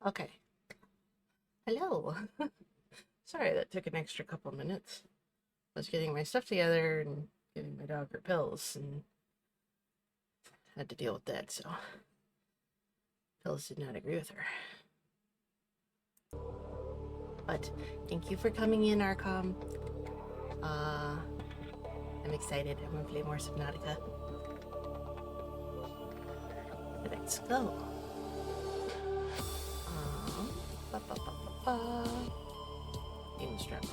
Okay. Hello. Sorry that took an extra couple minutes. I was getting my stuff together and giving my dog her pills and had to deal with that, so pills did not agree with her. But thank you for coming in, Arcom. I'm excited. I'm gonna play more Subnautica. Let's go. Ba, ba, ba, ba, ba. Instruct.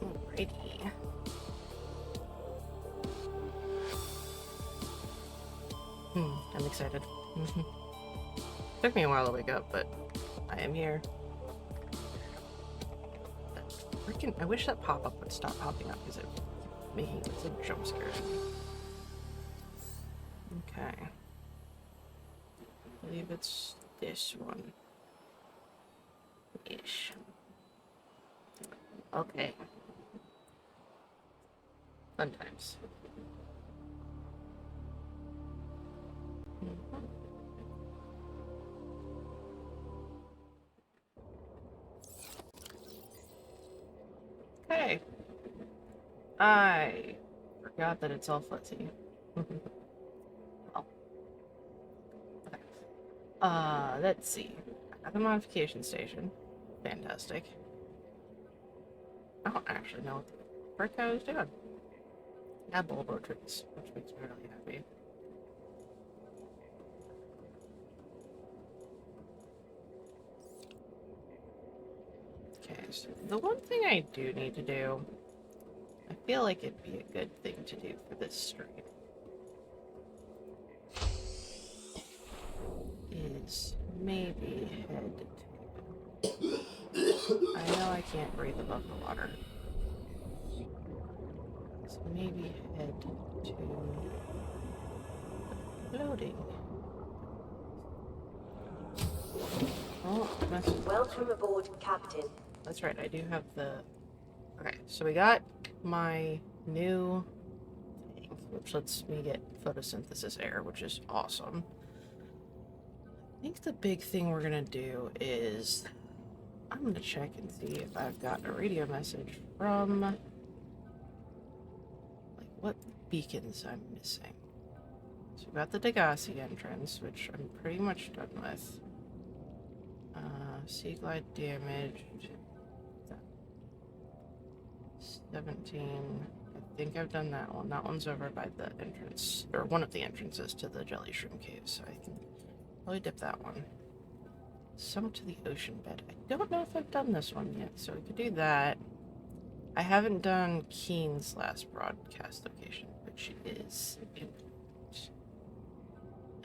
Alrighty. I'm excited. Took me a while to wake up, but I am here. I wish that pop-up would stop popping up because it's making some jump scares me. Okay. I believe it's this one. Ish. Okay. Fun times. Okay. I forgot that it's all fuzzy. Oh. Okay. Let's see. I have a modification station. Fantastic. I don't actually know what the frick I was doing. I have bulbo trees, which makes me really happy. Okay, so the one thing I do need to do, I feel like it'd be a good thing to do for this stream, is maybe head to... I know I can't breathe above the water. So maybe head to floating. Oh, welcome aboard, Captain. That's right, I do have the... Okay, so we got my new thing, which lets me get photosynthesis air, which is awesome. I think the big thing we're gonna do is I'm gonna check and see if I've got a radio message from like what beacons I'm missing. So we've got the Degassi entrance, which I'm pretty much done with. Sea glide damaged. 17. I think I've done that one. That one's over by the entrance, or one of the entrances to the jelly shroom cave, so I can probably dip that one. Sunk to the ocean bed. I don't know if I've done this one yet, so we could do that. I haven't done Keen's last broadcast location, which is in...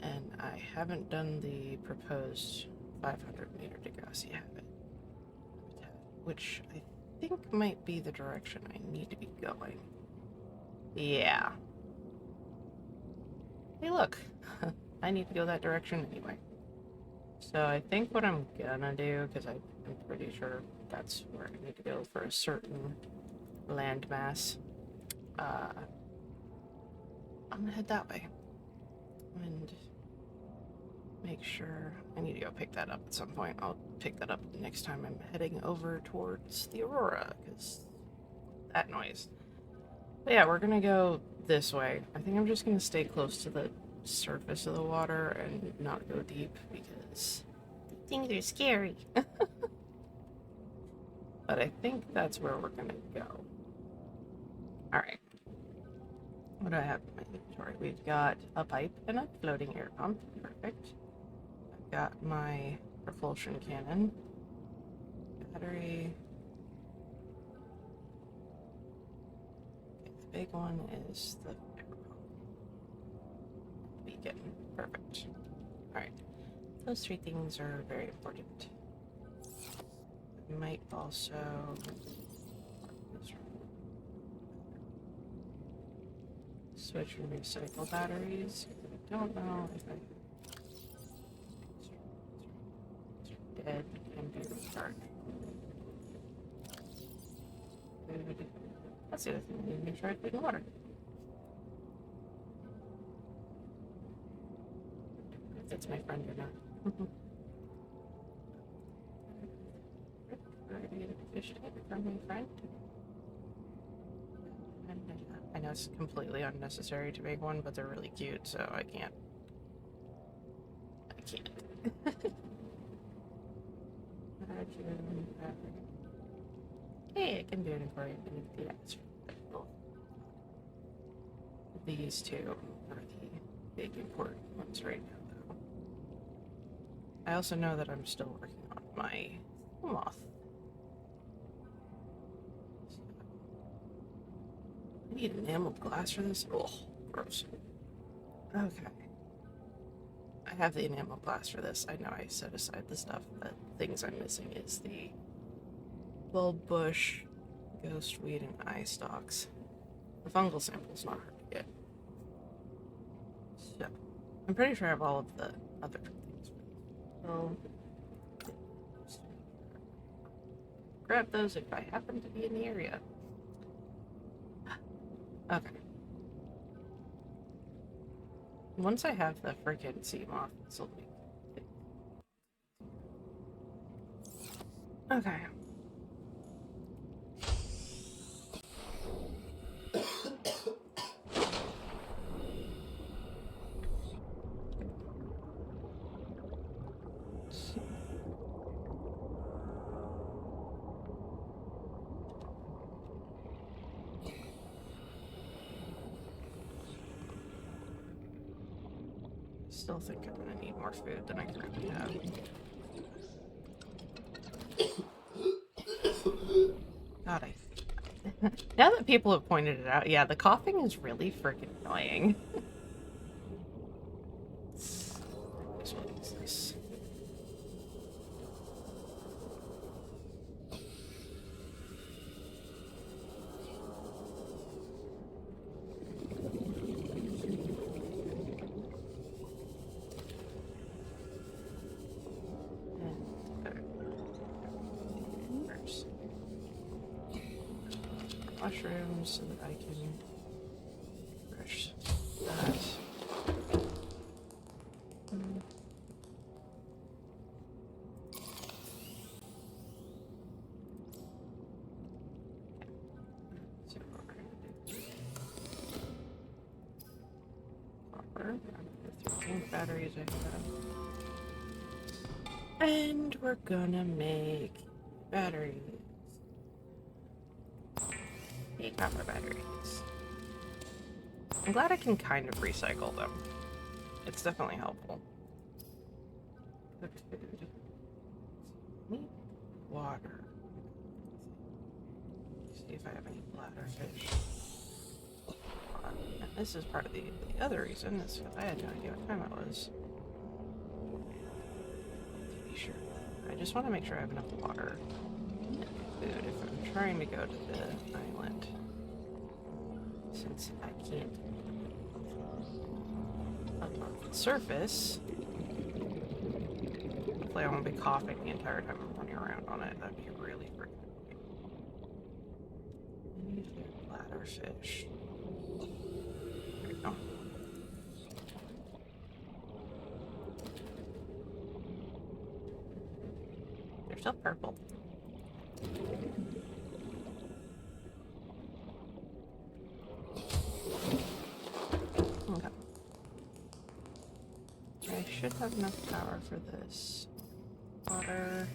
And I haven't done the proposed 500-meter Degassi habitat, which I think might be the direction I need to be going. Yeah. Hey, look. I need to go that direction anyway. So I think what I'm gonna do, because I'm pretty sure that's where I need to go for a certain landmass, I'm gonna head that way. And make sure... I need to go pick that up at some point. I'll pick that up next time I'm heading over towards the Aurora, because that noise. But yeah, we're gonna go this way. I think I'm just gonna stay close to the surface of the water and not go deep, because things are scary. But I think that's where we're gonna go. Alright. What do I have in my inventory? We've got a pipe and a floating air pump. Perfect. I've got my propulsion cannon. Battery. Okay, the big one is the air pump. Beacon. Perfect. Alright. Those three things are very important. I might also... switch and recycle batteries. I don't know if I... Dead and do recharge. Food. That's the other thing. We need to try food and water. it's my friend or not. Ready to get a fish tank from my friend. And I know it's completely unnecessary to make one, but they're really cute, so I can't. I can't. Hey, I can do an aquarium in the answer. These two are the big important ones right now, though. I also know that I'm still working on my moth. I need enameled glass for this? Oh, gross. Okay. I have the enameled glass for this. I know I set aside the stuff. The things I'm missing is the bulb bush, ghostweed, and eye stalks. The fungal sample's not hard to get. So, I'm pretty sure I have all of the other things. So, grab those if I happen to be in the area. Okay. Once I have the freaking sea moth, this will be. Okay. Still think I'm gonna need more food than I currently have. God, now that people have pointed it out, yeah, the coughing is really freaking annoying. What is this? Mushrooms so that I can brush that. So what we're gonna do. Copper. I'm gonna throw the batteries I have. And we're gonna make batteries. 8 copper batteries. I'm glad I can kind of recycle them. It's definitely helpful. Cooked food. Need water. See if I have any bladderfish. And this is part of the other reason, is because I had no idea what time it was. To be sure. I just want to make sure I have enough water and food if I'm trying to go to the island. Since I can't above the surface, hopefully I won't be coughing the entire time I'm running around on it. That'd be really freaking annoying. I need a bladderfish. There we go. They're still purple. Okay. I should have enough power for this. Water.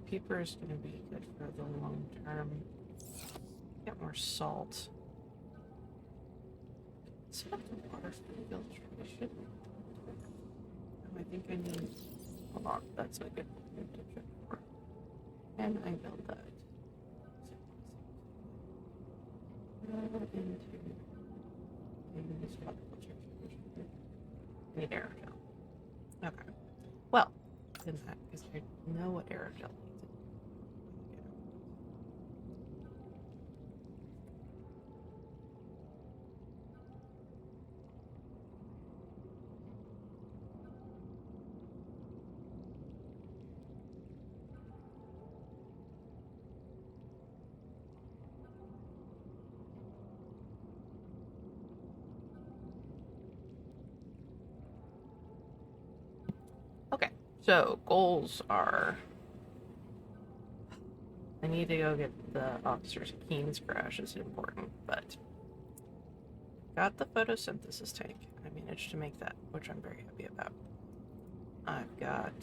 Peeper is going to be good for the long term. Get more salt. Set up the water filtration. Oh, I think I need. Hold on, that's a good thing to check for. Can I build that? Into this water filtration. Need aerogel. Okay. Well. So, goals are... I need to go get the officer's Keen's crash is important, but... Got the photosynthesis tank. I managed to make that, which I'm very happy about. I've got...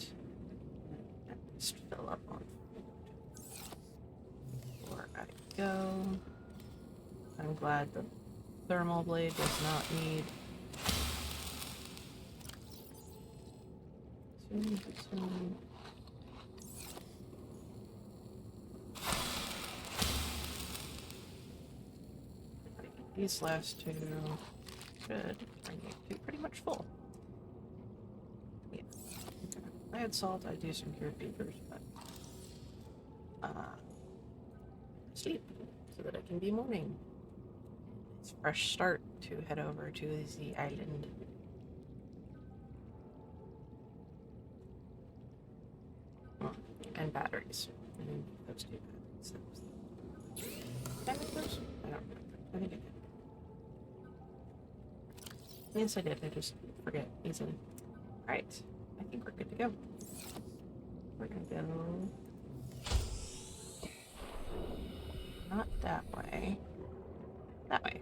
Just fill up on food before I go. I'm glad the thermal blade does not need... These last two should bring me to pretty much full. Yeah. Okay. I had salt, I do some cured fevers, but sleep so that it can be morning. It's a fresh start to head over to the island. Oh, and batteries. I need those two batteries. Did I make those? I don't remember. I think I did. Yes, I did. I just forget easily. Alright. I think we're good to go. We're gonna go... Not that way. That way.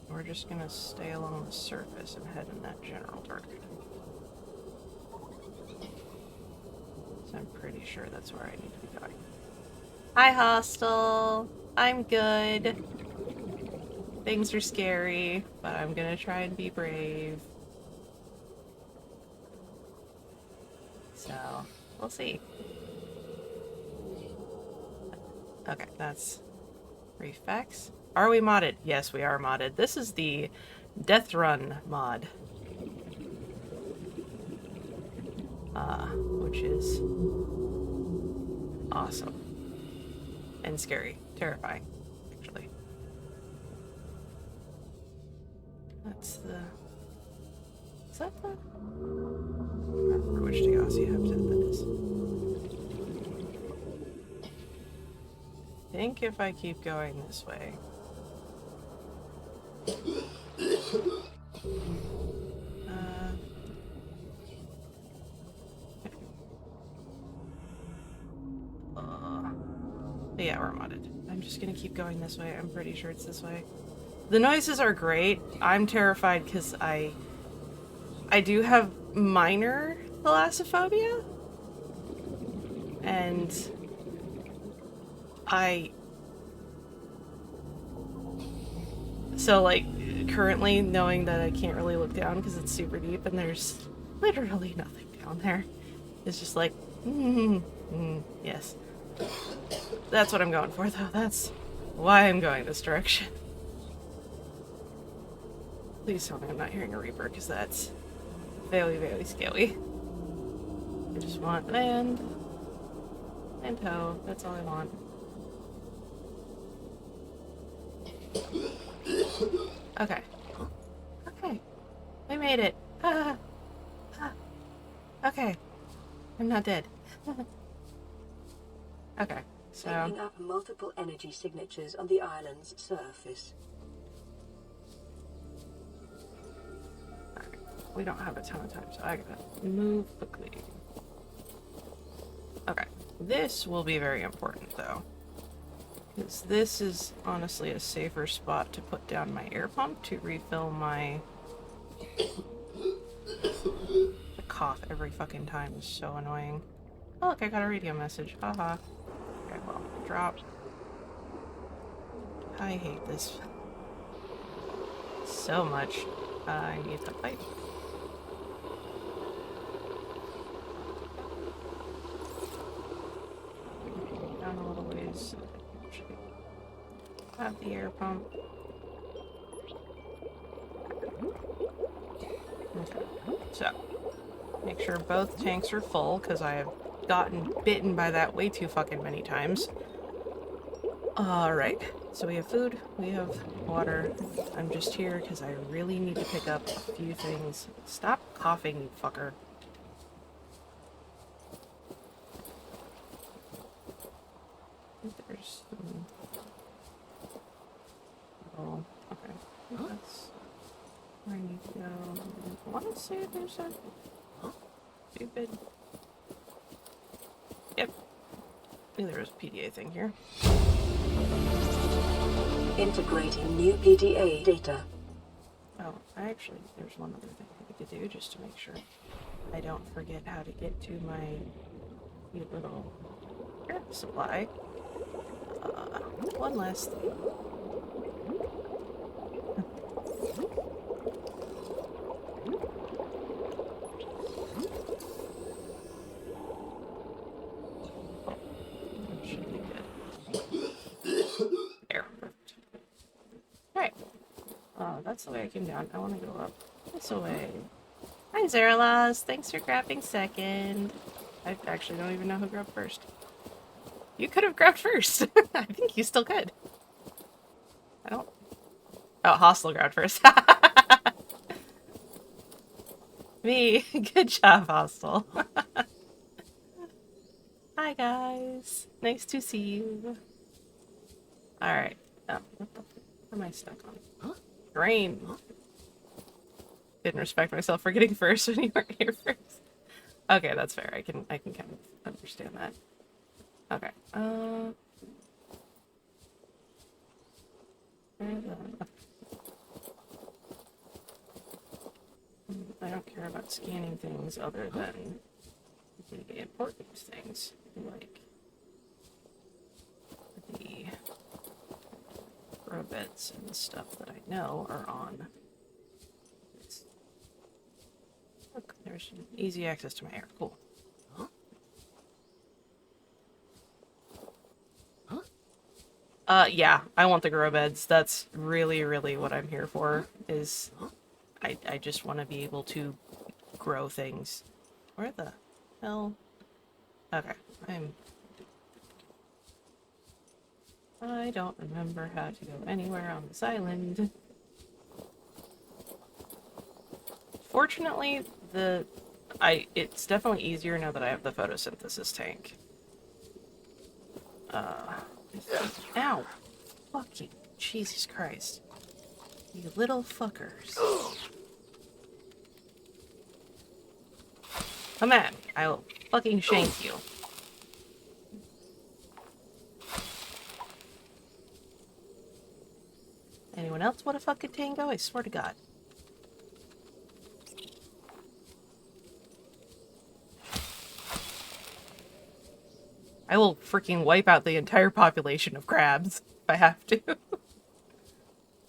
We're just gonna stay along the surface and head in that general direction. So I'm pretty sure that's where I need to be going. Hi, Hostel! I'm good. Things are scary, but I'm gonna try and be brave. So, we'll see. Okay, that's reflex. Are we modded? Yes, we are modded. This is the Death Run mod. Which is awesome. And scary. Terrifying, actually. That's the... Is that the... I don't remember which Degassi habitat that is. I think if I keep going this way... yeah, we're modded. I'm just gonna keep going this way. I'm pretty sure it's this way. The noises are great. I'm terrified because I do have minor thalassophobia. And so like currently knowing that I can't really look down because it's super deep and there's literally nothing down there. It's just like, yes. That's what I'm going for though. That's why I'm going this direction. Please tell me I'm not hearing a Reaper because that's very, very scary. I just want land and tow. That's all I want. Okay. Okay. I made it. Okay. I'm not dead. Okay, so... Picking up multiple energy signatures on the island's surface. Alright, we don't have a ton of time, so I gotta move quickly. Okay, this will be very important, though. Because this is honestly a safer spot to put down my air pump to refill my... The cough every fucking time is so annoying. Oh, look, I got a radio message. Haha. Okay, well, drop. I hate this so much. I need the pipe. Down a little ways so that I can actually have the air pump. Okay, so make sure both tanks are full because I have gotten bitten by that way too fucking many times. Alright, so we have food, we have water. I'm just here because I really need to pick up a few things. Stop coughing, you fucker. I think there's some... Oh, okay. That's where I need to go. I want to let's see if there's a stupid. Yep. Knew there was a PDA thing here. Integrating new PDA data. Oh, there's one other thing I need to do just to make sure I don't forget how to get to my cute little air supply. One last thing. Should be good. There. Alright. That's the way I came down. I want to go up this way. Hi, Zeralas. Thanks for grabbing second. I actually don't even know who grabbed first. You could have grabbed first. I think you still could. I don't... Oh, Hostel grabbed first. Me. Good job, Hostel. Hi, guys. Nice to see you. Alright. Oh, what am I stuck on? Huh? Drain. Didn't respect myself for getting first when you weren't here first. Okay, that's fair. I can kind of understand that. Okay. I don't care about scanning things other than the important things, like the grow beds and stuff that I know are on. Look, there's easy access to my air. Cool. Yeah, I want the grow beds. That's really, really what I'm here for, is I just want to be able to grow things. Where the hell? Okay, I don't remember how to go anywhere on this island. Fortunately, it's definitely easier now that I have the photosynthesis tank. Ow! Fucking Jesus Christ. You little fuckers. Come at me. I will fucking shank you. Anyone else want a fucking tango? I swear to God. I will freaking wipe out the entire population of crabs if I have to.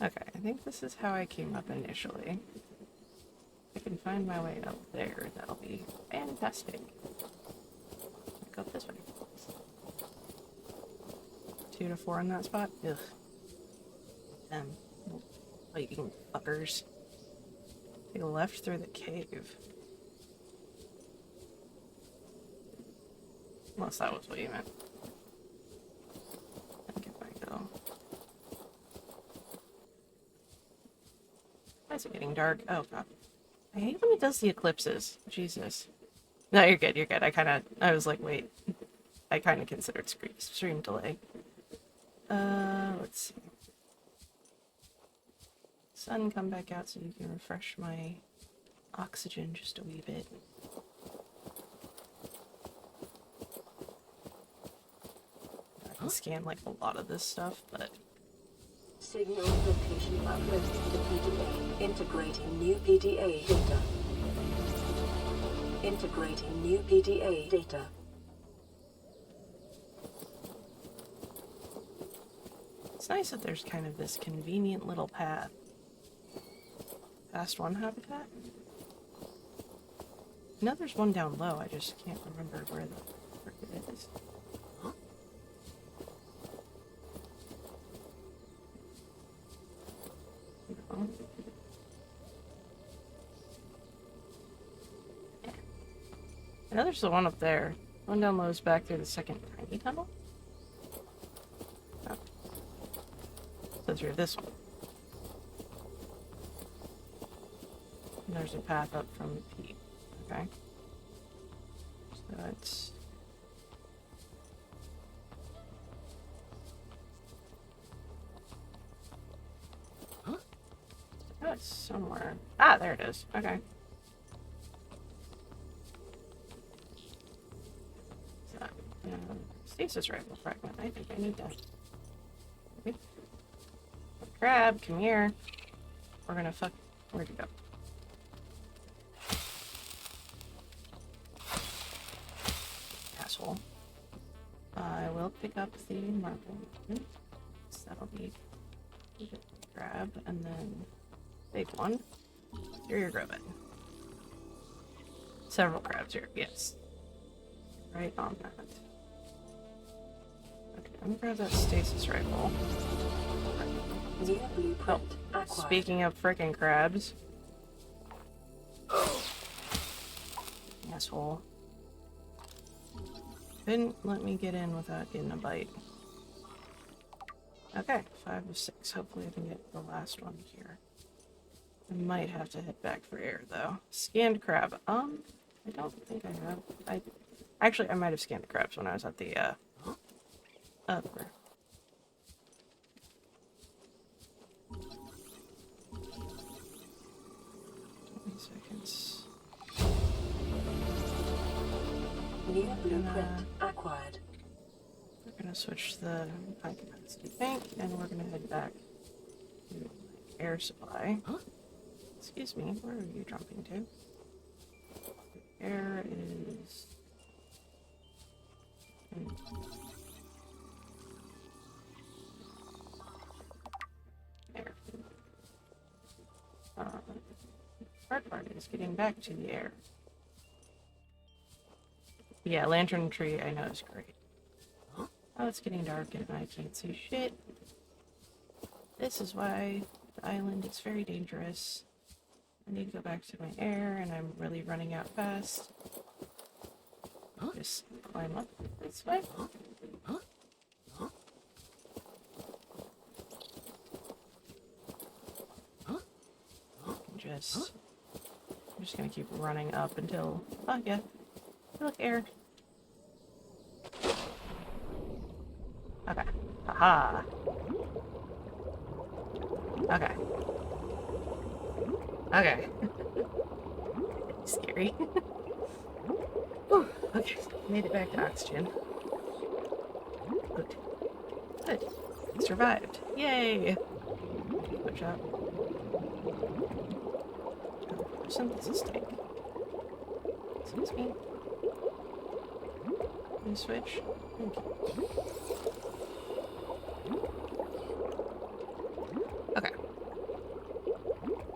Okay, I think this is how I came up initially. If I can find my way up there, that'll be fantastic. Go up this way. 2 to 4 in that spot? Ugh. Them fighting fuckers. Take a left through the cave. Unless that was what you meant. I think if I go... Why is it getting dark? Oh god. I hate when it does the eclipses. Jesus. No, you're good, you're good. I was like, wait. I kinda considered stream delay. Let's see. Sun, come back out so you can refresh my oxygen just a wee bit. I can scan like a lot of this stuff, but... Signal location uploaded to PDA. Integrating new PDA data. Integrating new PDA data. It's nice that there's kind of this convenient little path past one habitat. I know there's one down low, I just can't remember where the frick it is. I know there's the one up there. One down low is back through the second tiny tunnel. Oh. So through this one. And there's a path up from the peak. Okay. So that's... Oh, it's somewhere. Ah, there it is. Okay. Stasis rifle fragment. I think I need that. Crab, come here. We're gonna fuck. Where'd you go? Asshole. I will pick up the marble. So that'll be crab, and then big one. Here you're grabbing. Several crabs here, yes. Right on that. Okay, I'm gonna grab that stasis rifle. Oh, speaking of frickin' crabs. Asshole. Couldn't let me get in without getting a bite. Okay, 5 of 6. Hopefully I can get the last one here. I might have to head back for air though. Scanned crab. I don't think I have. Actually I might have scanned the crabs when I was at the upper. 20 seconds. New blueprint acquired. We're gonna switch the high capacity tank and we're gonna head back to air supply. Excuse me, where are you jumping to? Air is... Air. Hard part is getting back to the air. Yeah, lantern tree I know is great. Oh, it's getting dark and I can't see shit. This is why the island is very dangerous. I need to go back to my air and I'm really running out fast. Just climb up this way. I'm just gonna keep running up until, oh yeah, look, air. Okay, haha. Okay. Okay. Scary. Whew. Okay, made it back to oxygen. Good. Good. Survived. Yay! Good job. Synthesis tank. Excuse me. Can you switch? Thank you. Okay.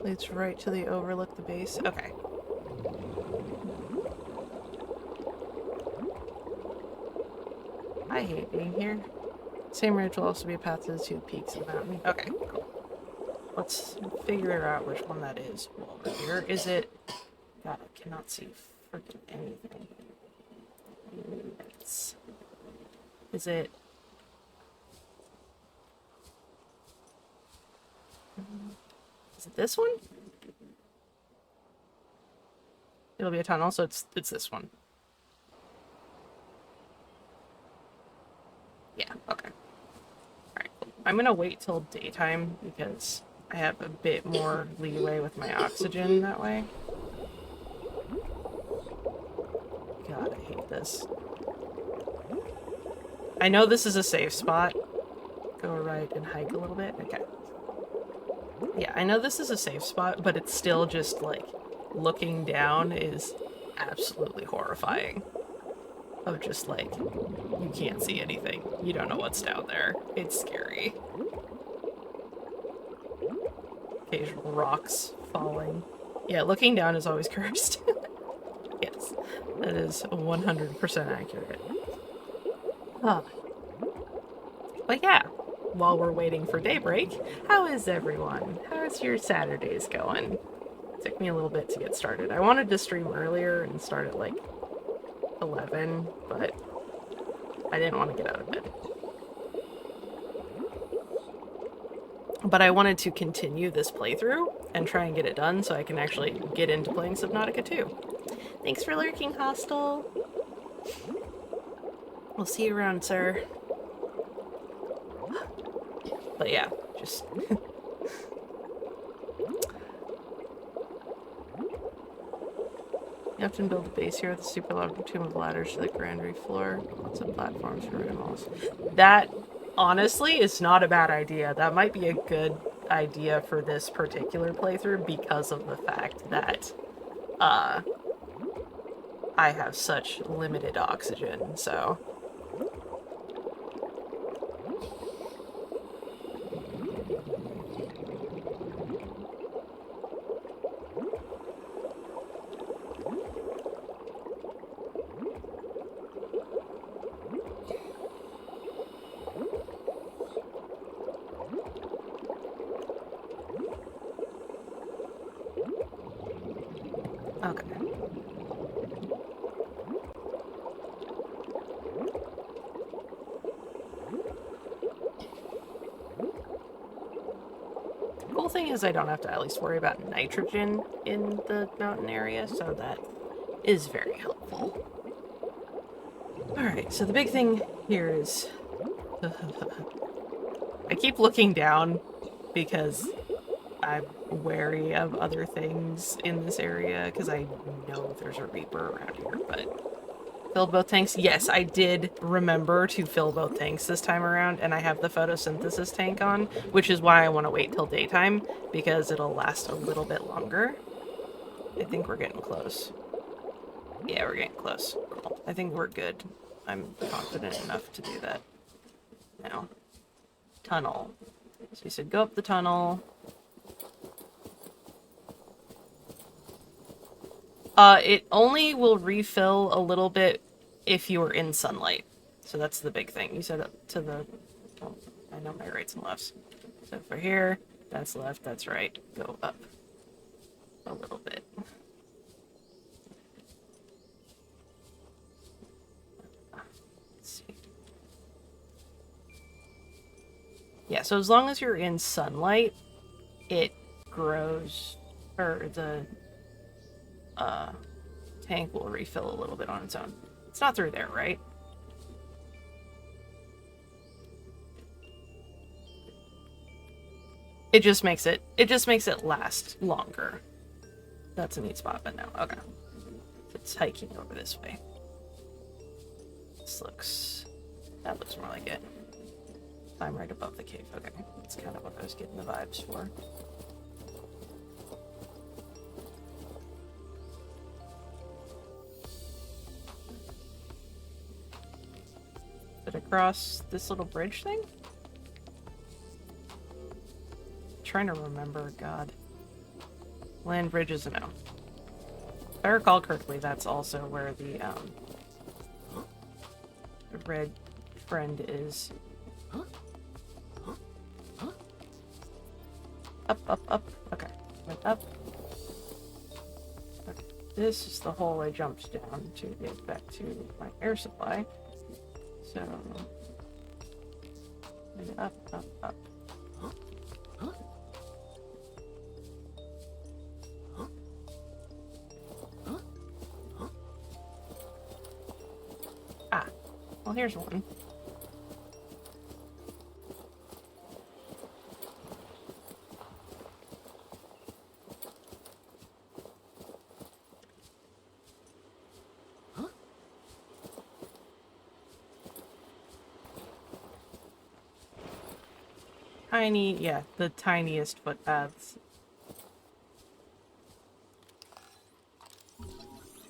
Leads right to the overlook the base. Okay. I hate being here. Same ridge will also be a path to the 2 peaks of the mountain. Okay, cool. Let's figure out which one that is. Well, over here, is it? God, I cannot see freaking anything. Is it? Is it this one? It'll be a tunnel, so it's this one. Yeah, okay. Alright, cool. I'm gonna wait till daytime because I have a bit more leeway with my oxygen that way. God, I hate this. I know this is a safe spot. Go right and hike a little bit. Okay. Yeah, I know this is a safe spot, but it's still just like looking down is absolutely horrifying. Of just like, you can't see anything. You don't know what's down there. It's scary. Occasional rocks falling. Yeah, looking down is always cursed. Yes, that is 100% accurate. Huh. But yeah, while we're waiting for daybreak, how is everyone? How's your Saturdays going? It took me a little bit to get started. I wanted to stream earlier and start at like 11, but I didn't want to get out of bed. But I wanted to continue this playthrough and try and get it done so I can actually get into playing Subnautica too. Thanks for lurking, Hostel. We'll see you around, sir. But yeah, just... You often build a base here with a super large tomb of ladders to the granary floor. Lots of platforms for animals. That, honestly, is not a bad idea. That might be a good idea for this particular playthrough because of the fact that I have such limited oxygen, so... Okay. Cool thing is I don't have to at least worry about nitrogen in the mountain area, so that is very helpful. Alright, so the big thing here is... I keep looking down because I'm wary of other things in this area, because I know there's a Reaper around here, but... Filled both tanks? Yes, I did remember to fill both tanks this time around, and I have the photosynthesis tank on, which is why I want to wait till daytime, because it'll last a little bit longer. I think we're getting close. Yeah, we're getting close. Cool. I think we're good. I'm confident enough to do that. Now, tunnel. So you said go up the tunnel. It only will refill a little bit if you are in sunlight. So that's the big thing. You said up to the... Oh, I know my rights and lefts. So for here, that's left, that's right. Go up a little bit. Let's see. Yeah, so as long as you're in sunlight, it grows, or the tank will refill a little bit on its own. It's not through there, right? It just makes it last longer. That's a neat spot, but no. Okay. It's hiking over this way. That looks more like it. I'm right above the cave. Okay. That's kind of what I was getting the vibes for. Is it across this little bridge thing? Trying to remember, God. Land bridges, no. If I recall correctly, that's also where the red friend is. Up, up, up. Okay. Went up. Okay. This is the hole I jumped down to get back to my air supply. So... and up, up, up. Ah. Well, here's one. Tiny, yeah, the tiniest footpaths.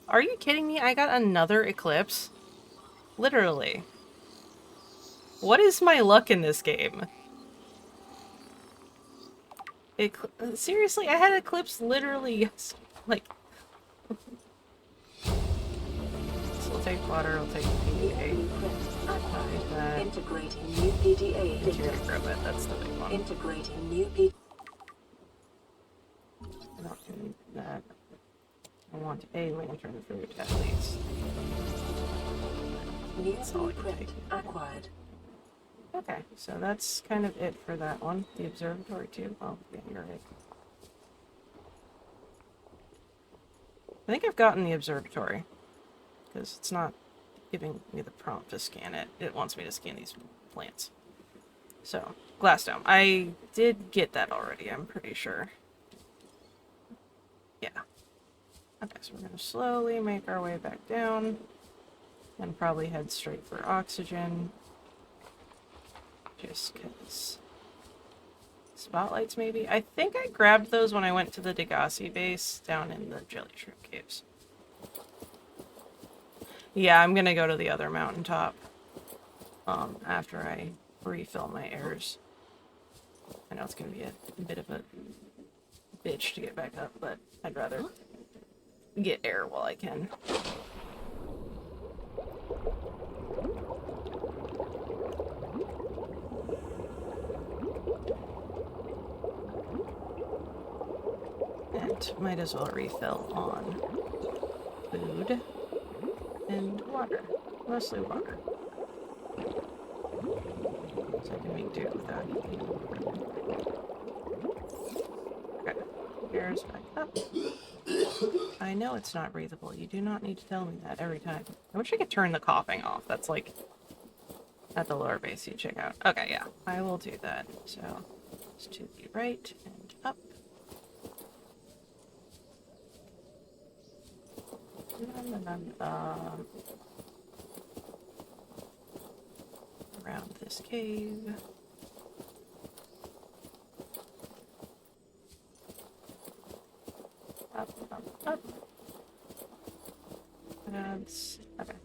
Are you kidding me? I got another eclipse? Literally. What is my luck in this game? Seriously, I had eclipse literally, like... So we'll take water, we'll take PDA. Integrating new PDA. Integrate robot, that's the big one. Integrating new PDA. I don't need that. I want a lantern fruit at least. New That's all I can blueprint take. acquired. Okay, so that's kind of it for that one. The observatory too. Oh, yeah, you're right. I think I've gotten the observatory. Because it's not giving me the prompt to scan it. It wants me to scan these plants. So, glass dome. I did get that already, I'm pretty sure. Yeah. Okay, so we're gonna slowly make our way back down and probably head straight for oxygen. Just because. Spotlights, maybe? I think I grabbed those when I went to the Degassi base down in the Jelly Shrimp Caves. Yeah, I'm gonna go to the other mountaintop after I refill my airs. I know it's gonna be a bit of a bitch to get back up, but I'd rather get air while I can. And might as well refill on food and water. Mostly water. So I can make do with that. Okay. Airs back up. I know it's not breathable. You do not need to tell me that every time. I wish I could turn the coughing off. That's like at the lower base you check out. Okay, yeah. I will do that. So it's to the right and up. Around this cave. Up, up, up. Okay.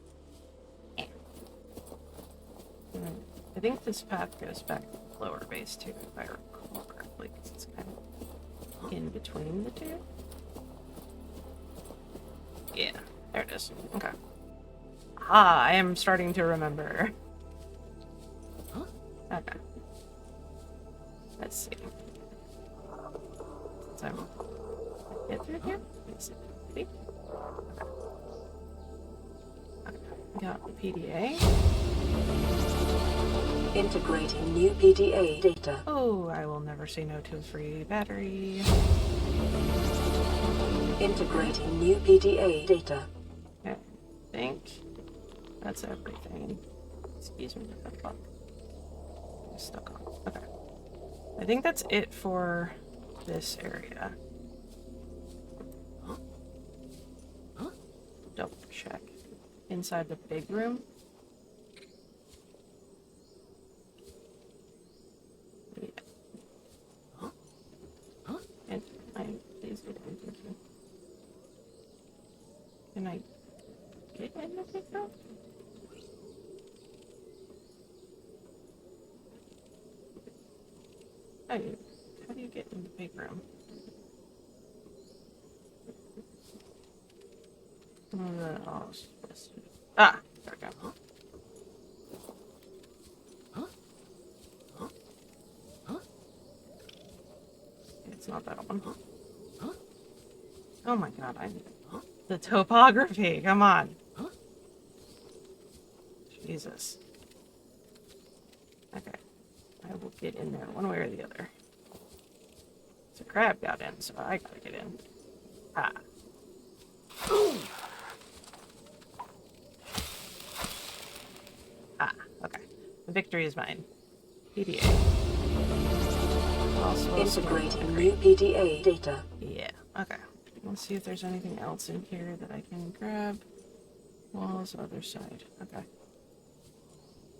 I think this path goes back to the lower base too, if I recall correctly, because it's kind of in between the two. Yeah, there it is. Okay. Ah, I am starting to remember. Okay. Let's see. So I'm get through here. Let's see. Okay. Got the PDA. Integrating new PDA data. Oh, I will never say no to a free battery. Integrating new PDA data. Okay, I think that's everything. Excuse me, what the fuck? I'm stuck on. Okay. I think that's it for this area. Double check. Inside the big room. Yeah. And please get in. Thank you. Can I get in the big room? How do you get in the big room? Ah, there we go. It's not that one. Oh my god, I need the topography. Come on. Jesus. Okay. I will get in there one way or the other. So crab got in, so I gotta get in. Ah. Ah, okay. The victory is mine. PDA. Also Integrating new PDA data. yeah, okay. Let's see if there's anything else in here that I can grab. Walls, other side. Okay.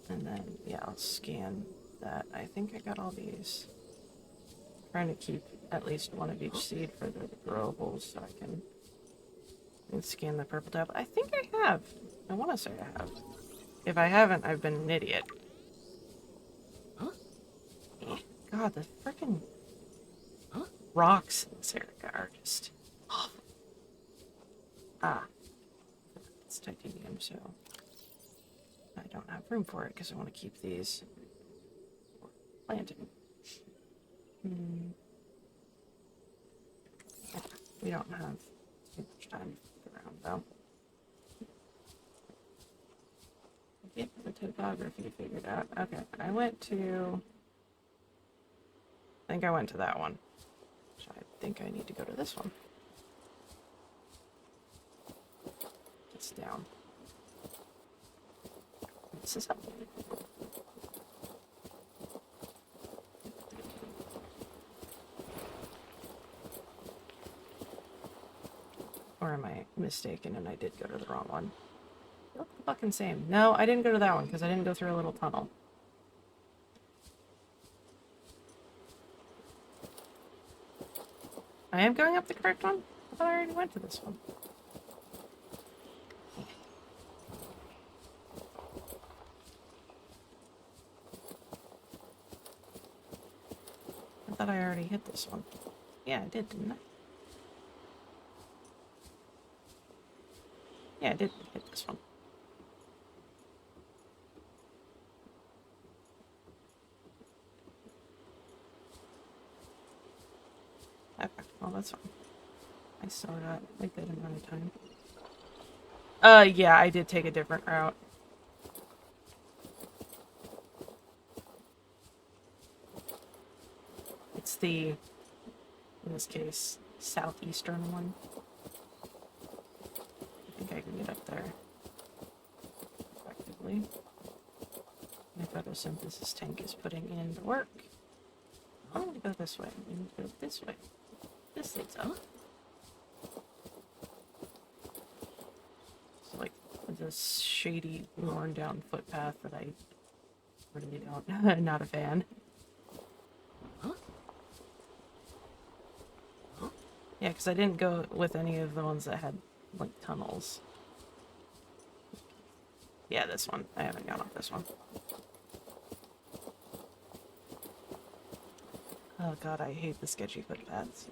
And then, yeah, I'll scan that. I think I got all these. Trying to keep at least one of each seed for the growables so I can scan the purple tab. I think I have. I want to say I have. If I haven't, I've been an idiot. God, the freaking rocks in this area are just awful. Ah. It's titanium, so I don't have room for it because I want to keep these planting. We don't have too much time to get around, though. Get the topography figured out. Okay, I think I went to that one. So I think I need to go to this one. It's down. This is up. Or am I mistaken and I did go to the wrong one? They look the fucking same. No, I didn't go to that one because I didn't go through a little tunnel. I am going up the correct one? I thought I already went to this one. I thought I already hit this one. Yeah, I did, didn't I? Yeah, I did hit this one. Okay, well that's fine. I still got a good amount of time. Yeah, I did take a different route. It's the, in this case, southeastern one. I think I can get up there effectively. My photosynthesis tank is putting in the work. I'm gonna go this way. I'm gonna go this way. This leads up. It's like this shady, worn down footpath that I really don't, not a fan. Yeah, because I didn't go with any of the ones that had, like, tunnels. Yeah, this one. I haven't gone off this one. Oh god, I hate the sketchy footpaths.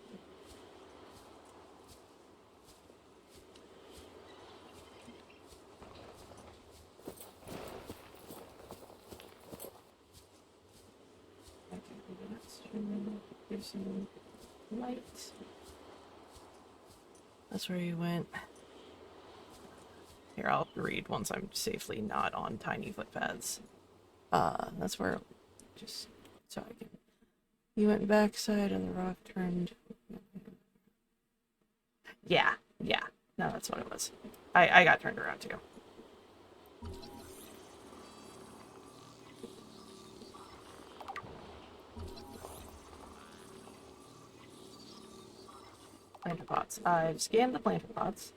I can do that. There's some light. That's where you went. Here, I'll read once I'm safely not on tiny footpaths. That's where, just so I can. You went backside and the rock turned. Yeah. No, that's what it was. I got turned around too. Planter pots. I've scanned the planter pots.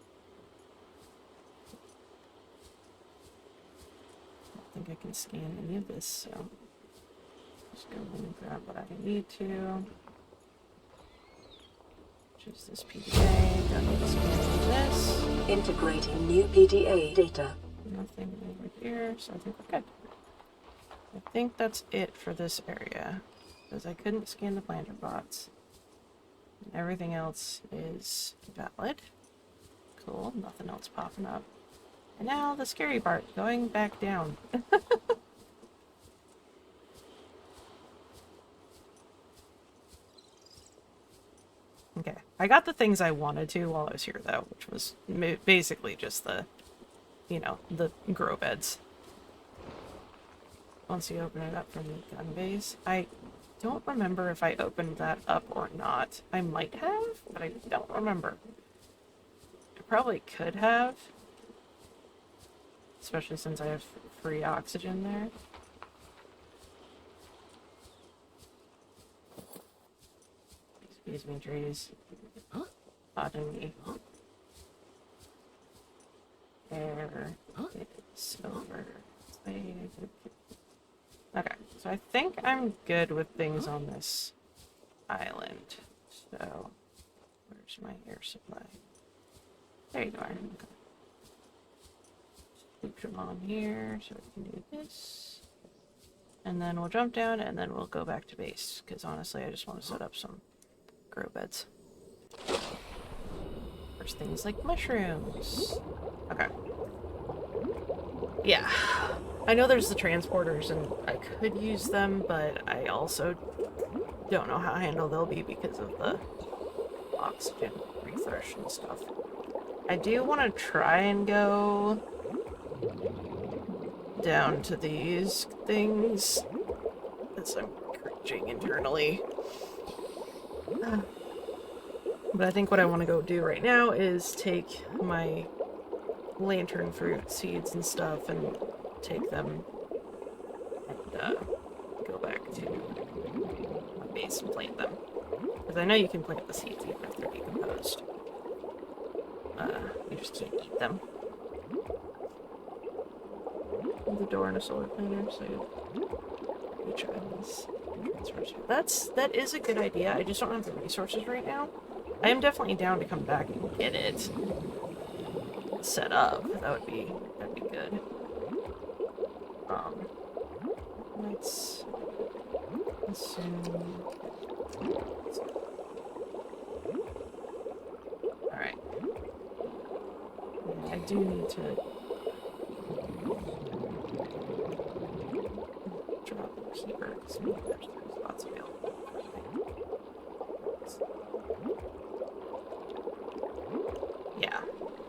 I don't think I can scan any of this, so just go in and grab what I need to. Which is this PDA. Don't need to scan any of this. Integrating new PDA data. Nothing over here, so I think we're good. I think that's it for this area, because I couldn't scan the planter pots. Everything else is valid. Cool, nothing else popping up. And now the scary part, going back down. Okay, I got the things I wanted to while I was here though, which was basically just the, you know, the grow beds. Once you open it up from the gun base, I don't remember if I opened that up or not. I might have, but I don't remember. I probably could have. Especially since I have free oxygen there. Excuse me, trees. Pardon me. Air. Silver. Okay, so I think I'm good with things on this island. So, where's my air supply? There you are. Okay. Loop them on here so we can do this. And then we'll jump down and then we'll go back to base. Because honestly, I just want to set up some grow beds. There's things like mushrooms. Okay. Yeah. I know there's the transporters and I could use them, but I also don't know how handled they'll be because of the oxygen refresh and stuff. I do want to try and go down to these things as I'm cringing internally. But I think what I want to go do right now is take my lantern fruit seeds and stuff and take them and go back to my base and plant them. Because I know you can plant the seeds even if they're decomposed. You just can't eat them. The door and a solar planner, so you try these transfers. That is a good idea. I just don't have the resources right now. I am definitely down to come back and get it set up. That'd be good. Let's assume. All right. I do need to drop a keeper because there's lots available. Yeah,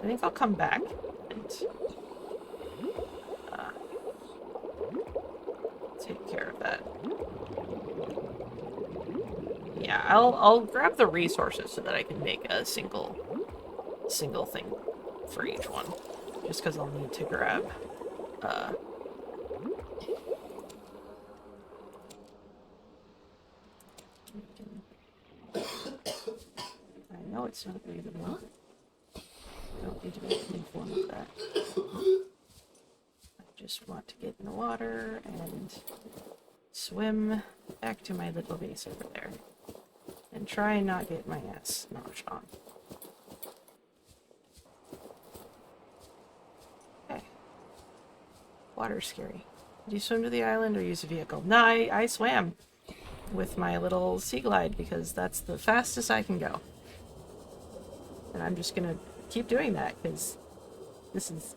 I think I'll come back and take care of that. Yeah, I'll grab the resources so that I can make a single thing for each one. Just because I'll need to grab I know it's not breathable. Don't need to make anything form of that. I just want to get in the water and swim back to my little base over there. And try and not get my ass noshed on. Okay. Water's scary. Do you swim to the island or use a vehicle? No, I swam with my little sea glide because that's the fastest I can go. And I'm just gonna keep doing that because this is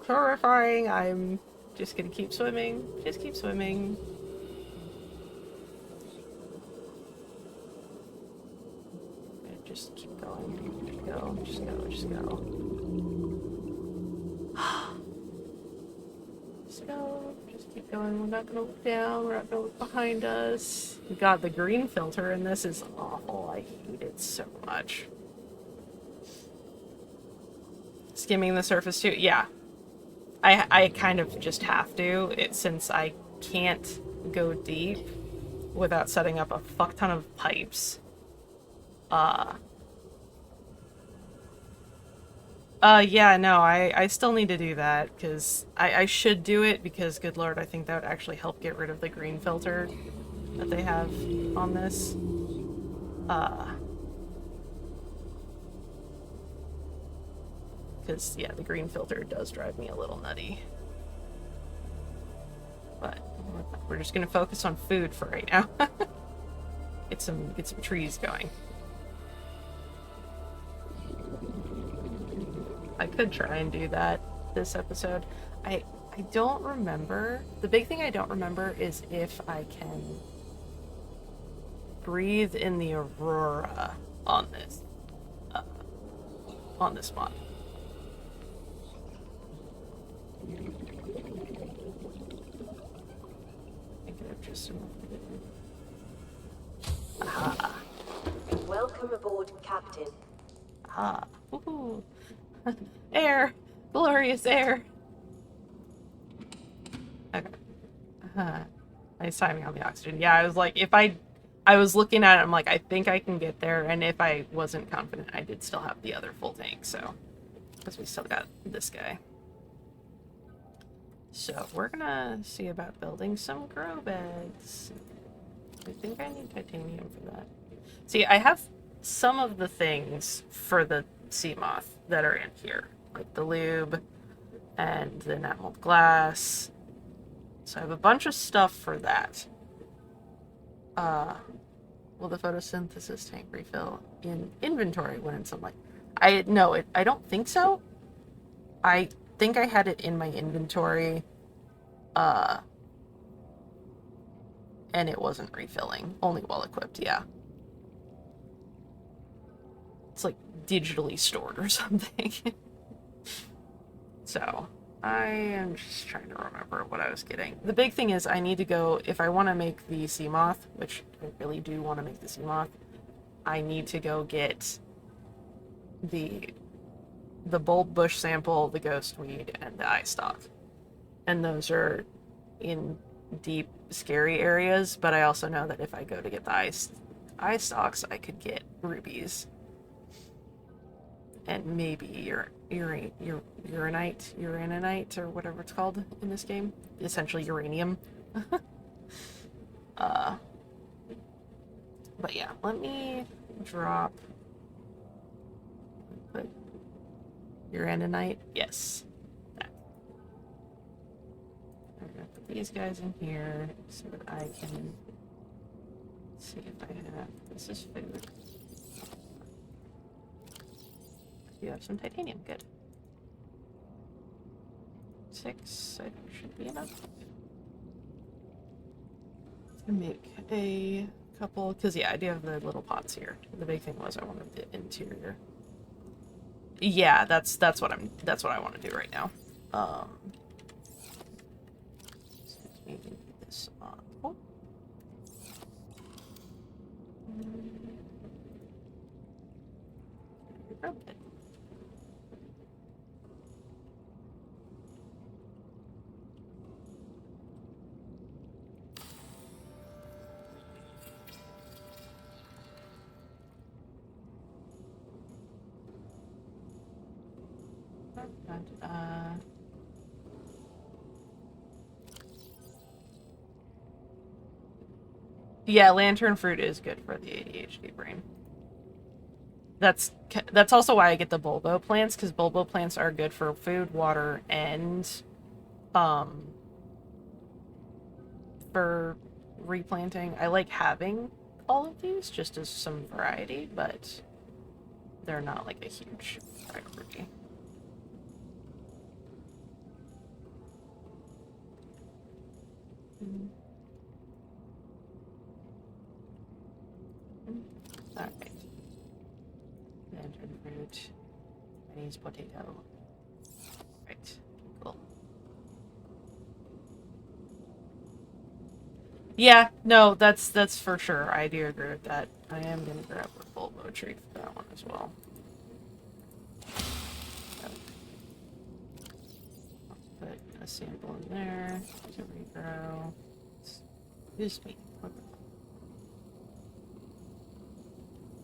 horrifying. I'm just gonna keep swimming. Just keep swimming. Just keep going. Just go. Just go. Just go. Just go. Just keep going. We're not gonna look down. We're not gonna look behind us. God, the green filter in this is awful. I hate it so much. Skimming the surface too? Yeah. I kind of just have to, since I can't go deep without setting up a fuck ton of pipes. Yeah, no, I still need to do that, because I should do it, because, good lord, I think that would actually help get rid of the green filter that they have on this. Because, yeah, the green filter does drive me a little nutty. But we're just gonna focus on food for right now. Get some trees going. I could try and do that this episode. I don't remember. The big thing I don't remember is if I can breathe in the aurora on this mod. I could have just aha. Welcome aboard, Captain. Ah. Woohoo. Air! Glorious air! Okay. Nice timing on the oxygen. Yeah, I was like, I was looking at it, I'm like, I think I can get there, and if I wasn't confident, I did still have the other full tank, so. Because we still got this guy. So, we're gonna see about building some grow beds. I think I need titanium for that. See, I have some of the things for the sea moth that are in here, like the lube and the enameled glass. So I have a bunch of stuff for that. Will the photosynthesis tank refill in inventory when in sunlight? I don't think so. I think I had it in my inventory, and it wasn't refilling, only while equipped. Yeah. It's like digitally stored or something. So, I am just trying to remember what I was getting. The big thing is I need to go, if I want to make the sea moth, which I really do want to make the sea moth, I need to go get the bulb bush sample, the ghost weed, and the eye stalk. And those are in deep, scary areas, but I also know that if I go to get the eye stalks, I could get rubies. and maybe uranite, or whatever it's called in this game. Essentially uranium. uh, but yeah, let me drop. Put uranite. Yes. That. I'm gonna put these guys in here so that I can see if I have. This is food. You have some titanium. Good. 6, I think, should be enough. Make a couple, because yeah, I do have the little pots here. The big thing was I wanted the interior. Yeah, that's what I want to do right now. So maybe this on. Oh. Grab it. Yeah, lantern fruit is good for the ADHD brain. That's also why I get the bulbo plants, because bulbo plants are good for food, water, and um for replanting. I like having all of these just as some variety, but they're not like a huge priority. Alright. Lantern fruit. Chinese potato. Right. Cool. Yeah, no, that's for sure. I do agree with that. I am gonna grab a bulbo tree for that one as well. I'll put a sample in there to regrow. Excuse me.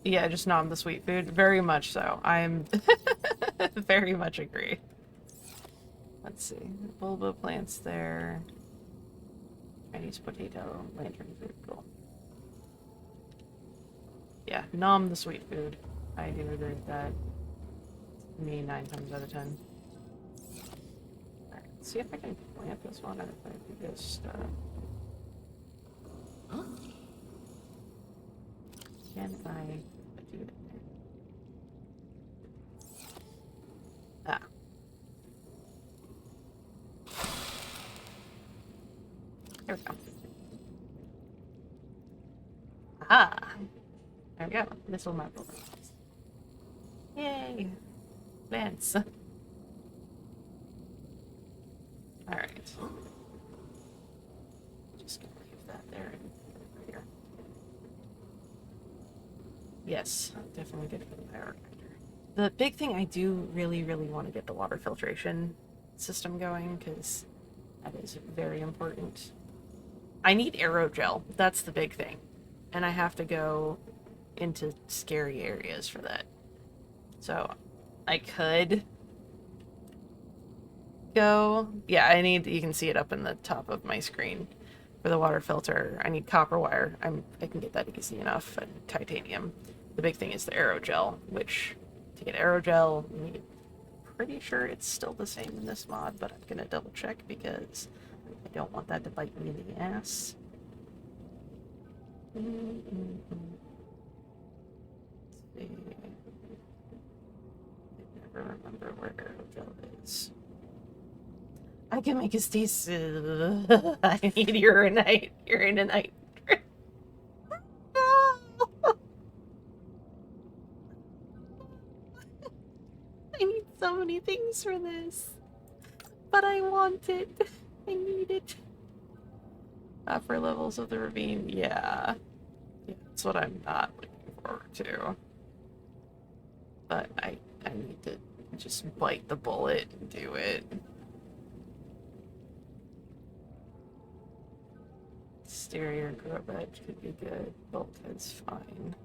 Yeah, just nom the sweet food. Very much so. I'm very much agree. Let's see. Bulbo plants there. Chinese potato, lantern food. Cool. Yeah, nom the sweet food. I do agree with that. Me 9 times out of 10. Alright, let's see if I can plant this one, or if I can just, can I do it? Ah. There we go. Aha! There we go. This will map over. Yay! Plants. Alright. Just gonna leave that there and over here. Yes, definitely good for the bioreactor. The big thing, I do really, really want to get the water filtration system going, because that is very important. I need aerogel. That's the big thing. And I have to go into scary areas for that. So I could go. Yeah, I need, you can see it up in the top of my screen for the water filter. I need copper wire. I can get that easy enough, and titanium. The big thing is the aerogel, which to get aerogel, you need, pretty sure it's still the same in this mod, but I'm gonna double check because I don't want that to bite me in the ass. Let's see. I never remember where aerogel is. I can make a stasis. I need uranite. Uranite. I need so many things for this. But I want it. I need it. Upper levels of the ravine. Yeah. That's what I'm not looking forward to. But I need to just bite the bullet and do it. Exterior grow bed could be good. Bulkhead's fine.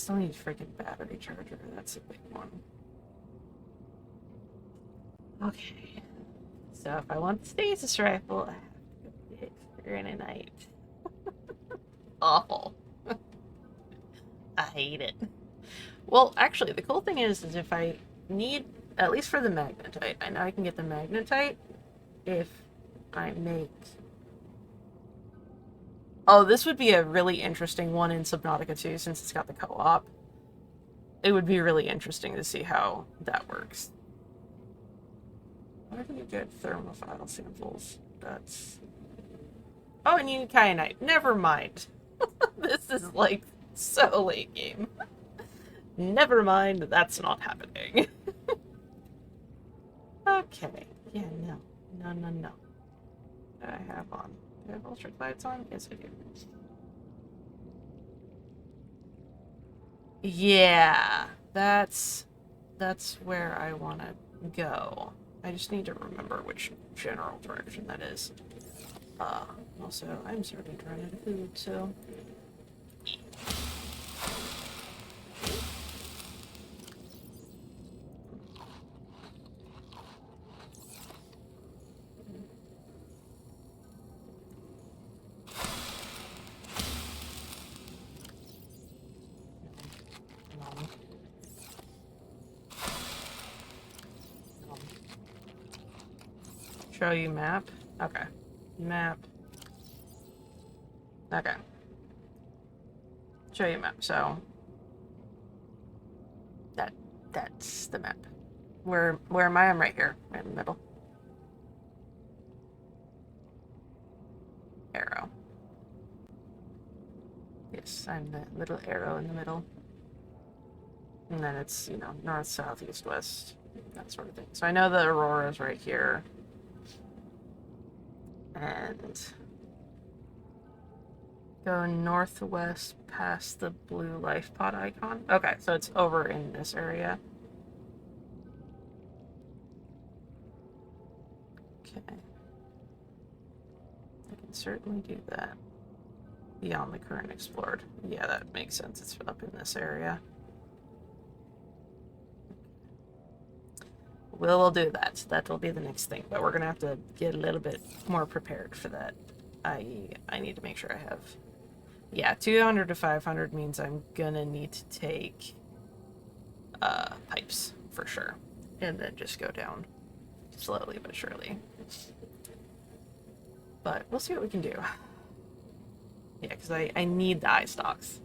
still need freaking battery charger. That's a big one. Okay. So if I want the stasis rifle, I have to go get granite. Awful. I hate it. Well, actually, the cool thing is if I need, at least for the magnetite, I know I can get the magnetite if I make... Oh, this would be a really interesting one in Subnautica too, since it's got the co-op. It would be really interesting to see how that works. Where do you get thermophile samples? That's... Oh, and you need kyanite. Never mind. This is like so late game. Never mind, that's not happening. Okay. Yeah, no. No, no, no. What do I have on? Do I have electric lights on? Yes, I do. Yeah, that's where I want to go. I just need to remember which general direction that is. Also, I'm starting to run out of food, so... Show you map? Okay. Map. Okay. Show you map, so... That's the map. Where am I? I'm right here. Right in the middle. Arrow. Yes, I'm the little arrow in the middle. And then it's, you know, north, south, east, west, that sort of thing. So I know the Aurora's right here. And go northwest past the blue life pod icon. Okay, so it's over in this area. Okay. I can certainly do that. Beyond the current explored. Yeah, that makes sense. It's up in this area. We'll do that. That will be the next thing, but we're gonna have to get a little bit more prepared for that. I need to make sure I have... Yeah, 200 to 500 means I'm gonna need to take pipes, for sure. And then just go down slowly but surely. But we'll see what we can do. Yeah, because I need the eye stalks.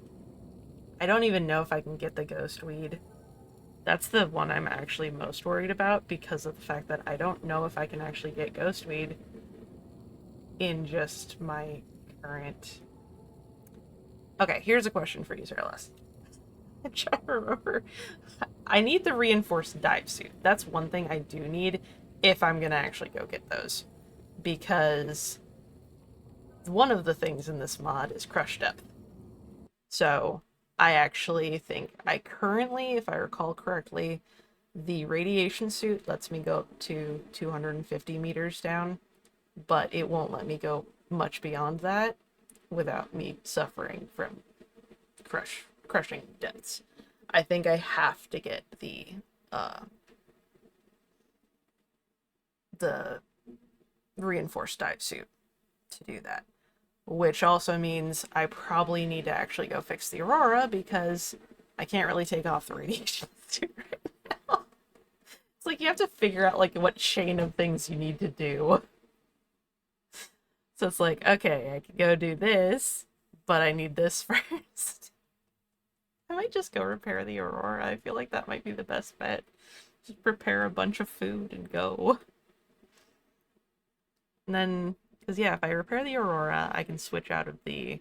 I don't even know if I can get the ghost weed. That's the one I'm actually most worried about because of the fact that I don't know if I can actually get ghost weed in just my current... Okay, here's a question for you, Sarah. I'm trying to remember. I need the reinforced dive suit. That's one thing I do need if I'm gonna actually go get those. Because one of the things in this mod is crush depth. So I actually think I currently, if I recall correctly, the radiation suit lets me go up to 250 meters down, but it won't let me go much beyond that without me suffering from crushing depths. I think I have to get the reinforced dive suit to do that. Which also means I probably need to actually go fix the Aurora because I can't really take off the radiation suit right now. It's like you have to figure out like what chain of things you need to do. So it's like, okay, I could go do this, but I need this first. I might just go repair the Aurora. I feel like that might be the best bet. Just prepare a bunch of food and go. And then, because yeah, if I repair the Aurora, I can switch out of the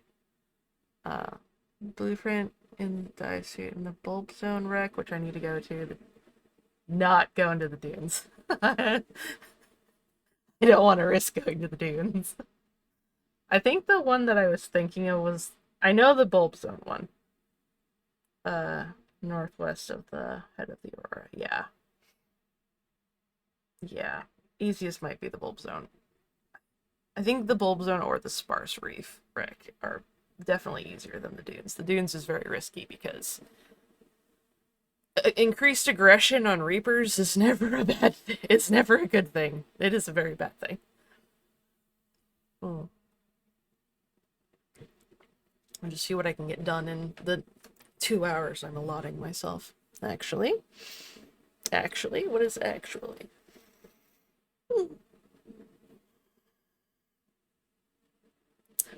blueprint in the dive suit in the bulb zone wreck, which I need to go to. Not going to the dunes. I don't want to risk going to the dunes. I think the one that I was thinking of was... I know the bulb zone one. Northwest of the head of the Aurora. Yeah. Yeah. Easiest might be the bulb zone. I think the bulb zone or the sparse reef wreck are definitely easier than the dunes. The dunes is very risky because increased aggression on Reapers is never a bad thing. It's never a good thing. It is a very bad thing. Hmm. I'll just see what I can get done in the 2 hours I'm allotting myself. Actually, what is actually?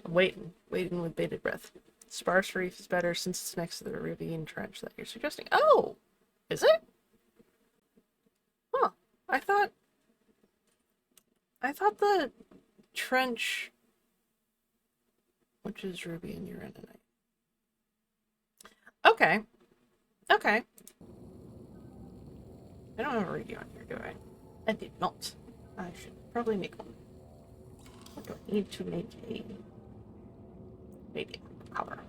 I'm waiting with bated breath. Sparse Reef is better since it's next to the ravine trench that you're suggesting. Oh, is it? Huh. I thought the trench, which is ruby and uraninite. Okay. Okay. I don't have a radio on here, do I? I did not. I should probably make one. What do I need to make a radio cover?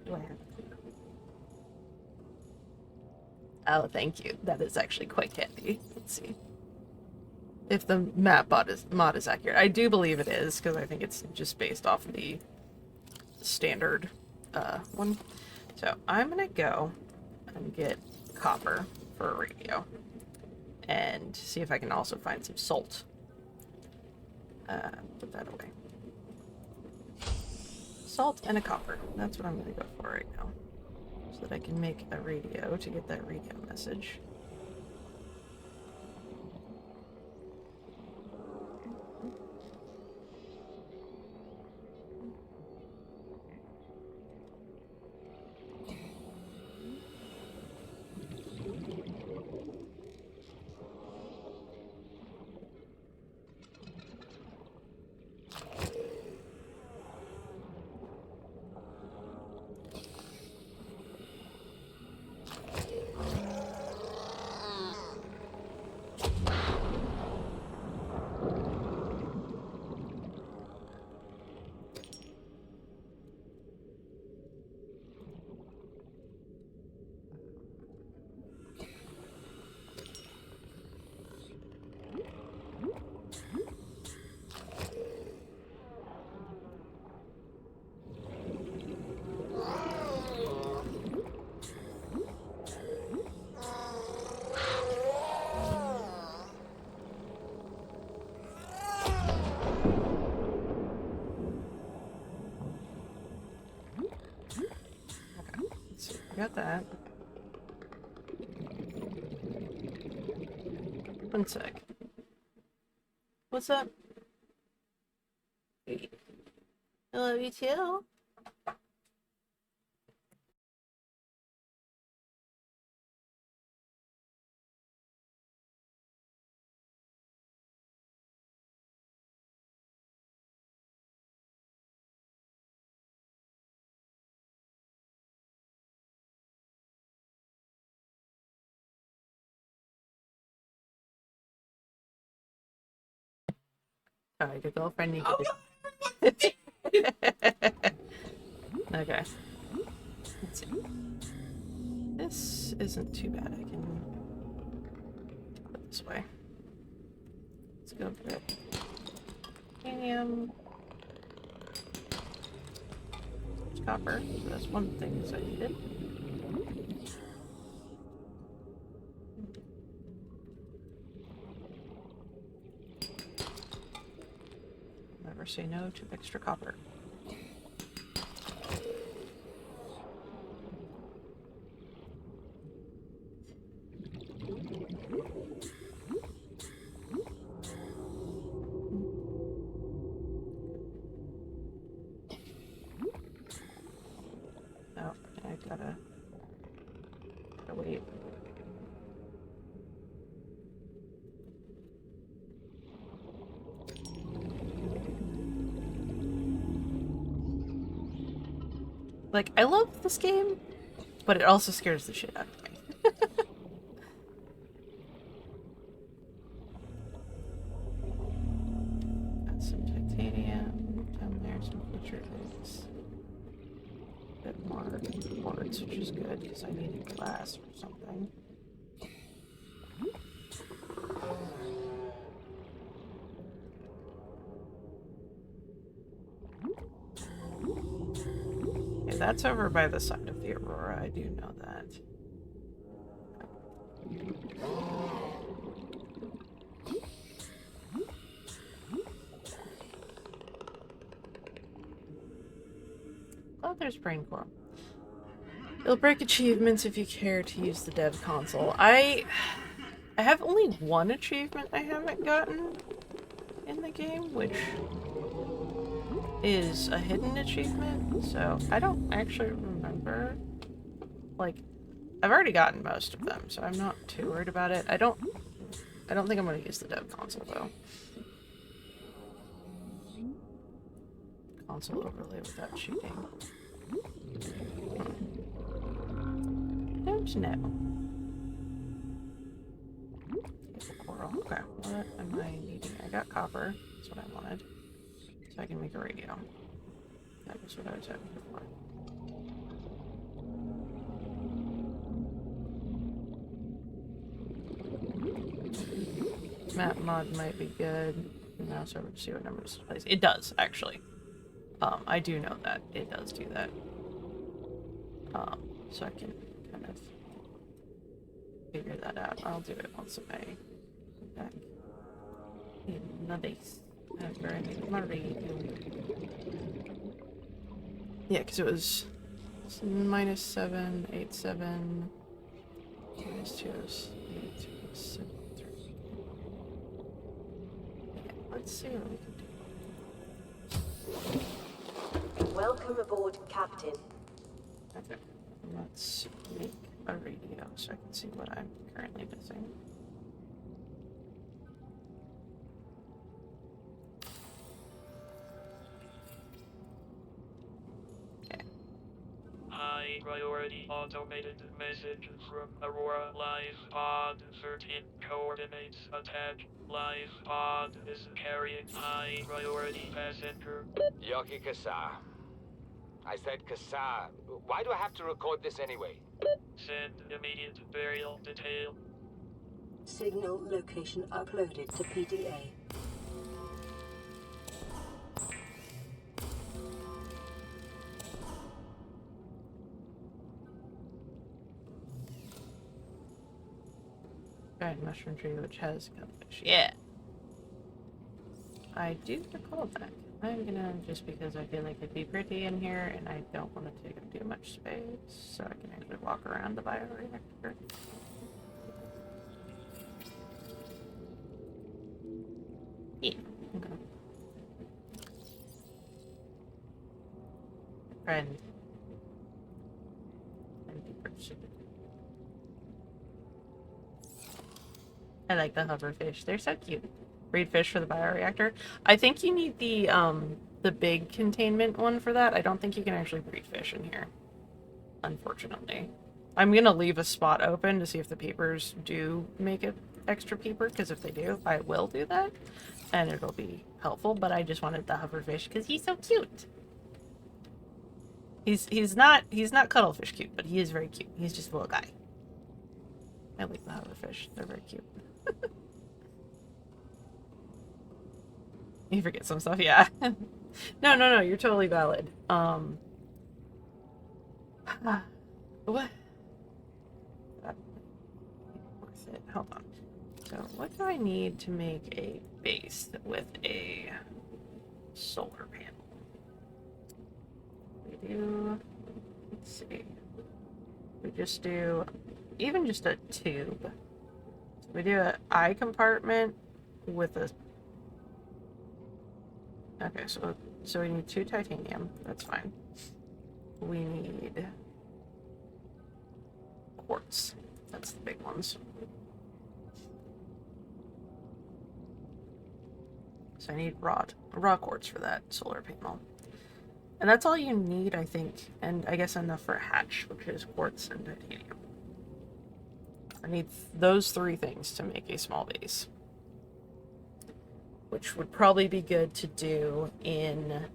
Do I have? Oh, thank you. That is actually quite handy. Let's see. If the map mod is accurate. I do believe it is, because I think it's just based off the standard one. So I'm gonna go and get copper for a radio. And see if I can also find some salt. Put that away. Salt and a copper. That's what I'm gonna go for right now. So that I can make a radio to get that radio message. Got that. One sec. What's up? I love you too. Alright, your girlfriend needs to. Okay. Let's see. This isn't too bad. I can put it this way. Let's go for it. Titanium. Copper. So that's one thing I needed. Never say no to extra copper. Oh, I gotta wait. Like, I love this game, but it also scares the shit out of me. Got some titanium down there, some future things. A bit more quartz, which is good because I needed glass or something. Okay, that's over by the side of the Aurora, I do know that. there's brain core. It'll break achievements if you care to use the dev console. I have only one achievement I haven't gotten in the game, which is a hidden achievement, so I don't actually remember. Like, I've already gotten most of them, so I'm not too worried about it. I don't think I'm gonna use the dev console though. Console overlay without cheating. Don't know. Coral. Okay, what am I needing? I got copper. That's what I wanted. So I can make a radio. That was what I was hoping for. Map mod might be good. Now, so we'll see what number this plays. It does, actually. I do know that. It does do that. So I can kind of figure that out. I'll do it once I get back. Nice. After I make my radio. Yeah, because it was -7, 8, 7. -2 is 8, 7, 3. Yeah, let's see what we can do. Welcome aboard, Captain. Okay, let's make a radio so I can see what I'm currently missing. High priority automated message from Aurora Live Pod 13 coordinates attack. Live Pod is carrying high priority passenger. Yoki Kasa. I said Kasa. Why do I have to record this anyway? Send immediate burial detail. Signal location uploaded to PDA. Giant mushroom tree which has cuttlefish. Yeah! I do recall that. I'm gonna, just because I feel like it'd be pretty in here and I don't want to take up too much space, so I can actually walk around the bioreactor. Yeah, okay. Friend. I like the hoverfish. They're so cute. Breed fish for the bioreactor. I think you need the big containment one for that. I don't think you can actually breed fish in here, unfortunately. I'm gonna leave a spot open to see if the peepers do make it extra peeper, because if they do, I will do that, and it'll be helpful. But I just wanted the hoverfish because he's so cute. He's not cuttlefish cute, but he is very cute. He's just a little guy. I like the hoverfish. They're very cute. You forget some stuff, yeah. No, you're totally valid. What? Worth it. Hold on. So, what do I need to make a base with a solar panel? We do. Let's see. We just do even just a tube. So we do an eye compartment with a. Okay, so we need 2 titanium. That's fine. We need quartz. That's the big ones. So I need raw quartz for that solar panel. And that's all you need, I think. And I guess enough for a hatch, which is quartz and titanium. I need those 3 things to make a small base. Which would probably be good to do in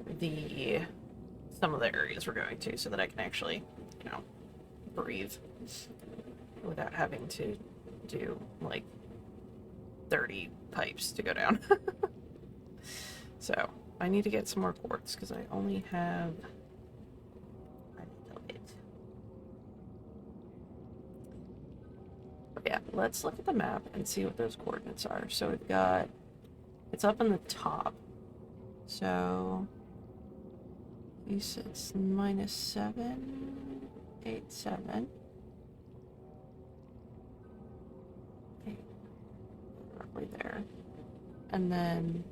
some of the areas we're going to, so that I can actually, breathe without having to do like 30 pipes to go down. So I need to get some more quartz because I only have a little bit. But yeah, let's look at the map and see what those coordinates are. So we've got. It's up in the top. So You said it's -787. Okay, roughly there. And then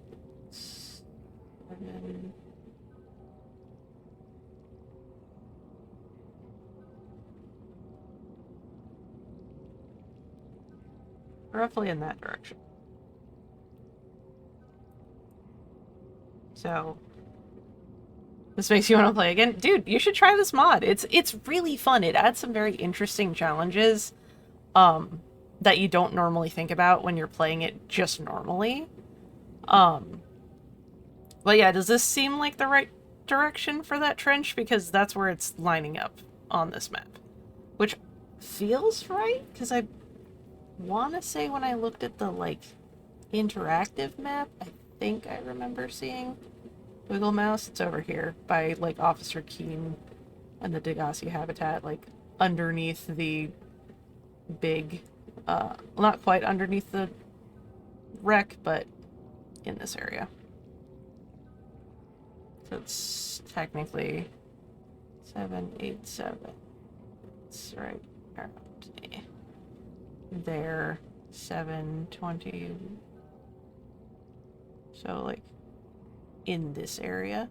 7. Roughly in that direction. So this makes you want to play again? Dude, you should try this mod. It's really fun. It adds some very interesting challenges that you don't normally think about when you're playing it just normally. But yeah, does this seem like the right direction for that trench? Because that's where it's lining up on this map. Which feels right, because I want to say when I looked at the, like, interactive map, I think I remember seeing Wiggle Mouse. It's over here by, like, Officer Keene and the Degassi habitat, like, underneath the big, well, not quite underneath the wreck, but in this area. So it's technically 787. It's right around there. 720. So, like, in this area.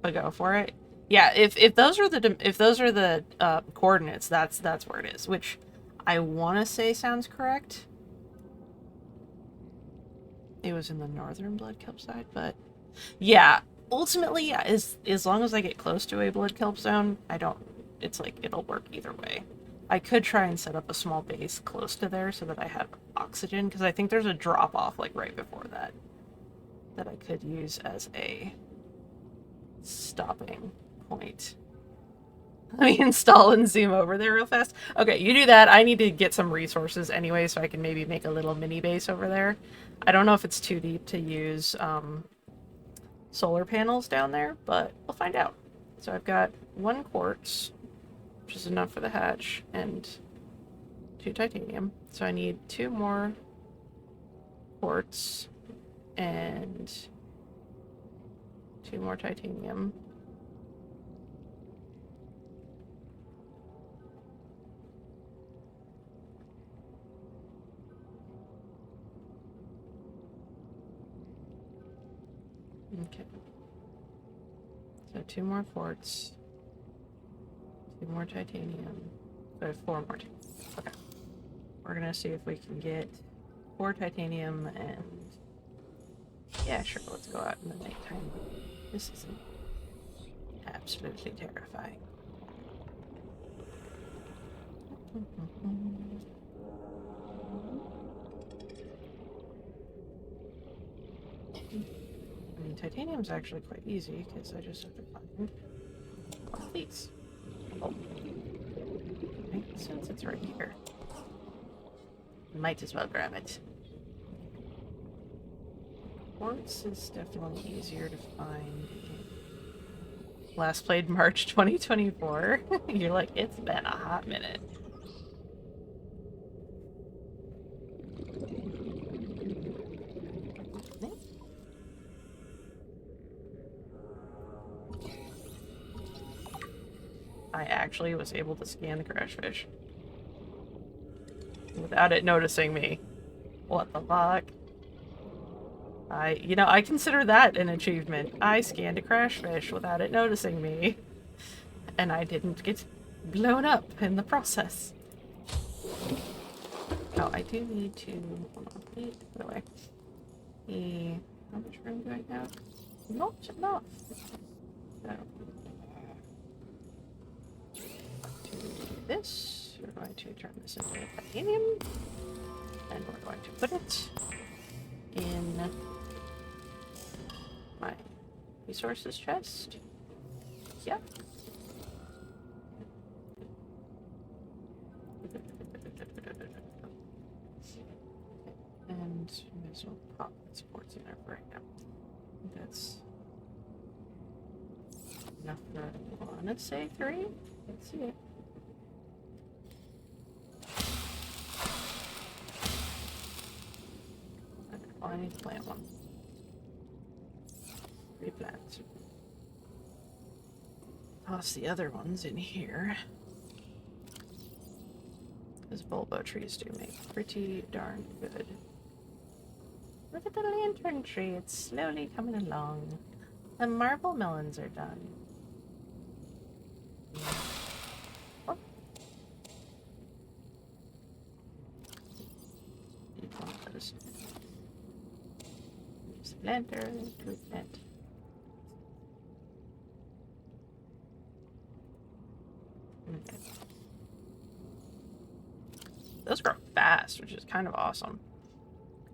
But go for it. Yeah, if those are the coordinates, that's where it is, which I want to say sounds correct. It was in the northern blood kelp side, but yeah, ultimately, as long as I get close to a blood kelp zone, it's like it'll work either way. I could try and set up a small base close to there so that I have oxygen, because I think there's a drop off like right before that I could use as a stopping point. Let me install and zoom over there real fast. Okay, you do that. I need to get some resources anyway, so I can maybe make a little mini base over there. I don't know if it's too deep to use solar panels down there, but we'll find out. So I've got 1 quartz, which is enough for the hatch, and 2 titanium. So I need 2 more quartz and 2 more titanium. Okay. So 2 more quartz, 2 more titanium. So 4 more. Okay. We're gonna see if we can get 4 titanium and yeah, sure. Let's go out in the nighttime. This is absolutely terrifying. I mean, titanium's actually quite easy because I just have to find one of these. Okay, since it's right here, might as well grab it. Quartz is definitely easier to find. Last played March 2024. You're like, it's been a hot minute. I actually was able to scan the crash fish without it noticing me. What the fuck? I consider that an achievement. I scanned a crash fish without it noticing me. And I didn't get blown up in the process. Oh, I do need to... Hold on, put it away. How much room do I have? Not enough. So... to do this, we're going to turn this into titanium. And we're going to put it in my resources chest. Yep. And this will pop supports in there for right now. That's enough for, I want to say 3. Let's see it. Okay, well, I need to plant one. replant. Toss the other ones in here. Those bulbo trees do make pretty darn good. Look at the lantern tree, it's slowly coming along. The marble melons are done. Oh. Need one of those. Use the planter to plant. Okay. Those grow fast, which is kind of awesome.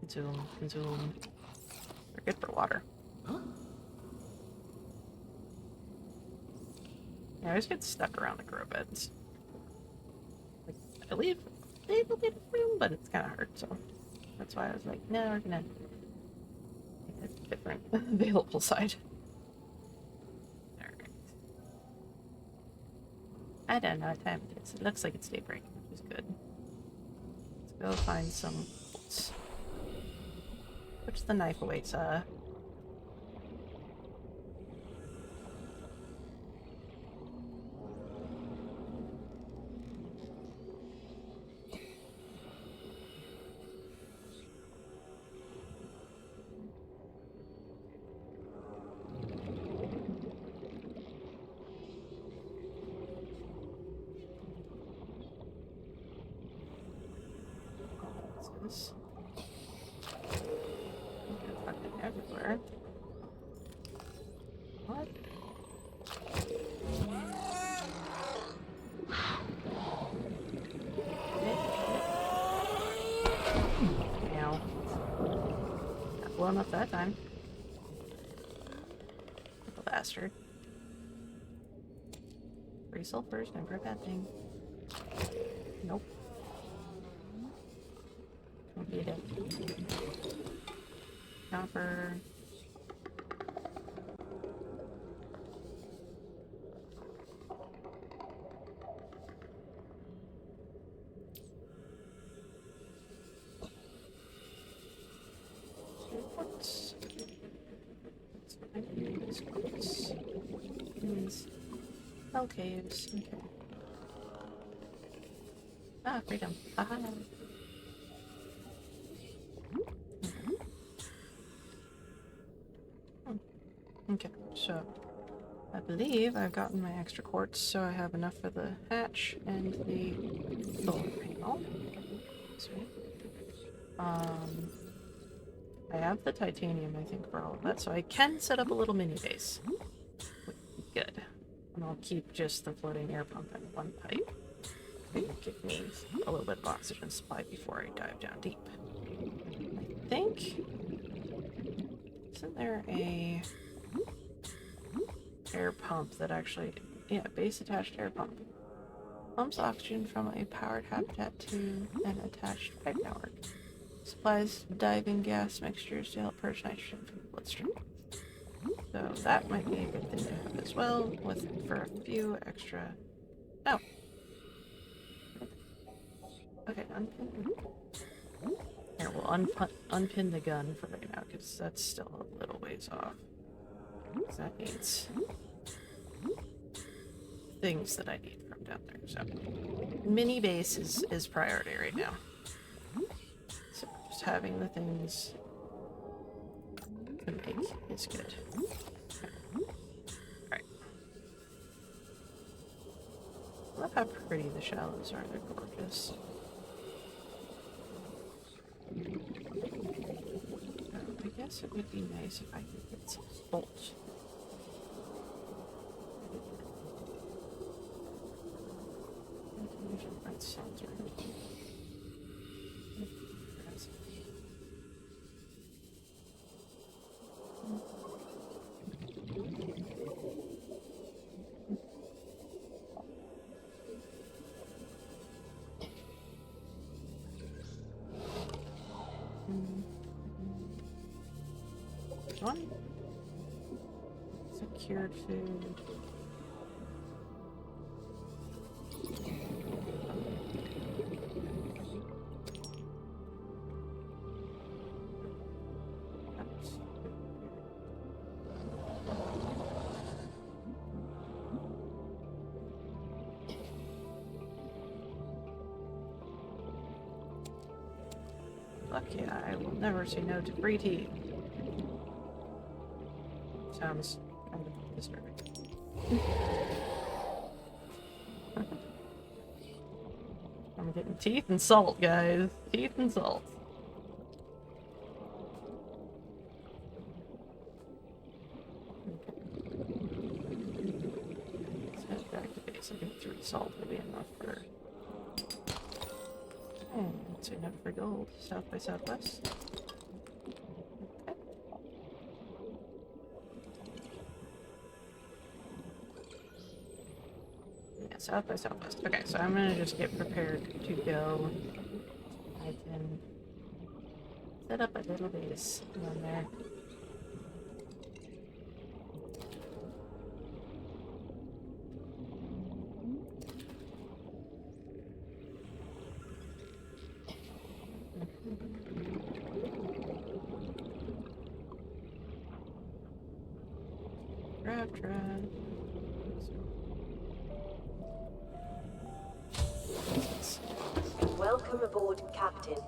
Consume, consume. They're good for water. Yeah, I always get stuck around the grow beds. Like, I leave a little bit of room, but it's kind of hard, so that's why I was like, no, we're gonna make a different available side. Alright. I don't know what time it is. It looks like it's daybreak, which is good. Let's go find some bolts. Puts the knife away, sir. What's this? Fucking everywhere. What? Ow. Got blown up that time. Little bastard. Free sulfur's never a bad thing. Nope. Don't be it. Copper. Quartz. Quartz. These hell caves. Okay. Ah, freedom. Aha. Okay, so I believe I've gotten my extra quartz, so I have enough for the hatch and the solar panel. Sweet. I have the titanium, I think, for all of that, so I can set up a little mini base. Good. And I'll keep just the floating air pump and one pipe. It will give me a little bit of oxygen supply before I dive down deep. I think... Isn't there a... air pump that actually, yeah, base attached air pump. Pumps oxygen from a powered habitat to an attached pipe network. Supplies diving gas mixtures to help purge nitrogen from the bloodstream. So that might be a good thing to have as well, with for a few extra. Oh. Okay, unpin. Here, we'll unpin the gun for right now, because that's still a little ways off. That needs things that I need from down there. So mini base is priority right now. So just having the things to make is good. Okay. Alright. I love how pretty the shallows are. They're gorgeous. I guess it would be nice if I could get some bolts. That sounds right. One. Secured food. Fuck yeah, I will never say no to free tea. Sounds kind of disturbing. I'm getting teeth and salt, guys. Teeth and salt. Let's head back to base. I think 3 salt will be enough for... Oh, let's say no for gold. South by Southwest. Okay. Yeah, South by Southwest. Okay, so I'm gonna just get prepared to go. I can set up a little base down there. Drive. Welcome aboard, Captain.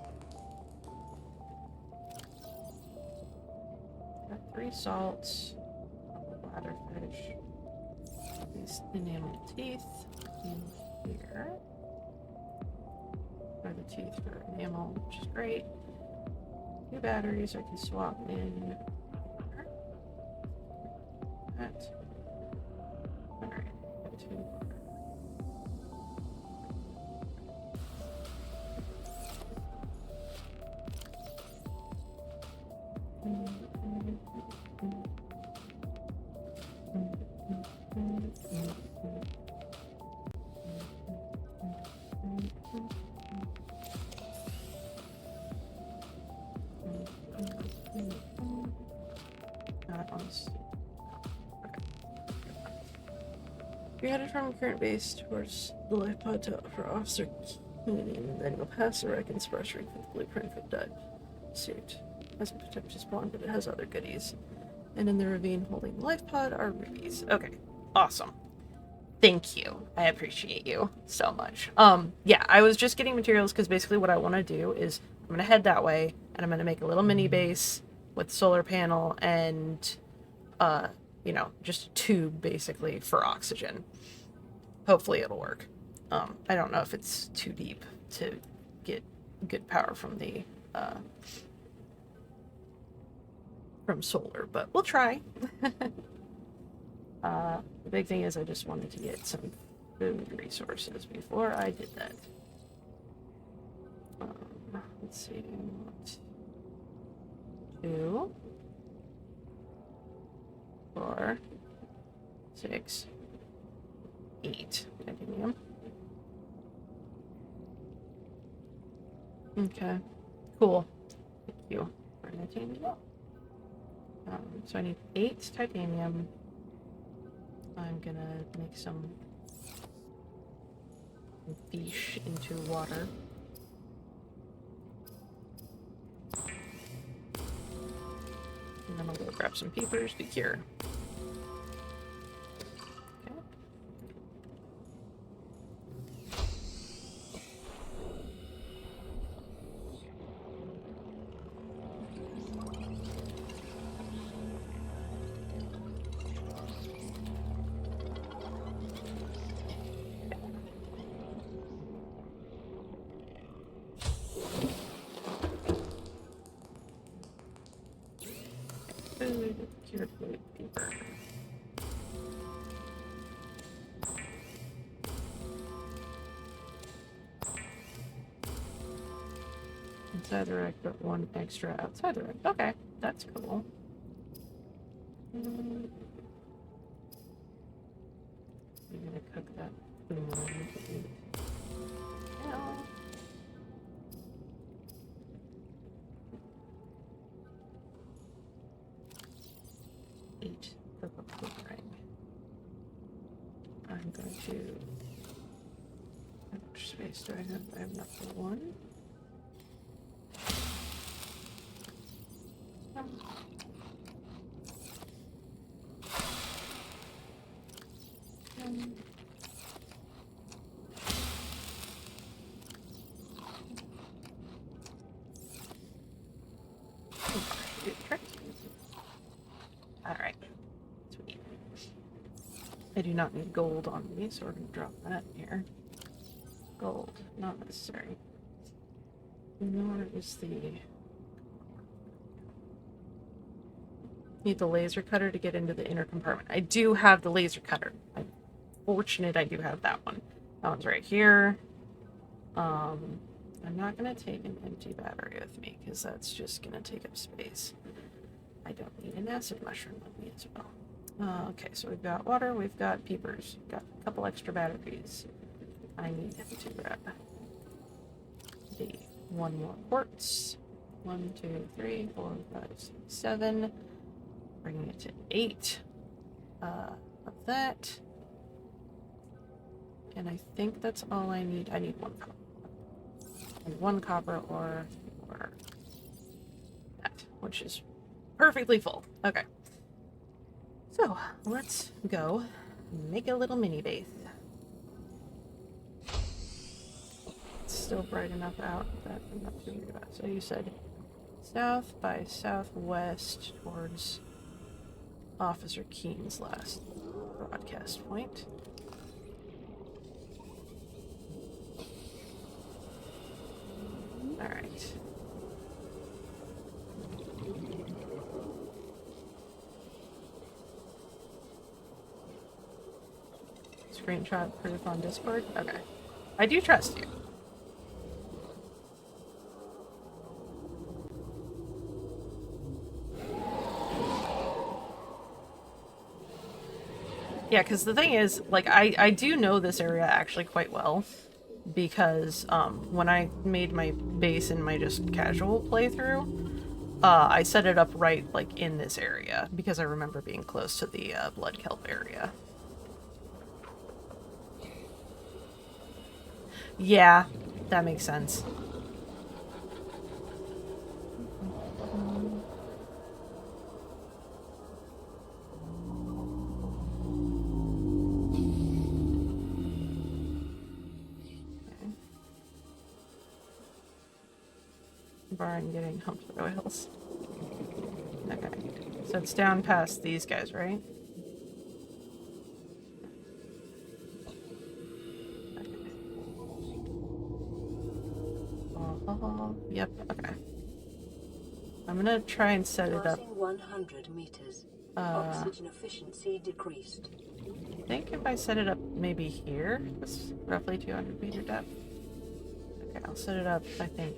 Got 3 salts, a couple bladderfish, these enamel teeth in here. Or the teeth for enamel, which is great. 2 batteries I can swap in. That. Alright, got 2 more. You're headed from your current base towards the life pod to offer Officer Keenan, then you'll pass the wreck and express rig for the blueprint for the dive suit. Has a potential spawn, but it has other goodies. And in the ravine holding the life pod are rubies. Okay, awesome. Thank you. I appreciate you so much. Yeah, I was just getting materials because basically what I want to do is I'm going to head that way and I'm going to make a little mini base with solar panel and, you know, just a tube basically for oxygen. Hopefully it'll work. I don't know if it's too deep to get good power from the, from solar, but we'll try. The big thing is I just wanted to get some food resources before I did that. Let's see. 2, 4, 6, 8 titanium. Okay, cool. Thank you for noting as well. So I need 8 titanium. I'm gonna make some fish into water. And then I'll go grab some peepers to cure. Okay. Food, cured food, peeper. Inside the rack, but 1 extra outside the rack. Okay, that's cool. I'm gonna cook that food. Yeah. Purple ring. I'm going to. How much space do I have? I have enough for 1. I do not need gold on me, so we're going to drop that here. Gold, not necessary. Nor is the... Need the laser cutter to get into the inner compartment. I do have the laser cutter. I'm fortunate I do have that one. That one's right here. I'm not going to take an empty battery with me, because that's just going to take up space. I don't need an acid mushroom with me as well. Okay, so we've got water, we've got peepers, we've got a couple extra batteries. I need to grab the one more quartz. 1, 2, 3, 4, 5, 6, 7. Bringing it to 8 of that. And I think that's all I need. I need 1 copper. I need 1 copper or that, which is perfectly full. Okay. So, let's go make a little mini base. It's still bright enough out that I'm not too worried about. So you said south by southwest towards Officer Keen's last broadcast point. Alright. Screenshot proof on Discord? Okay. I do trust you. Yeah, because the thing is, like, I do know this area actually quite well, because when I made my base in my just casual playthrough, I set it up right, like, in this area, because I remember being close to the Blood Kelp area. Yeah, that makes sense. Barring getting humped oils. Okay. So it's down past these guys, right? Okay. Oh, yep, okay. I'm gonna try and set it up. Passing 100 meters. Oxygen efficiency decreased. I think if I set it up maybe here, it's roughly 200 meter depth. Okay, I'll set it up, I think,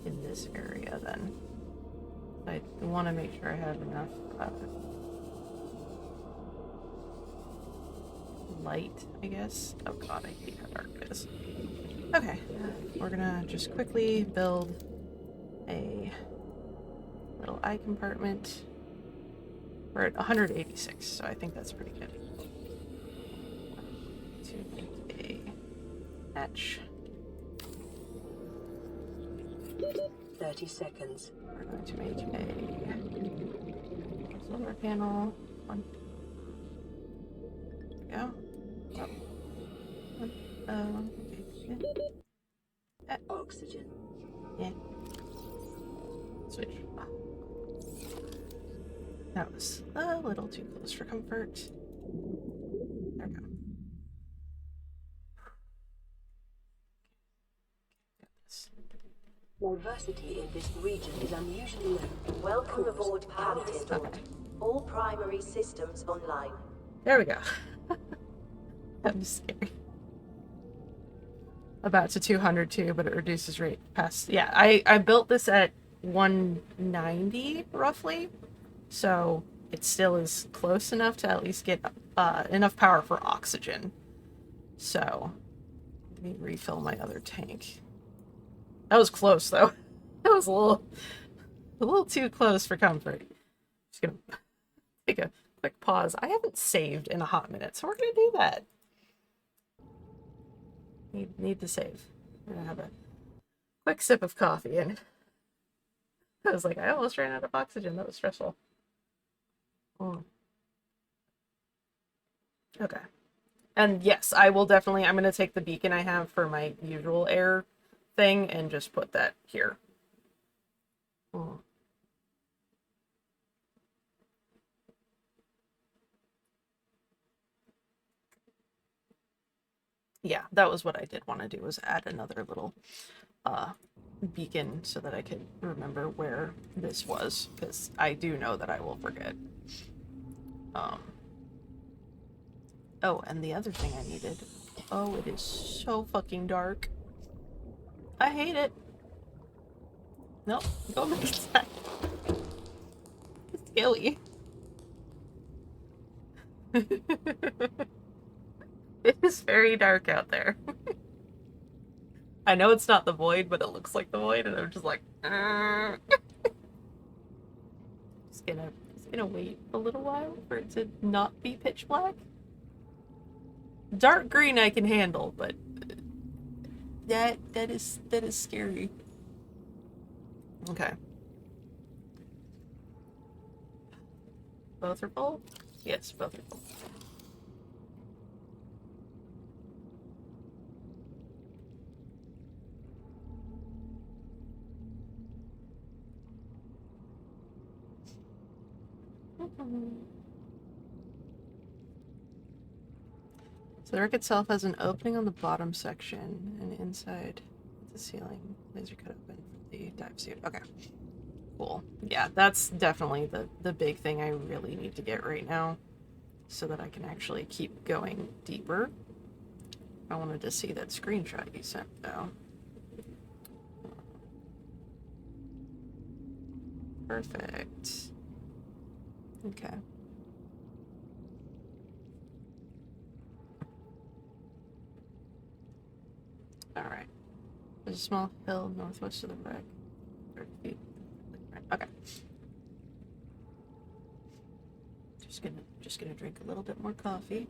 in this area then. I want to make sure I have enough light, I guess. Oh god, I hate how dark it is. Okay, we're gonna just quickly build a little eye compartment. We're at 186, so I think that's pretty good. To make a hatch. 30 seconds. We're going to make a solar panel. One. There we go. Oh. Okay. Oxygen. Yeah. Switch. That was a little too close for comfort. There we go. Got this. Diversity in this region is unusually low. Welcome aboard Captain. Okay. All primary systems online. There we go. That was scary. About to 200 too, but it reduces rate past. Yeah, I built this at 190 roughly, so it still is close enough to at least get enough power for oxygen. So let me refill my other tank. That was close though. That was a little too close for comfort. Just gonna take a quick pause. I haven't saved in a hot minute, so we're gonna do that. Need to save. I'm gonna have a quick sip of coffee, and I was like, I almost ran out of oxygen. That was stressful. Oh. Okay. And yes, I will definitely, I'm gonna take the beacon I have for my usual air thing and just put that here. Oh. Yeah, that was what I did want to do, was add another little beacon so that I could remember where this was, because I do know that I will forget. Oh, and the other thing I needed. Oh, it is so fucking dark. I hate it. Nope, go inside. It's scary. It is very dark out there. I know it's not the void, but it looks like the void, and I'm just like, just gonna wait a little while for it to not be pitch black. Dark green I can handle, but that is scary. Okay. Both are full? Yes, both are full. So the wreck itself has an opening on the bottom section, and inside the ceiling, laser cut open for the dive suit. Okay, cool. Yeah, that's definitely the big thing I really need to get right now, so that I can actually keep going deeper. I wanted to see that screenshot you sent, though. Perfect. Okay. Alright. There's a small hill northwest of the wreck. 30 feet. Okay. Just gonna drink a little bit more coffee.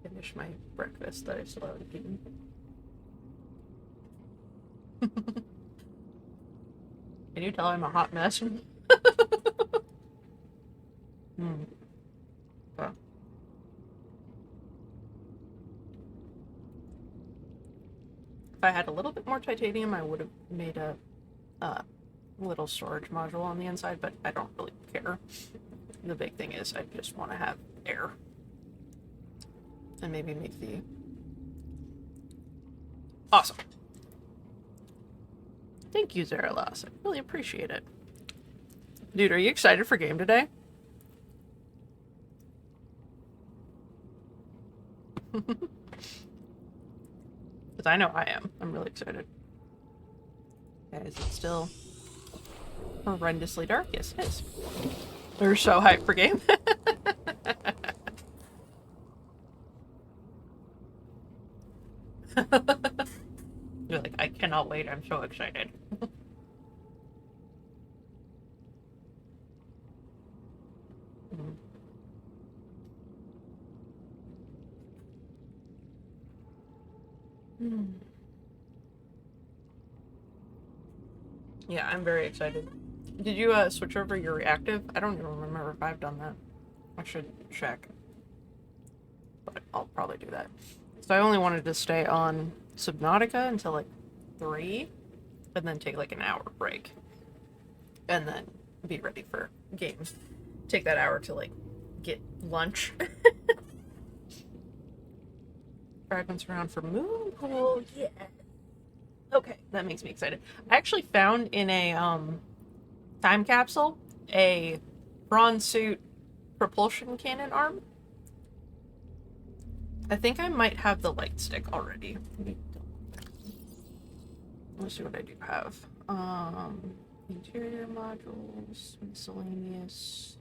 Finish my breakfast that I still haven't eaten. Can you tell I'm a hot mess? Oh. If I had a little bit more titanium, I would have made a little storage module on the inside, but I don't really care. The big thing is I just want to have air. And maybe make the... Awesome. Thank you, Zeralas. I really appreciate it. Dude, are you excited for game today? Because I know I am. I'm really excited. Okay, is it still horrendously dark? Yes, it is. We're so hyped for game. You're like, I cannot wait. I'm so excited. Yeah, I'm very excited. Did you switch over your reactive? I don't even remember if I've done that. I should check. But I'll probably do that. So I only wanted to stay on Subnautica until like 3, and then take like an hour break. And then be ready for games. Take that hour to like get lunch. Fragments around for moon pool, yeah. Okay, that makes me excited. I actually found in a time capsule a bronze suit propulsion cannon arm. I think I might have the light stick already. Let's see what I do have. Interior modules, miscellaneous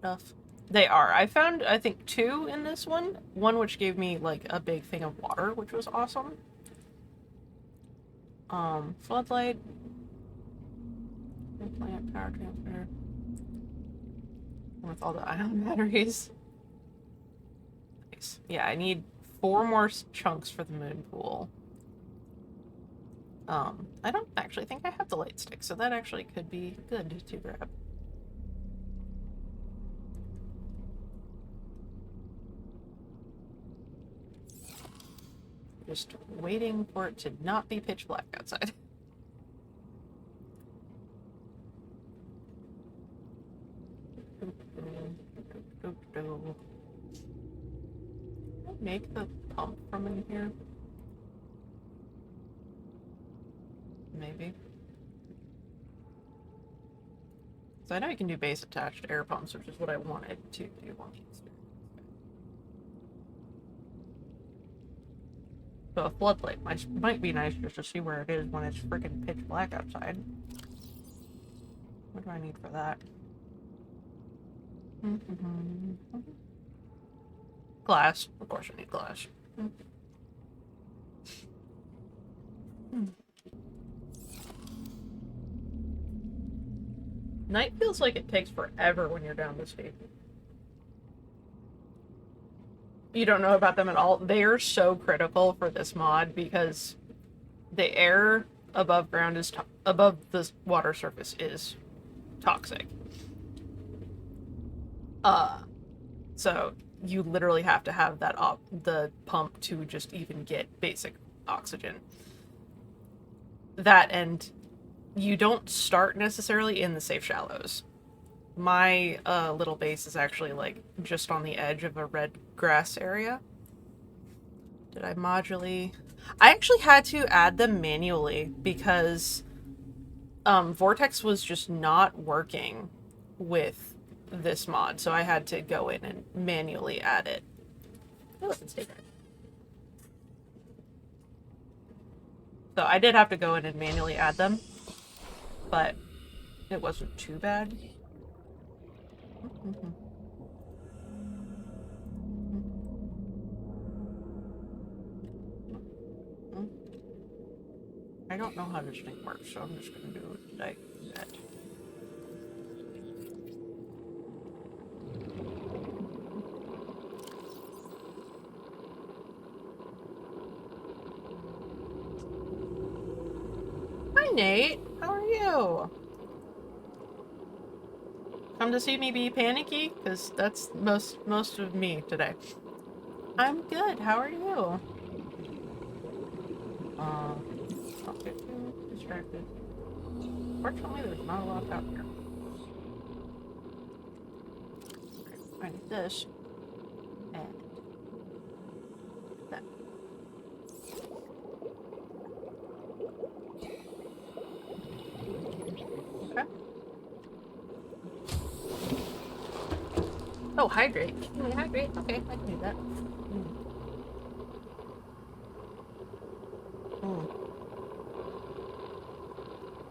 stuff. They are. I found, I think, 2 in this one. One which gave me, like, a big thing of water, which was awesome. Floodlight. Plant power transmitter. With all the ion batteries. Nice. Yeah, I need 4 more chunks for the moon pool. I don't actually think I have the light stick, so that actually could be good to grab. Just waiting for it to not be pitch black outside. make the pump from in here? Maybe. So I know you can do base attached air pumps, which is what I wanted to do on the experiment. So a floodlight might be nice just to see where it is when it's freaking pitch black outside. What do I need for that? Glass. Of course I need glass. Night feels like it takes forever when you're down this deep. You don't know about them at all. They are so critical for this mod because the air above ground is above the water surface is toxic. So you literally have to have that the pump to just even get basic oxygen. That, and you don't start necessarily in the safe shallows. My little base is actually like just on the edge of a red grass area. Did I modularly? I actually had to add them manually because Vortex was just not working with this mod, so I had to go in and manually add it. Oh, it's stay there. So I did have to go in and manually add them, but it wasn't too bad. I don't know how this thing works, so I'm just gonna do like that. Hi, Nate. How are you? Come to see me be panicky? Because that's most of me today. I'm good. How are you? Don't get too distracted. Fortunately, there's not a lot out here. I need this. And that. Okay. Oh, hydrate. Hydrate. Okay, I can do that.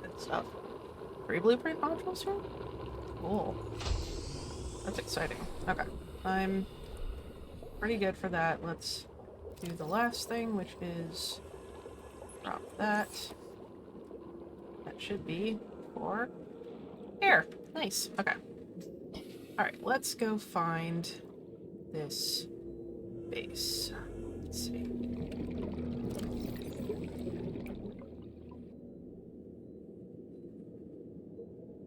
Good stuff. 3 blueprint modules here? Cool. That's exciting. Okay. I'm pretty good for that. Let's do the last thing, which is drop that. That should be for air. Nice. Okay. Alright, let's go find this base. Let's see.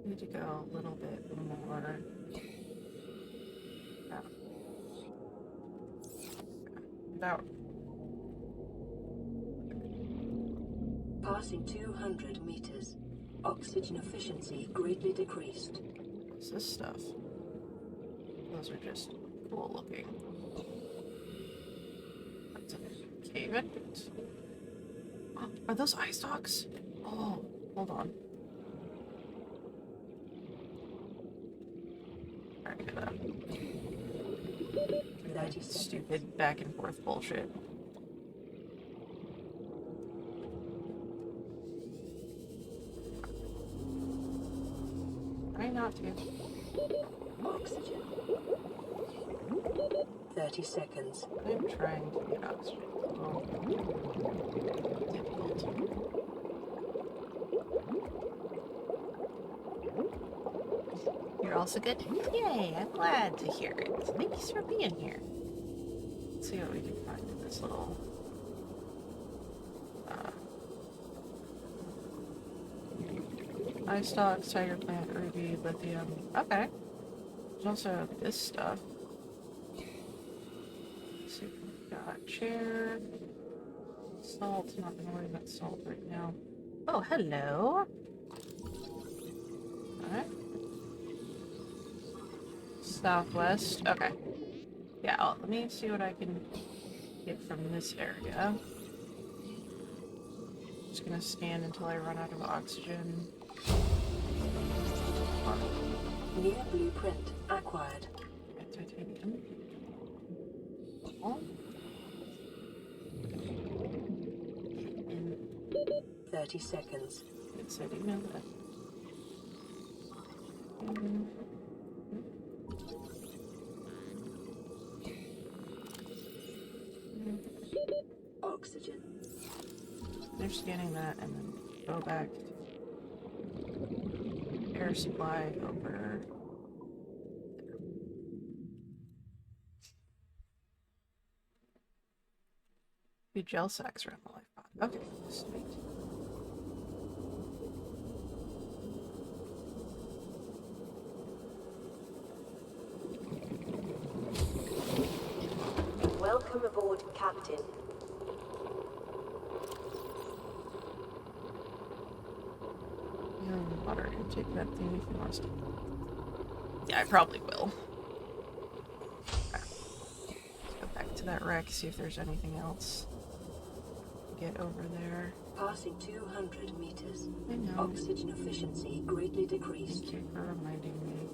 Need to go a little bit more. About. Passing 200 meters. Oxygen efficiency greatly decreased. What's this stuff? Those are just cool looking. That's a cave entrance. Are those eye stalks? Oh, hold on. Alright, get that. That stupid back and forth bullshit. Try not to. Oxygen. 30 seconds. I'm trying to get oxygen. Oh. Difficult. You're also good? Yay, I'm glad to hear it. Thanks for being here. Let's see what we can find in this little... eye stalks, tiger plant, ruby, lithium. Okay. There's also this stuff. Let's see what we've got. Chair. Salt. Not gonna worry about salt right now. Oh, hello. Alright. Southwest. Okay. Yeah, let me see what I can it from this area. Just gonna scan until I run out of oxygen. New blueprint acquired. Titanium. Oh. In 30 seconds. good city, know that. Oxygen. They're scanning that and then go back to air supply over. Be gel sacks around the life pod. Okay, sweet. Welcome aboard, Captain. Water intake that thing if you want to. Yeah, I probably will. Okay. Let's go back to that wreck, see if there's anything else. Get over there. Passing 200 meters. I know. Oxygen efficiency greatly decreased. Thank you for reminding me.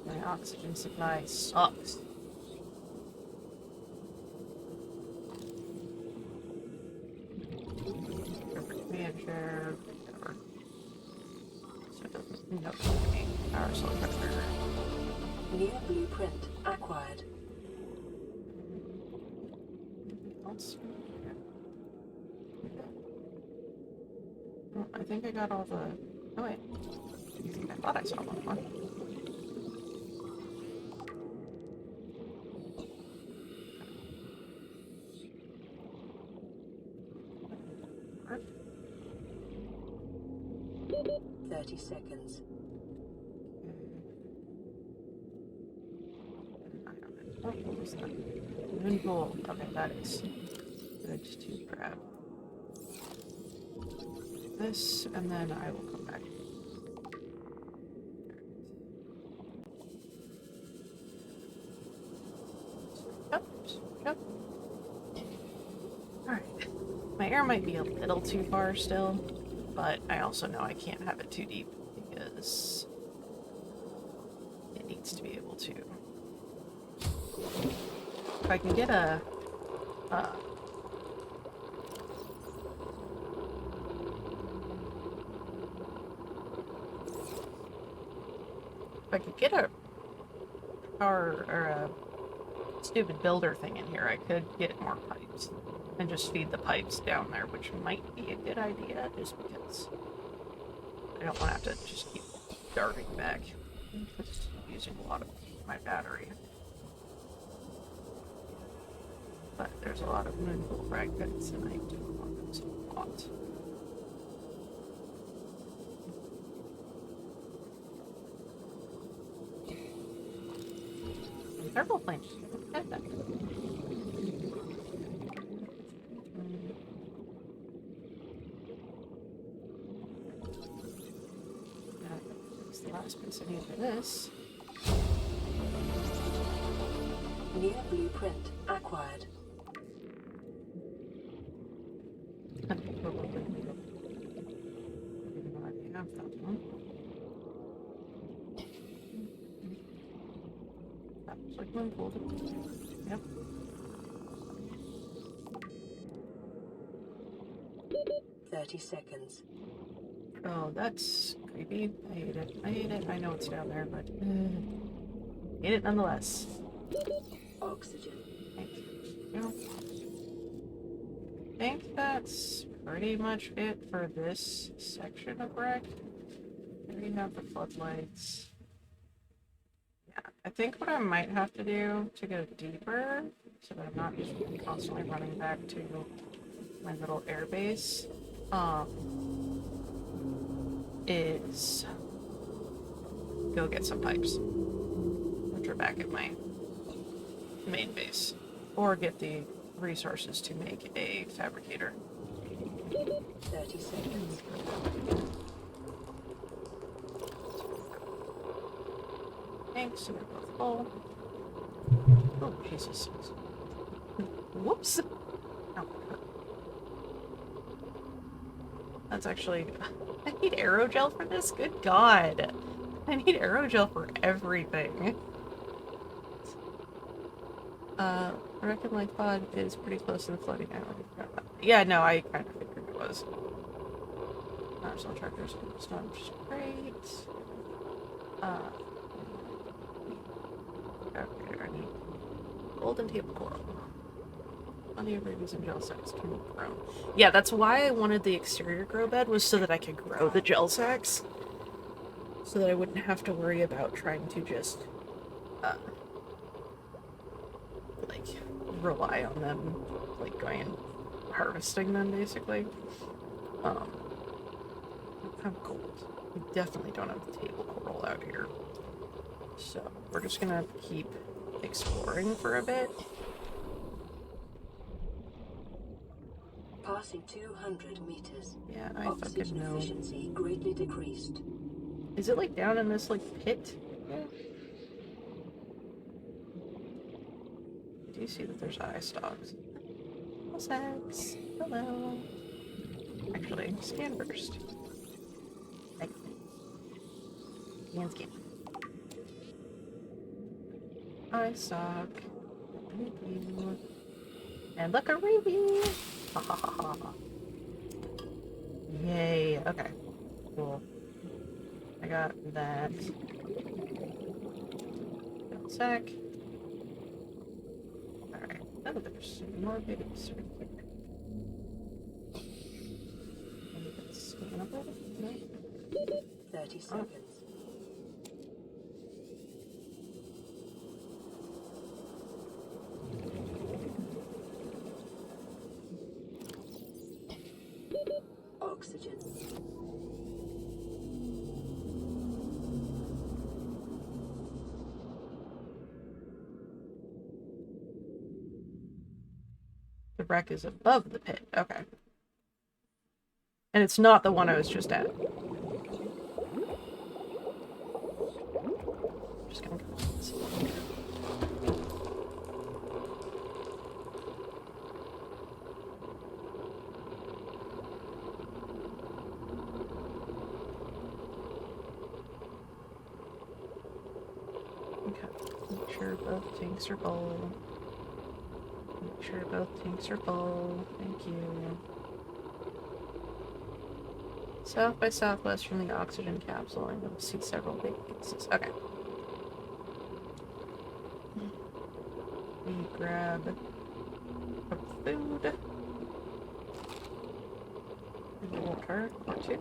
My oxygen supply sucks. Command share, whatever. So it doesn't notify me. Power cell pressure. New blueprint acquired. Else? Well, I think I got all the. Oh wait. I thought I saw one more. Alright. 30 seconds. Oh, what was that? Moon pool. Okay, that is good to grab. This, and then I will come back. Yep. Alright. My air might be a little too far still, but I also know I can't have it too deep because it needs to be able to. If I can get a if I could get a power or a stupid builder thing in here, I could get more pipes and just feed the pipes down there, which might be a good idea just because I don't want to have to just keep darting back. It's using a lot of my battery. But there's a lot of moonpool fragments and I do want those a lot. Thermal planes. Get that. That's the last piece I need for this. New blueprint acquired. I already have that one. That looks like moonpool. Yep. Thirty seconds. Oh, that's creepy. I hate it. I hate it. I know it's down there, but hate it nonetheless. Oxygen. Thank you. I think that's pretty much it for this section of wreck. Here we have the floodlights. Yeah, I think what I might have to do to go deeper, so that I'm not just constantly running back to my little air base, is go get some pipes, which are back at my main base, or get the resources to make a fabricator. 30 seconds. Thanks, so they're both full. Oh, Jesus. Whoops. Ow. That's actually... I need aerogel for this? Good God. I need aerogel for everything. I reckon my pod is pretty close to the floating island. Yeah, no, I kind of figured it was. Some trackers and storms. Great. Okay, I need golden table coral. Plenty of rubies and gel sacks can be grown. Yeah, that's why I wanted the exterior grow bed, was so that I could grow the gel sacks. So that I wouldn't have to worry about trying to just, like, rely on them, like, going and harvesting them, basically. I don't have gold. We definitely don't have the table coral out here. So, we're just gonna keep exploring for a bit. Passing 200 meters. Yeah, I fucking Oxygen know. efficiency greatly decreased. Is it, like, down in this, like, pit? Yeah. Do you see that there's eye stalks? Sex. Hello. Actually, scan first. And scan. Eye stalk. Thank you. And look, a ruby! Ha ha ha ha. Yay. Okay. Cool. I got that. One sec. Alright. Oh, there's some more babies right here. Maybe that's scannable? No? 30 seconds. Oxygen. The wreck is above the pit. Okay. And it's not the one I was just at. Just gonna go this way. Okay. Make sure both tanks are full. Make sure both tanks are full. Thank you. South by southwest from the oxygen capsule, and you'll see several big pieces. Okay. We grab a food. And water or two.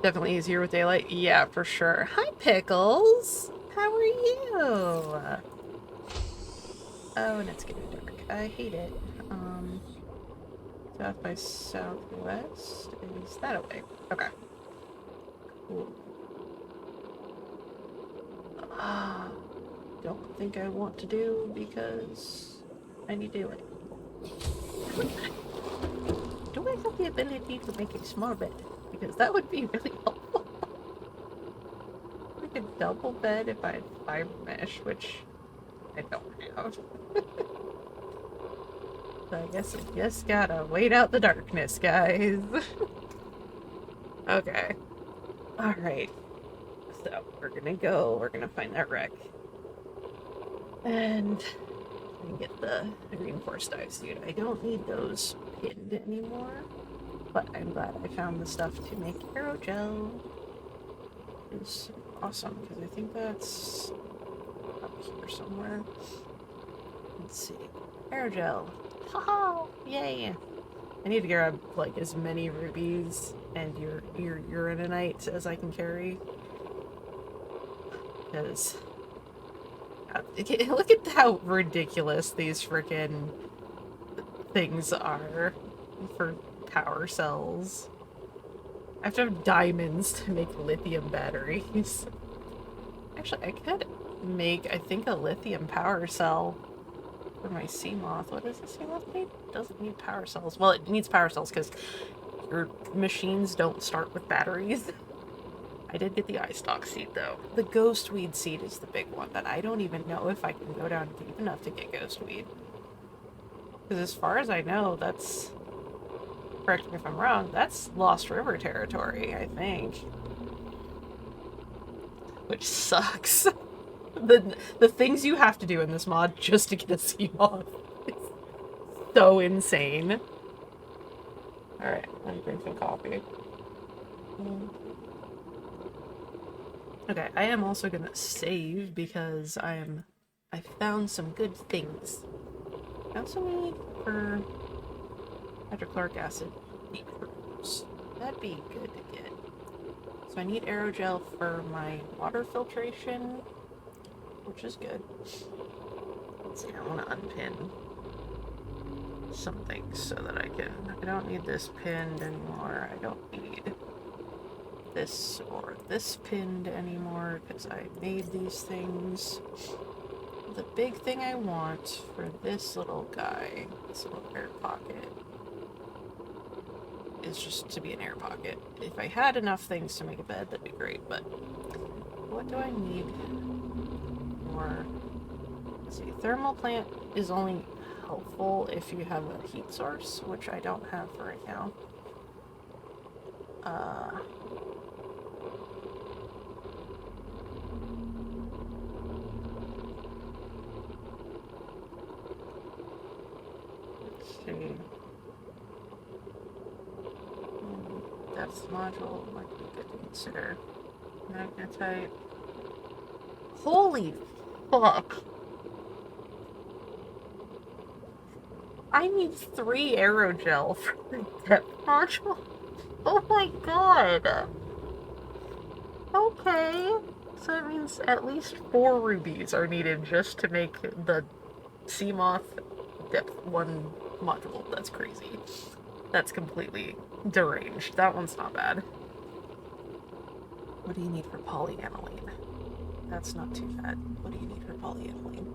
Definitely easier with daylight. Yeah, for sure. Hi, Pickles. How are you? Oh, and it's getting dark. I hate it. South by southwest. Is that away? Okay. Cool. Don't think I want to do because I need daylight. Do I have the ability to make a small bed? Because that would be really helpful. Like a double bed if I had fiber mesh, which I don't have. So I guess I just gotta wait out the darkness, guys. Okay. Alright. So, we're gonna find that wreck. And get the reinforced dive suit. I don't need those pinned anymore. But I'm glad I found the stuff to make aerogel. It's awesome, because I think that's up here somewhere. Let's see. Aerogel. Haha! Yay! I need to grab like as many rubies and your uranite as I can carry. Because look at how ridiculous these frickin' things are for power cells. I have to have diamonds to make lithium batteries. Actually, I could make, I think, a lithium power cell for my sea moth. What does the sea moth need? It doesn't need power cells. Well, it needs power cells because your machines don't start with batteries. I did get the eye stalk seed, though. The ghostweed seed is the big one that I don't even know if I can go down deep enough to get ghostweed. Because as far as I know, that's... Correct me if I'm wrong, that's Lost River territory, I think. Which sucks. The things you have to do in this mod just to get a sea moth is so insane. Alright, let me drink some coffee. Okay, I am also gonna save because I found some good things. I also need for hydrochloric acid decrease. That'd be good to get. So I need aerogel for my water filtration, which is good. Let's see, I want to unpin some things so that I don't need this pinned anymore. I don't need this or this pinned anymore because I made these things. The big thing I want for this little guy, this little air pocket, is just to be an air pocket. If I had enough things to make a bed, that'd be great, but what do I need for... Let's see, thermal plant is only helpful if you have a heat source, which I don't have for right now. Let's see. Depth module might be good to consider. Magnetite. Holy fuck! I need 3 aerogel for the depth module. Oh my god! Okay. So that means at least 4 rubies are needed just to make the sea moth depth 1 module. That's crazy. That's completely deranged. That one's not bad. What do you need for polyaniline? That's not too bad. What do you need for polyaniline?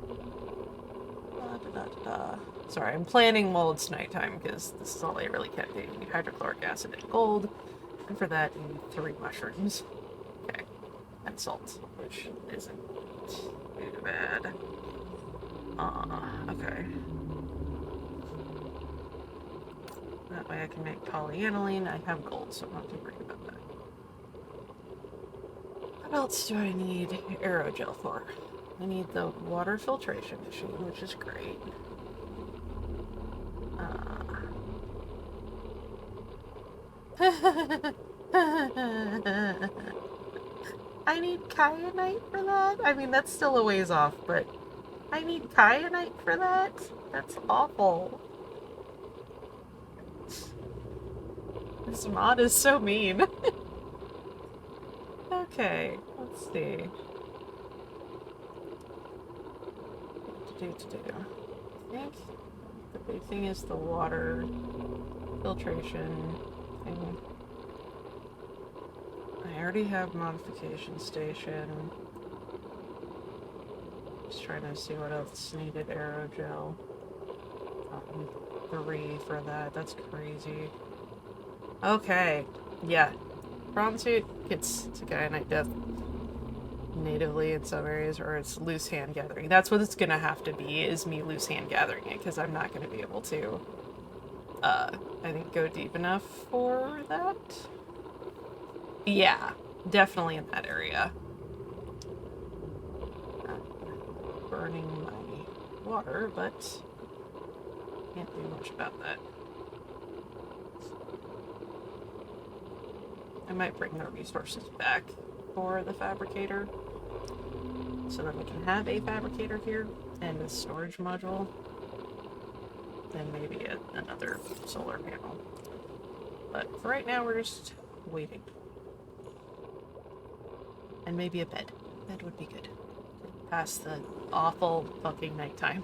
Sorry, I'm planning while it's nighttime because this is all I really can do. You need hydrochloric acid and gold, and for that you need 3 mushrooms. Okay. And salt, which isn't too bad. Okay. That way I can make polyaniline. I have gold, so I'm not too worried about that. What else do I need aerogel for? I need the water filtration machine, which is great. I need kyanite for that? I mean, that's still a ways off, but I need kyanite for that? That's awful. This mod is so mean. Okay, let's see. What to do. I think the big thing is the water filtration thing. I already have modification station. Just trying to see what else needed aerogel. 3 for that. That's crazy. Okay. Yeah. Prawn suit gets to kyanite death natively in some areas, or it's loose hand gathering. That's what it's gonna have to be, is me loose hand gathering it, because I'm not gonna be able to, I think, go deep enough for that. Yeah, definitely in that area. Burning my water, but can't do much about that. I might bring the resources back for the fabricator so that we can have a fabricator here and a storage module and maybe another solar panel. But for right now, we're just waiting. And maybe a bed. Bed would be good. Past the awful fucking nighttime.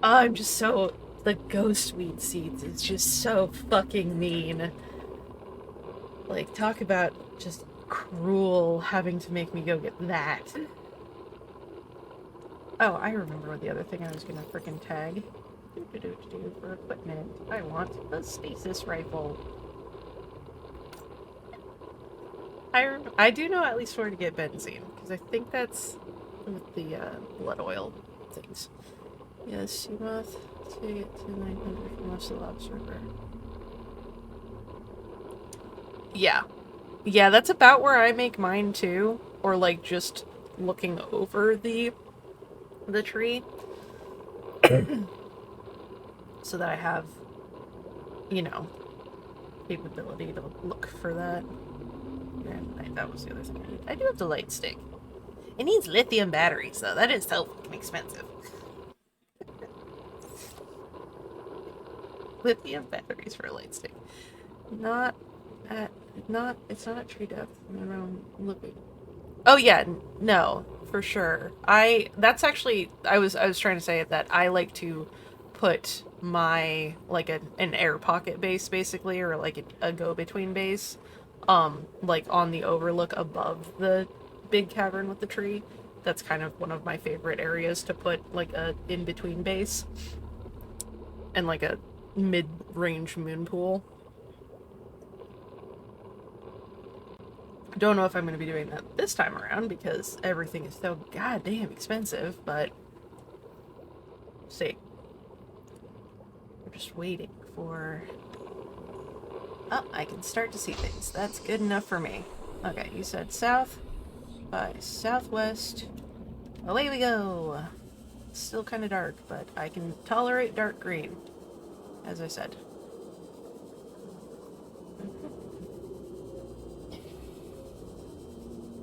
I'm just so... The ghostweed seeds is just so fucking mean. Like, talk about just cruel having to make me go get that. Oh, I remember the other thing I was gonna frickin' tag. For equipment. I want the stasis rifle. I do know at least where to get benzene, because I think that's with the blood oil things. Yes, sea moth to get to 900 from most of the lobster river. Yeah. Yeah, that's about where I make mine too. Or like just looking over the tree. So that I have, you know, capability to look for that. And that was the other thing I need. I do have the light stick. It needs lithium batteries though. That is so fucking expensive. Lithium batteries for a light stick. Not at it's not at tree depth. I'm looking. Oh yeah, no, for sure. That's actually I was trying to say that I like to put my like an air pocket base basically, or like a go between base, like on the overlook above the big cavern with the tree. That's kind of one of my favorite areas to put like a in between base and like a mid range moon pool. Don't know if I'm going to be doing that this time around because everything is so goddamn expensive, but see. We're just waiting for... Oh, I can start to see things. That's good enough for me. Okay, you said south by southwest. Away we go! It's still kind of dark, but I can tolerate dark green, as I said.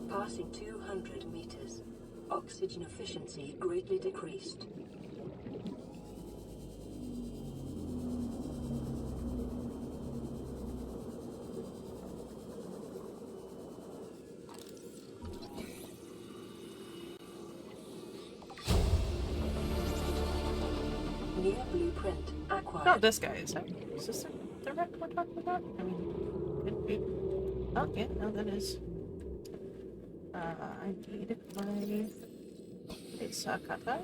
Passing 200 meters. Oxygen efficiency greatly decreased. New blueprint acquired. No, this guy is that. Is this the wreck we're talking about? I mean, could be. Oh, yeah, no, that is. I need my Sakata.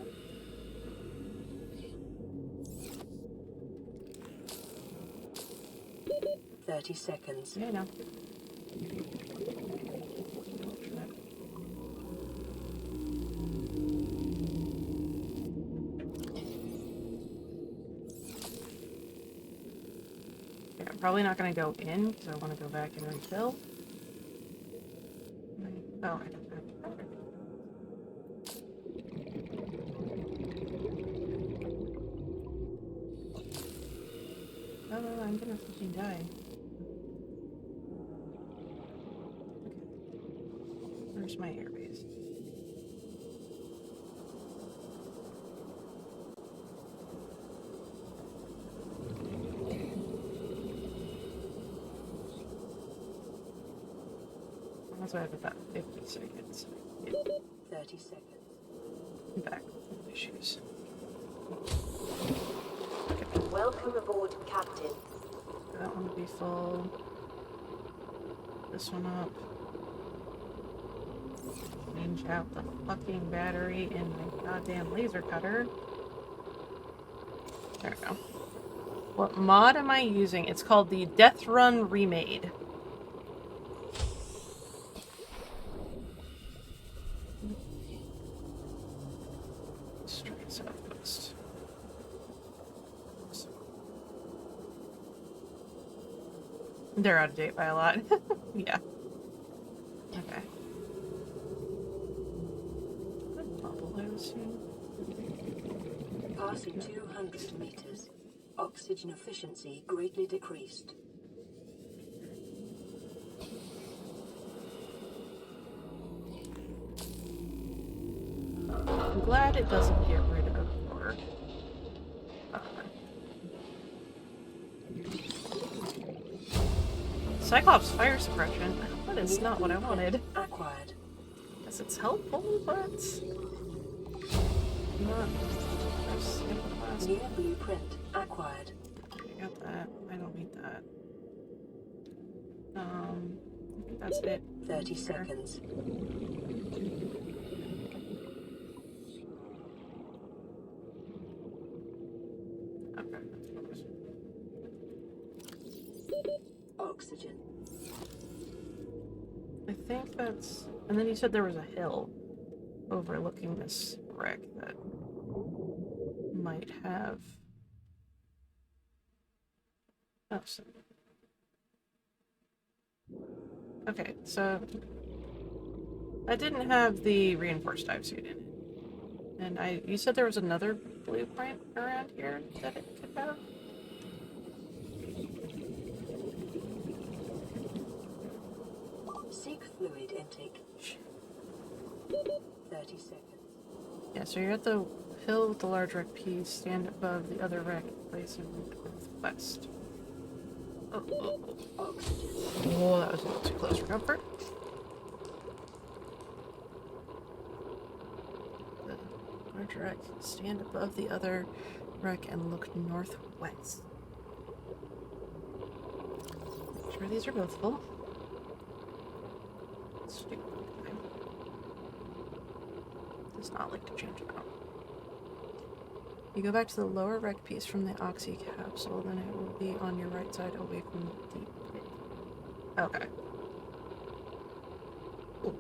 30 seconds. Yeah, no. Okay, I'm probably not going to go in because I want to go back and refill. Oh, I don't have powder. Oh, I'm gonna fucking die. Okay. Where's my airbase? Also, I have about 50 seconds. Yeah, 30 seconds. I'm back with no issues. Welcome aboard, Captain. That one will be full. This one up. Change out the fucking battery in my goddamn laser cutter. There we go. What mod am I using? It's called the Death Run Remade. Straight southwest. They're out of date by a lot. Yeah. Okay. What bubble I was seeing? Passing 200 meters. Oxygen efficiency greatly decreased. I'm glad it doesn't get rid of or Cyclops fire suppression. That is not what I wanted. Acquired. Guess it's helpful, but not. New blueprint acquired. I got that. I don't need that. I think that's it. 30 There. seconds. Okay. Oxygen. I think that's... And then you said there was a hill overlooking this wreck that might have... Oh, so... Okay, so... I didn't have the reinforced dive suit in it. And you said there was another blueprint around here that it could have? Seek fluid intake. 30 seconds. Yeah, so you're at the hill with the large wreck piece, stand above the other wreck, place in northwest. Oxygen. Oh, that was a little too close for comfort. The large wreck, stand above the other wreck and look northwest. Make sure these are both full. Stupid. Does not like to change it out. You go back to the lower wreck piece from the oxy capsule, then it will be on your right side away from the deep pit. Okay. Ooh.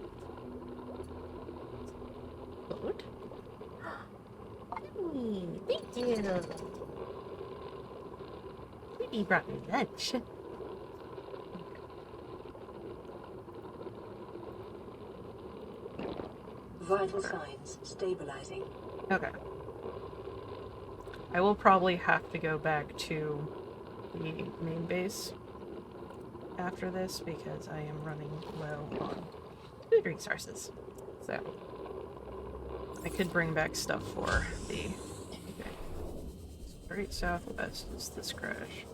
Load. Thank you. Pretty brought me lunch. Vital signs stabilizing. Okay. I will probably have to go back to the main base after this because I am running low on food resources. So I could bring back stuff for the... Okay. Straight southwest is this crash.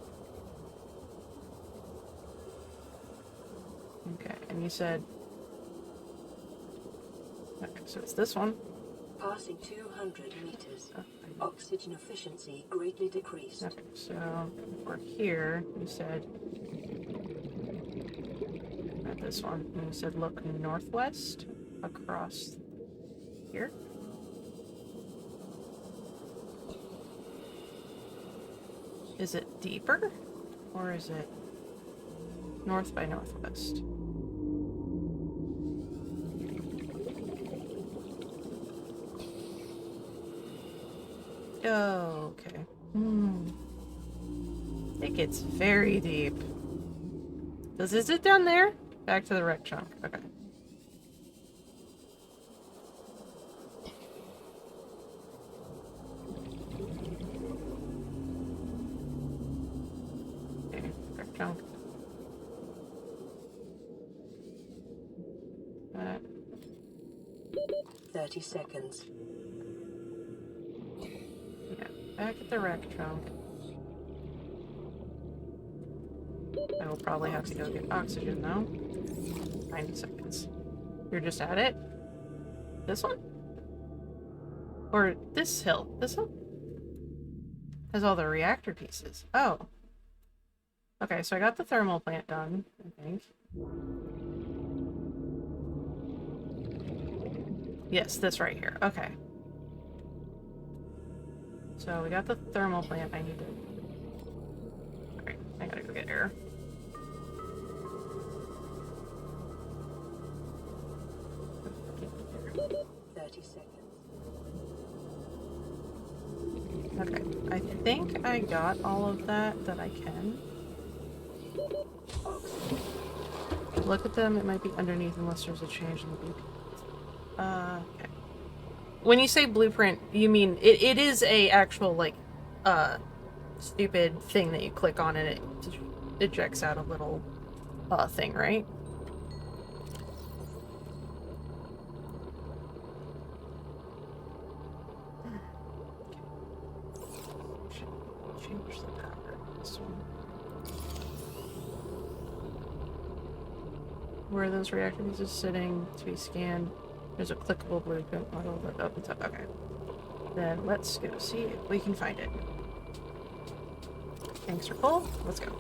Okay, and you said... Okay, so it's this one. Passing 200 meters. Oh, Oxygen efficiency greatly decreased. okay, so we're here. You said... Not this one. And you said look northwest across here. Is it deeper? Or is it north by northwest? Oh, okay. It gets very deep. Is it down there? Back to the wreck chunk. Okay. Okay, wreck chunk. 30 seconds. Yeah, back at the wreck trunk. I will probably have to go get oxygen now. 90 seconds. You're just at it? This one? Or this hill? This one? Has all the reactor pieces. Oh. Okay, so I got the thermal plant done, I think. Yes, this right here. Okay. So we got the thermal plant. I need to... Alright, I gotta go get air. Okay, I think I got all of that I can. Look at them, it might be underneath unless there's a change in the blueprint. Okay. When you say blueprint, you mean it is a actual, like, stupid thing that you click on and it ejects out a little, thing, right? Change the power of this one. Where those reactor pieces sitting to be scanned, there's a clickable blueprint model that opens up. Okay. Then let's go see if we can find it. Tanks are full. Let's go.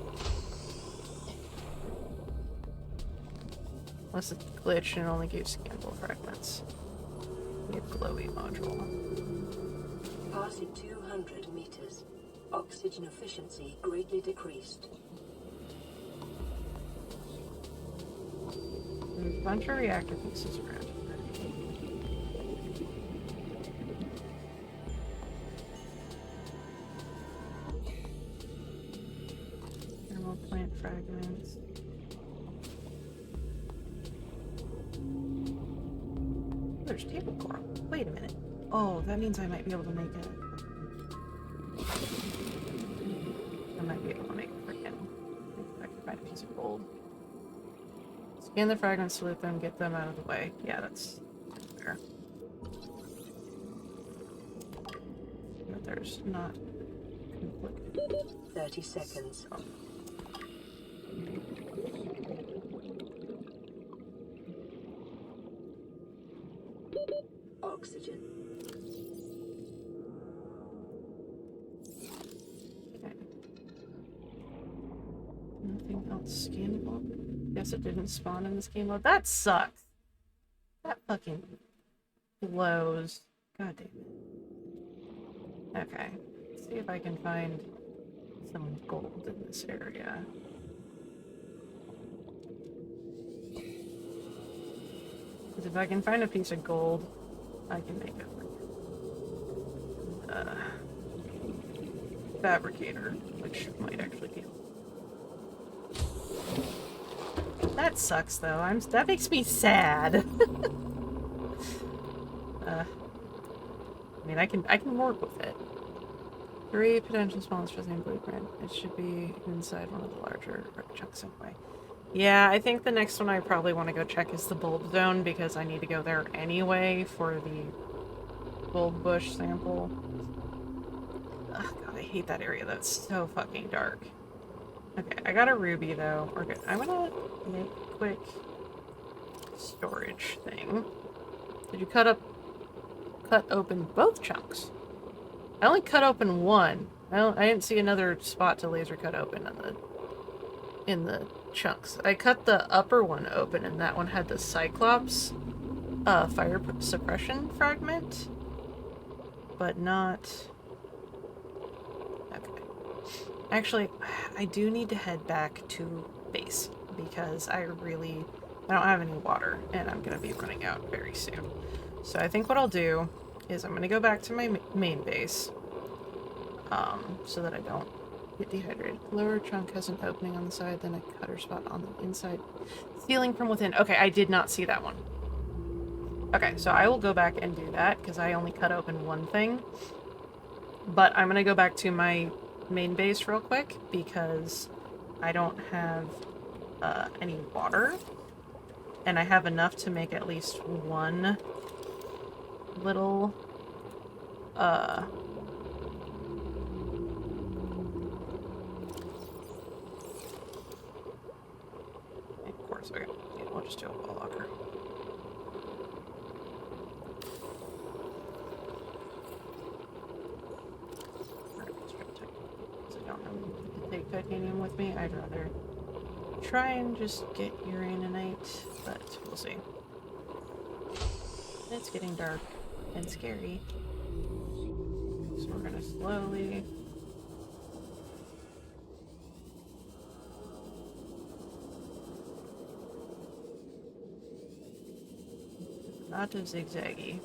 Unless it's glitched and only gives scannable fragments. We have glowy module. Passing 200 meters. Oxygen efficiency greatly decreased. There's a bunch of reactor pieces around here. Thermal plant fragments. There's table coral. Wait a minute. Oh, that means I might be able to make it. I might be able to make a freaking. I can find a piece of gold. Scan the fragments, salute them, get them out of the way. Yeah, that's fair. But there's not conflict. 30 seconds. Oxygen. Okay. Nothing else scannable? Guess it didn't spawn in this game mode. That sucks! That fucking blows. God damn it. Okay. Let's see if I can find some gold in this area. Because if I can find a piece of gold, I can make it. Fabricator, which might actually be. That sucks, though. That makes me sad. I mean, I can work with it. 3 potential spawns for the same blueprint. It should be inside one of the larger chunks anyway. Yeah, I think the next one I probably want to go check is the bulb zone because I need to go there anyway for the bulb bush sample. Ugh, God, I hate that area. That's so fucking dark. Okay, I got a ruby though. We're good. I'm gonna make a quick storage thing. Did you cut open both chunks? I only cut open one. I didn't see another spot to laser cut open in the chunks. I cut the upper one open and that one had the Cyclops fire suppression fragment, but not. Okay. Actually, I do need to head back to base because I don't have any water and I'm gonna be running out very soon. So I think what I'll do is I'm gonna go back to my main base, so that I don't get dehydrated. Lower trunk has an opening on the side, then a cutter spot on the inside. Sealing from within. Okay, I did not see that one. Okay, so I will go back and do that because I only cut open one thing. But I'm gonna go back to my main base real quick because I don't have any water, and I have enough to make at least one little of course, okay. Yeah, we'll just do a wall locker. I don't really take titanium with me. I'd rather try and just get uraninite, but we'll see. It's getting dark and scary. So we're gonna slowly. Not too zigzaggy.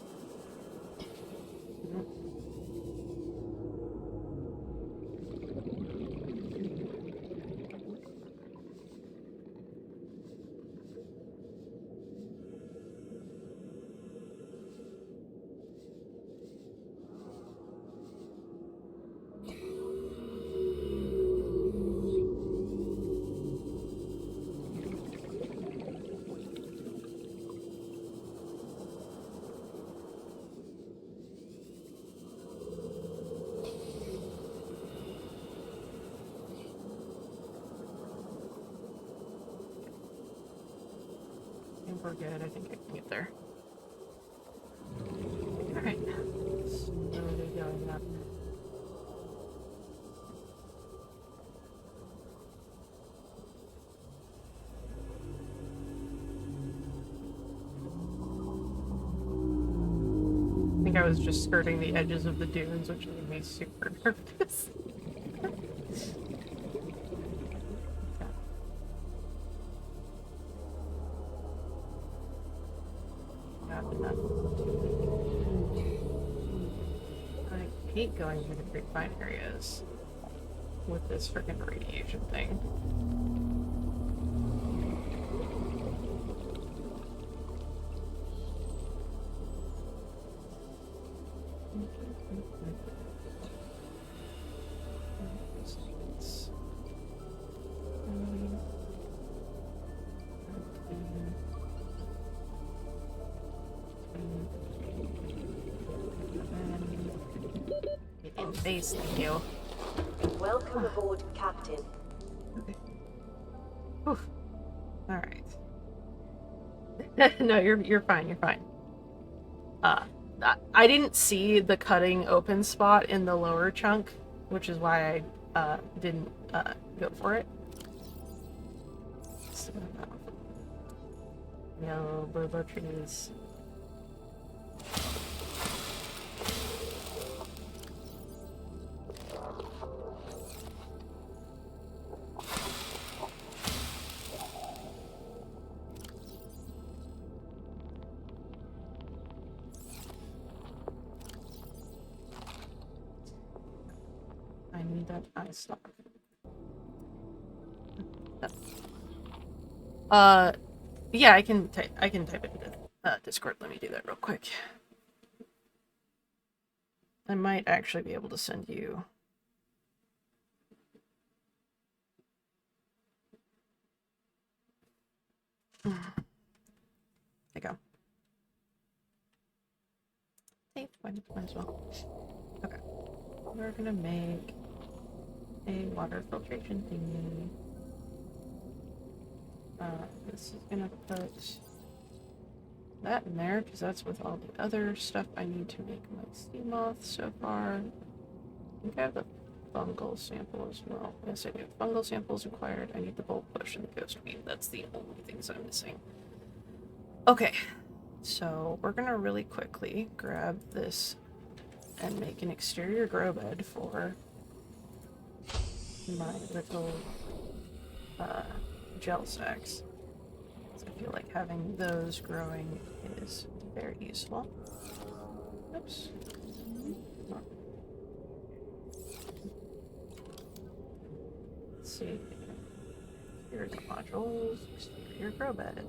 We're good. I think I can get there. Alright. Slowly going up. I think I was just skirting the edges of the dunes, which made me super nervous. enough. I hate going through the grapevine areas with this freaking radiation thing. Base, thank you. Welcome aboard, Captain. Okay. Whew. All right. No, you're fine. You're fine. I didn't see the cutting open spot in the lower chunk, which is why I didn't go for it. So, no, bobo trees. I need that eye stock. Yeah, I can type it into Discord. Let me do that real quick. I might actually be able to send you. There you go. Hey, might as well. Okay. We're gonna make a water filtration thingy. This is gonna put that in there because that's with all the other stuff I need to make my sea moth so far. I think I have the fungal sample as well. Yes, I do. Fungal samples required. I need the bolt bush and the ghost weed. That's the only things I'm missing. Okay, so we're gonna really quickly grab this and make an exterior grow bed for my little gel sacks. So I feel like having those growing is very useful. Oops. Let's see. Here's the modules. Exterior grow bed.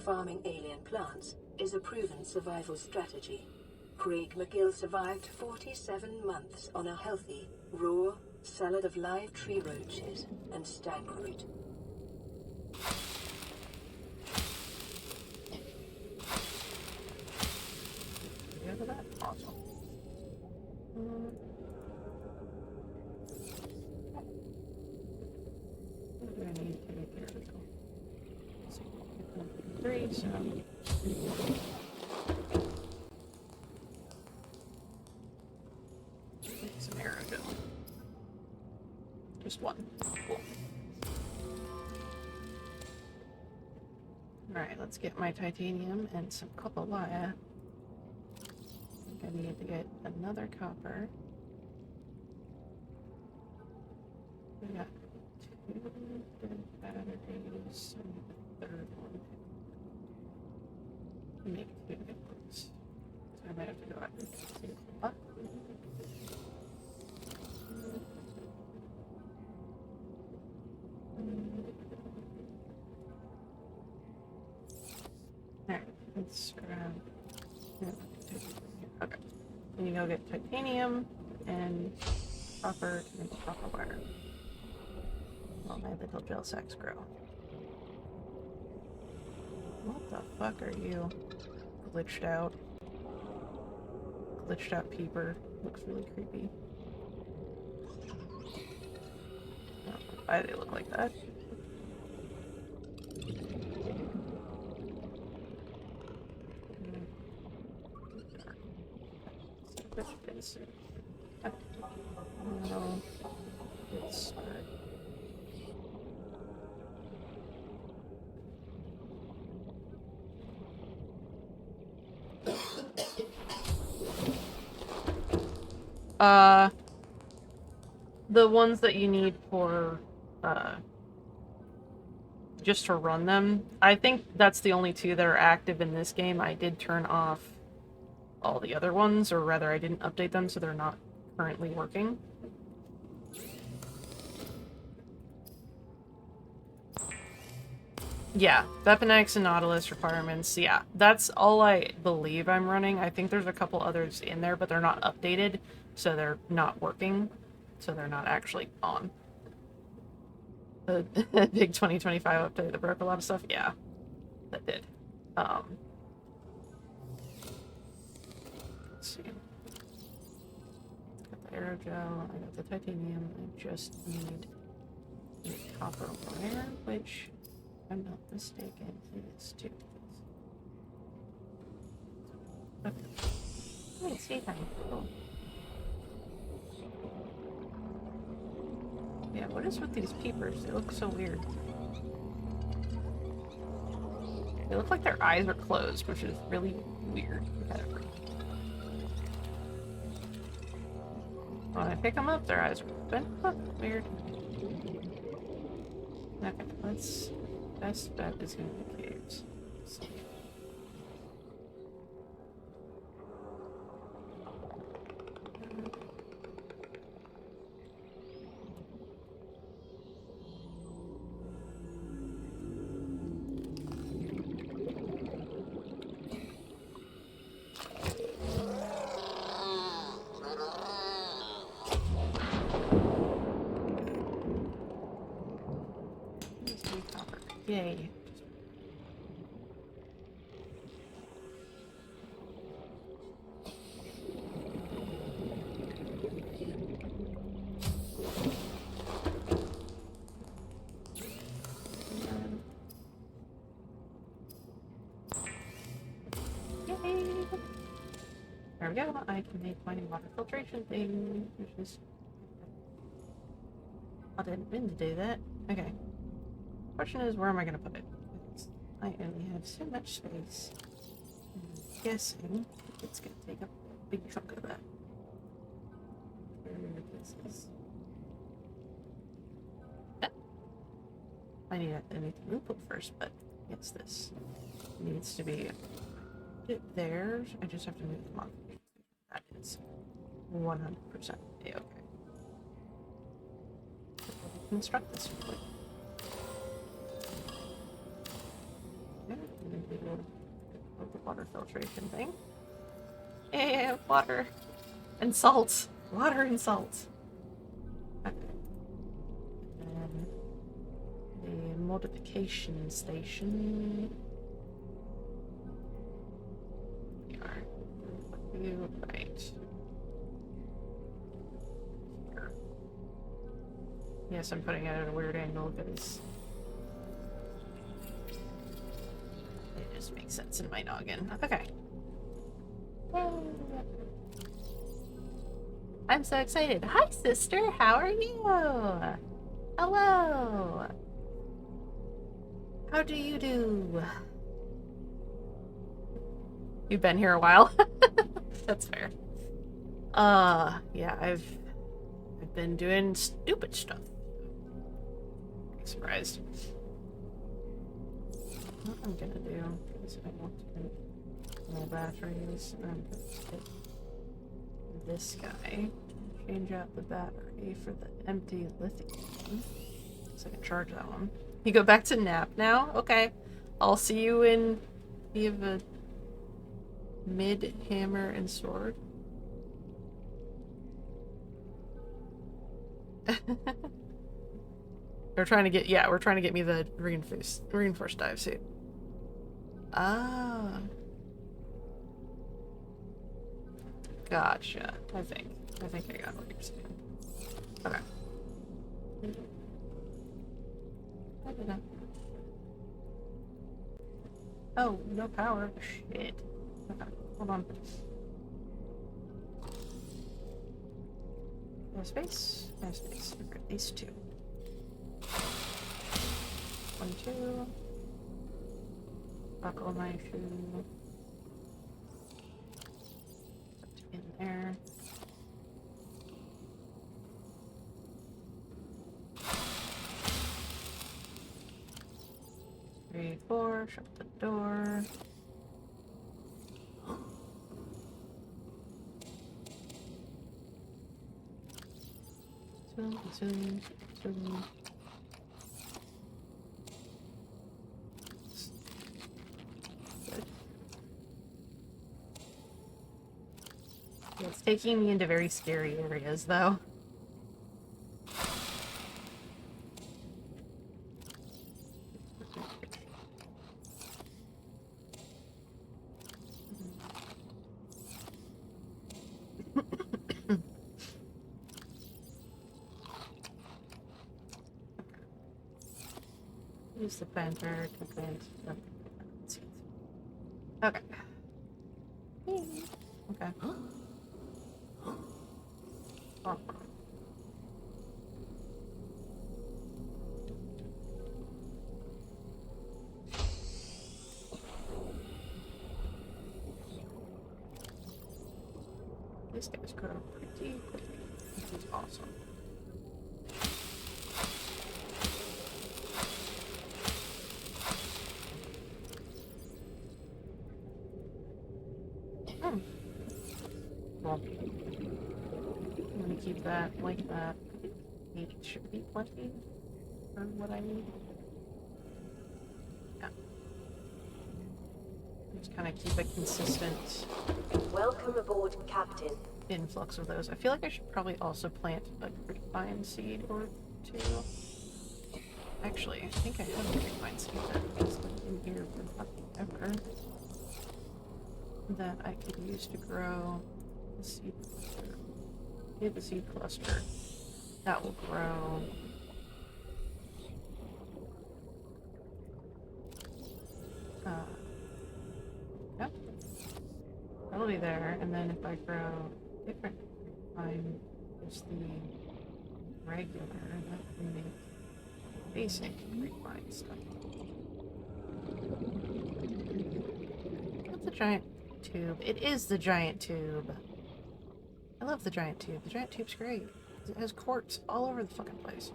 Farming alien plants is a proven survival strategy. Craig McGill survived 47 months on a healthy, raw salad of live tree roaches and stank root. Yeah, that awesome. What do I need to make it? Let's see. 3, so. Some arrow gel. Just one. Cool. Alright, let's get my titanium and some copper wire. I think I need to get another copper. We got 2 dead batteries and the third one. Make 2 good ones. So I might have to go out and see what. Alright, let's grab. Okay. Then you go get titanium and copper to make copper wire. While my little gel sacks grow. What the fuck are you? Glitched out. Glitched out peeper. Looks really creepy. I don't know why they look like that. No. It's The ones that you need for, just to run them. I think that's the only 2 that are active in this game. I did turn off all the other ones, or rather I didn't update them, so they're not currently working. Yeah, Weapon X and Nautilus requirements, yeah. That's all I believe I'm running. I think there's a couple others in there, but they're not updated, so they're not working. So they're not actually on. The big 2025 update that broke a lot of stuff? Yeah, that did. Let's see. Got the aerogel, I got the titanium, I just need a copper wire, which, if I'm not mistaken, is 2. Okay. Wait, see time. Cool. Yeah, what is with these peepers? They look so weird. They look like their eyes are closed, which is really weird. Whatever. When I pick them up, their eyes are open. Huh, weird. Okay, let's... Best bet is gonna be caves. So. Yay. Yay! There we go. I can make my water filtration thing, which is... I didn't mean to do that. Okay. Question is, where am I gonna put it? Because I only have so much space. I'm guessing it's gonna take up a big chunk of that. I need to move it first, but yes, this needs to be there. I just have to move the modification. That is 100% okay. Construct this real quick. Okay, and then we will put the water filtration thing. Yeah, water and salt. Water and salt. Okay. And then the modification station. We are. You right. Here. Yes, I'm putting it at a weird angle because it just makes sense in my noggin. Okay. I'm so excited. Hi, sister. How are you? Hello. How do you do? You've been here a while. That's fair. Yeah, I've been doing stupid stuff. I'm surprised. What I'm gonna do is I want to make more batteries. I'm gonna get this guy. Change out the battery for the empty lithium. So I can charge that one. You go back to nap now? Okay. I'll see you in the mid hammer and sword. We're trying to get me the reinforced dive suit. Ah. Gotcha. I think I got what you're saying. Okay. I don't know. Oh, no power. Shit. Okay, hold on. No space. No space. Okay, these two. 1, 2. Buckle my shoe. Put in there. 3, 4, shut the door. Zoom. Good. Yeah, it's taking me into very scary areas, though. Use the banter to plant. Okay. Okay. Oh. These guys grow pretty quickly, which is awesome. Well, I'm gonna keep that like that. I think 8 should be plenty for what I need. Yeah. Just kind of keep a consistent Welcome aboard, Captain. influx of those. I feel like I should probably also plant a grapevine seed or 2. Actually, I think I have a grapevine seed that is in here for fucking ever. That I could use to grow the seed cluster. Get the seed cluster. That will grow. Yep. That'll be there, and then if I grow different grapevine, just the regular, that can make basic grapevine stuff. What's the giant tube? It is the giant tube. I love the giant tube. The giant tube's great. It has quartz all over the fucking place.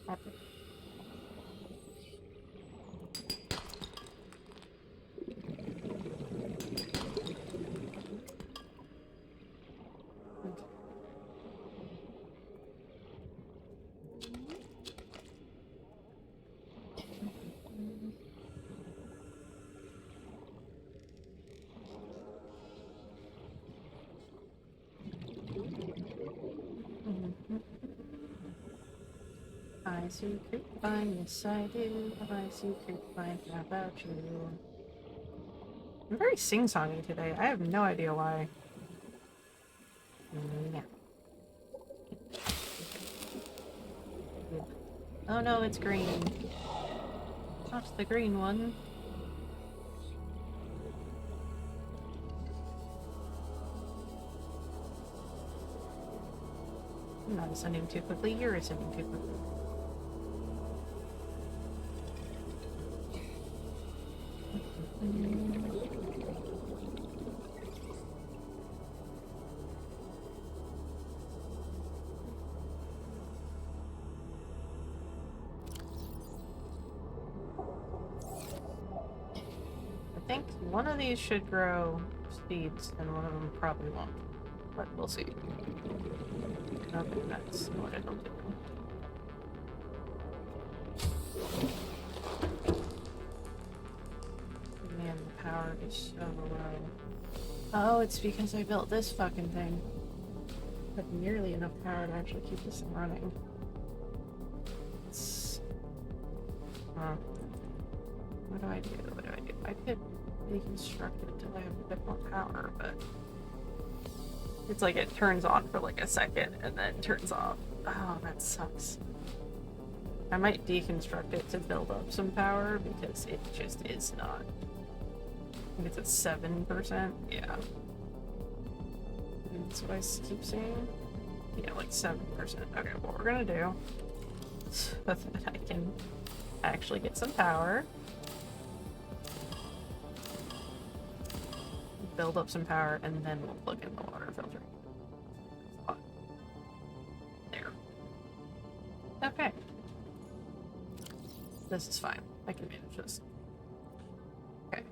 Epic. I see creepvine, yes I do. I see creepvine, how about you? I'm very sing-songy today. I have no idea why. Yeah. Oh no, it's green. Not the green one. I'm not ascending too quickly, you're ascending too quickly. I think one of these should grow seeds, and one of them probably won't. But we'll see. Okay, that's what it'll do. Man, the power is so low. Oh, it's because I built this fucking thing. But nearly enough power to actually keep this thing running. It's... What do I do? What do I do? I could deconstruct it until I have a bit more power, but... It's like it turns on for like a second and then turns off. Oh, that sucks. I might deconstruct it to build up some power because it just is not. I think it's at 7%. Yeah. That's what I keep saying. Yeah, like 7%. Okay, what we're gonna do so that I can actually get some power. Build up some power, and then we'll plug in the water filter. There. Okay. This is fine. I can manage this. Okay.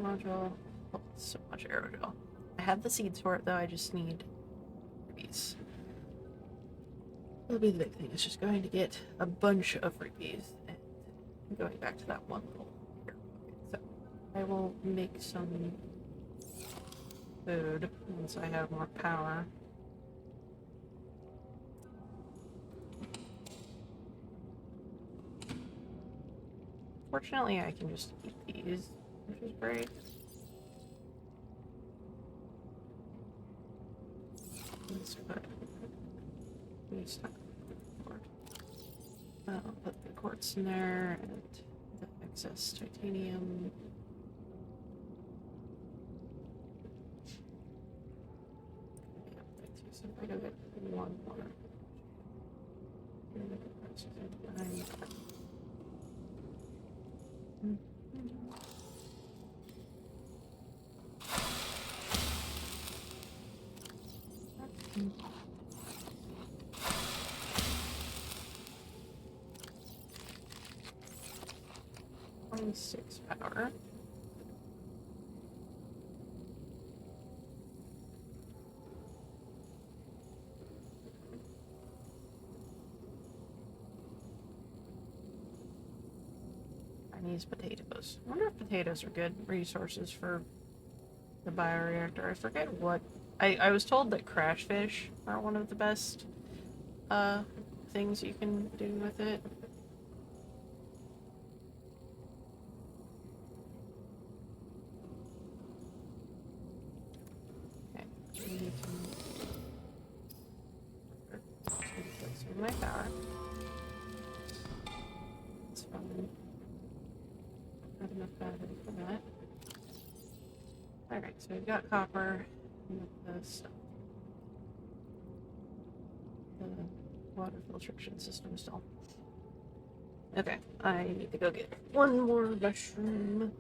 Module. Oh, so much aerogel. I have the seeds for it though, I just need rupees. That'll be the big thing. It's just going to get a bunch of rupees and going back to that one little here. So I will make some food once I have more power. Fortunately, I can just eat these, which is great. Let's put these I'll put the quartz in there and the excess titanium. So if I go get one more. Six power. I use potatoes. I wonder if potatoes are good resources for the bioreactor. I forget what. I was told that crash fish are one of the best things you can do with it. My power. It's fine. Not enough battery for that. Alright, so we've got copper and the stuff. The water filtration system still. Okay, I need to go get one more mushroom.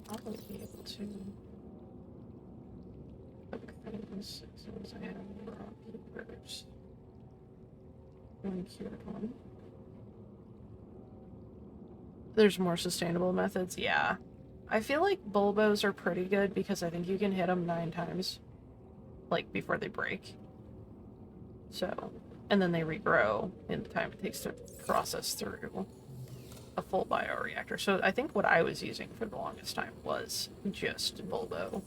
Probably be able to cook things as long as I have raw keepers. One cured one. There's more sustainable methods, yeah. I feel like bulbos are pretty good because I think you can hit them 9 times, like, before they break. So, and then they regrow in the time it takes to process through a full bioreactor. So I think what I was using for the longest time was just bulbo.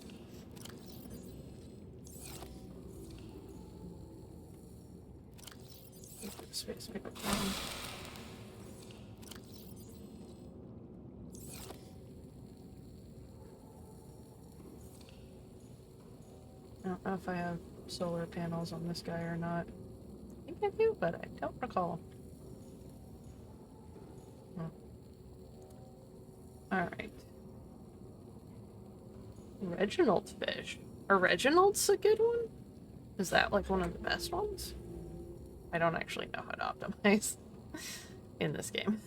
Space, pick up one. I don't know if I have solar panels on this guy or not. I think I do, but I don't recall. Alright. Reginald's fish. Are Reginald's a good one? Is that like one of the best ones? I don't actually know how to optimize in this game.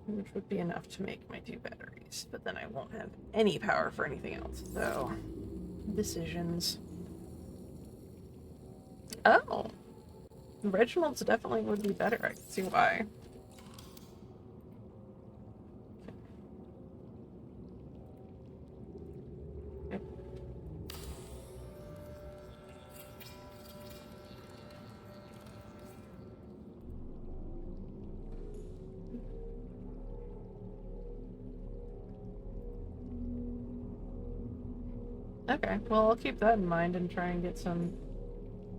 Which would be enough to make my 2 batteries, but then I won't have any power for anything else, so decisions. Oh! Reginald's definitely would be better, I can see why. Okay. Okay, well, I'll keep that in mind and try and get some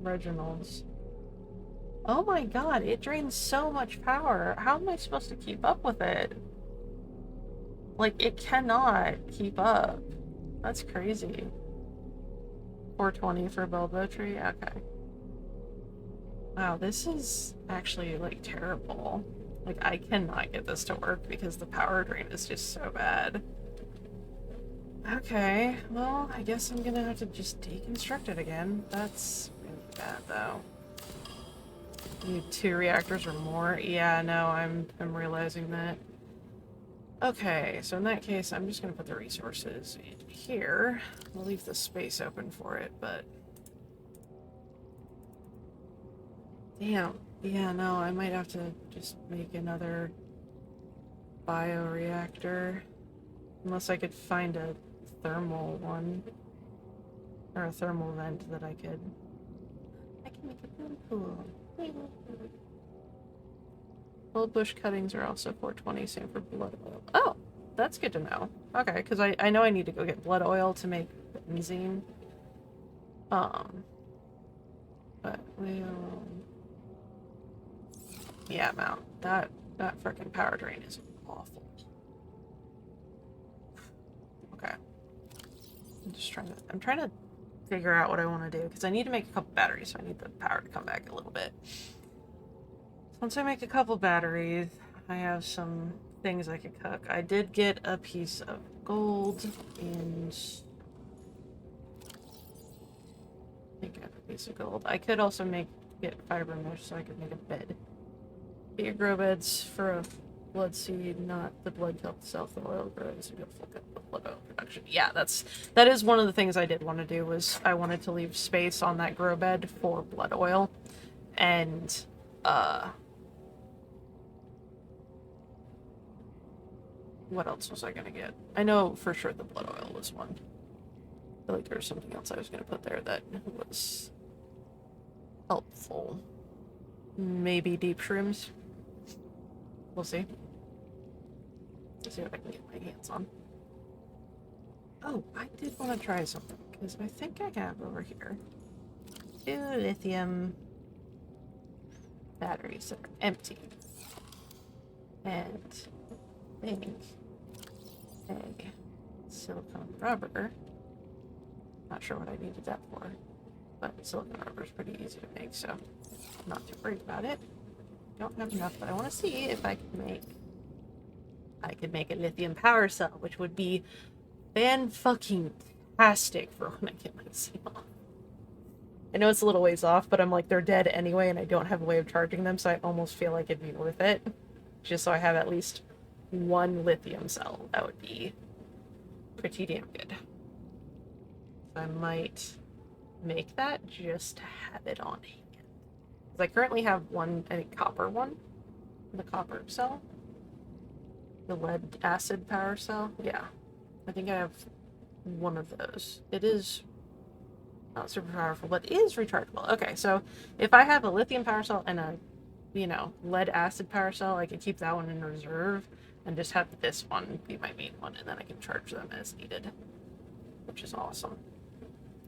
Reginalds. Oh my god, it drains so much power. How am I supposed to keep up with it? Like, it cannot keep up. That's crazy. 420 for Bilbo Tree? Okay. Wow, this is actually, like, terrible. Like, I cannot get this to work because the power drain is just so bad. Okay, well, I guess I'm gonna have to just deconstruct it again. That's really bad, though. Need 2 reactors or more? Yeah, no, I'm realizing that. Okay, so in that case, I'm just gonna put the resources in here. We'll leave the space open for it, but... Damn. Yeah, no, I might have to just make another bioreactor. Unless I could find a thermal one. Or a thermal vent that I could... I can make a pool pool. Old bush cuttings are also 420, same for blood oil. Oh, that's good to know. Okay, because I know I need to go get blood oil to make benzene. But we'll... Yeah, Mount. That freaking power drain is awful. Okay. I'm trying to figure out what I want to do, because I need to make a couple batteries, so I need the power to come back a little bit. Once I make a couple batteries, I have some things I could cook. I did get a piece of gold and... I think I have a piece of gold. I could also get fiber mesh so I could make a bed. Get your grow beds for a blood seed, not the blood kelp itself. The oil grows and you'll full up blood oil production. Yeah, that is one of the things I did want to do, was I wanted to leave space on that grow bed for blood oil. And what else was I gonna get? I know for sure the blood oil was one. I feel like there was something else I was gonna put there that was helpful. Maybe deep shrooms. We'll see. Let's see what I can get my hands on. Oh, I did want to try something, because I think I have over here 2 lithium batteries that are empty. And I think a silicone rubber. Not sure what I needed that for, but silicone rubber is pretty easy to make, so I'm not too worried about it. Don't have enough, but I want to see if I could make a lithium power cell, which would be fan-fucking-tastic for when I get my seal. I know it's a little ways off, but I'm like, they're dead anyway, and I don't have a way of charging them, so I almost feel like it'd be worth it. Just so I have at least 1 lithium cell. That would be pretty damn good. So I might make that just to have it on hand. Because I currently have a copper one. The copper cell. The lead acid power cell. Yeah. I think I have one of those. It is not super powerful, but it is rechargeable. Okay, so if I have a lithium power cell and a, lead acid power cell, I can keep that one in reserve and just have this one be my main one, and then I can charge them as needed, which is awesome.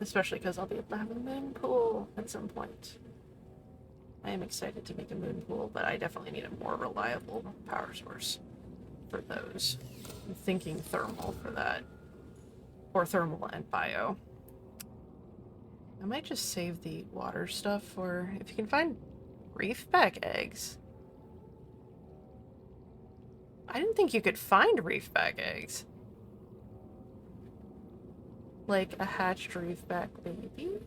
Especially because I'll be able to have a moon pool at some point. I am excited to make a moon pool, but I definitely need a more reliable power source for those. I'm thinking thermal for that. Or thermal and bio. I might just save the water stuff for... If you can find reefback eggs. I didn't think you could find reefback eggs. Like a hatched reefback baby?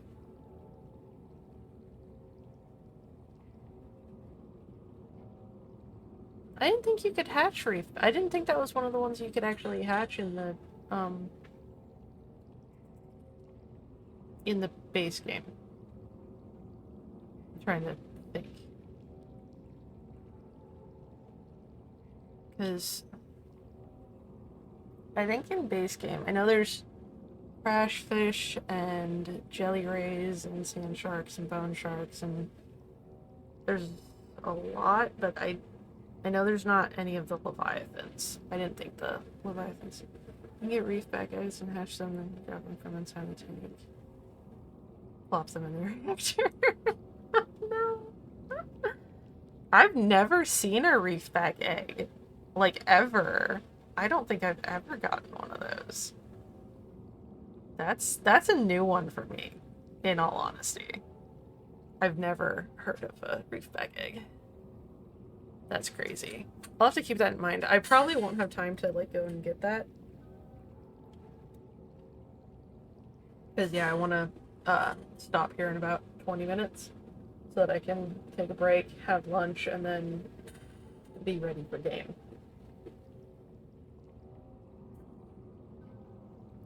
I didn't think you could hatch reef. I didn't think that was one of the ones you could actually hatch in the base game. I'm trying to think. Because I think in base game, I know there's crash fish and jelly rays and sand sharks and bone sharks, and there's a lot, but I know there's not any of the leviathans. I didn't think the leviathans. You get reefback eggs and hatch them and grab them from inside the tank. Plops them in the reactor. No. I've never seen a reefback egg. Like, ever. I don't think I've ever gotten one of those. That's a new one for me, in all honesty. I've never heard of a reefback egg. That's crazy. I'll have to keep that in mind. I probably won't have time to, like, go and get that. Because, yeah, I want to stop here in about 20 minutes so that I can take a break, have lunch, and then be ready for game.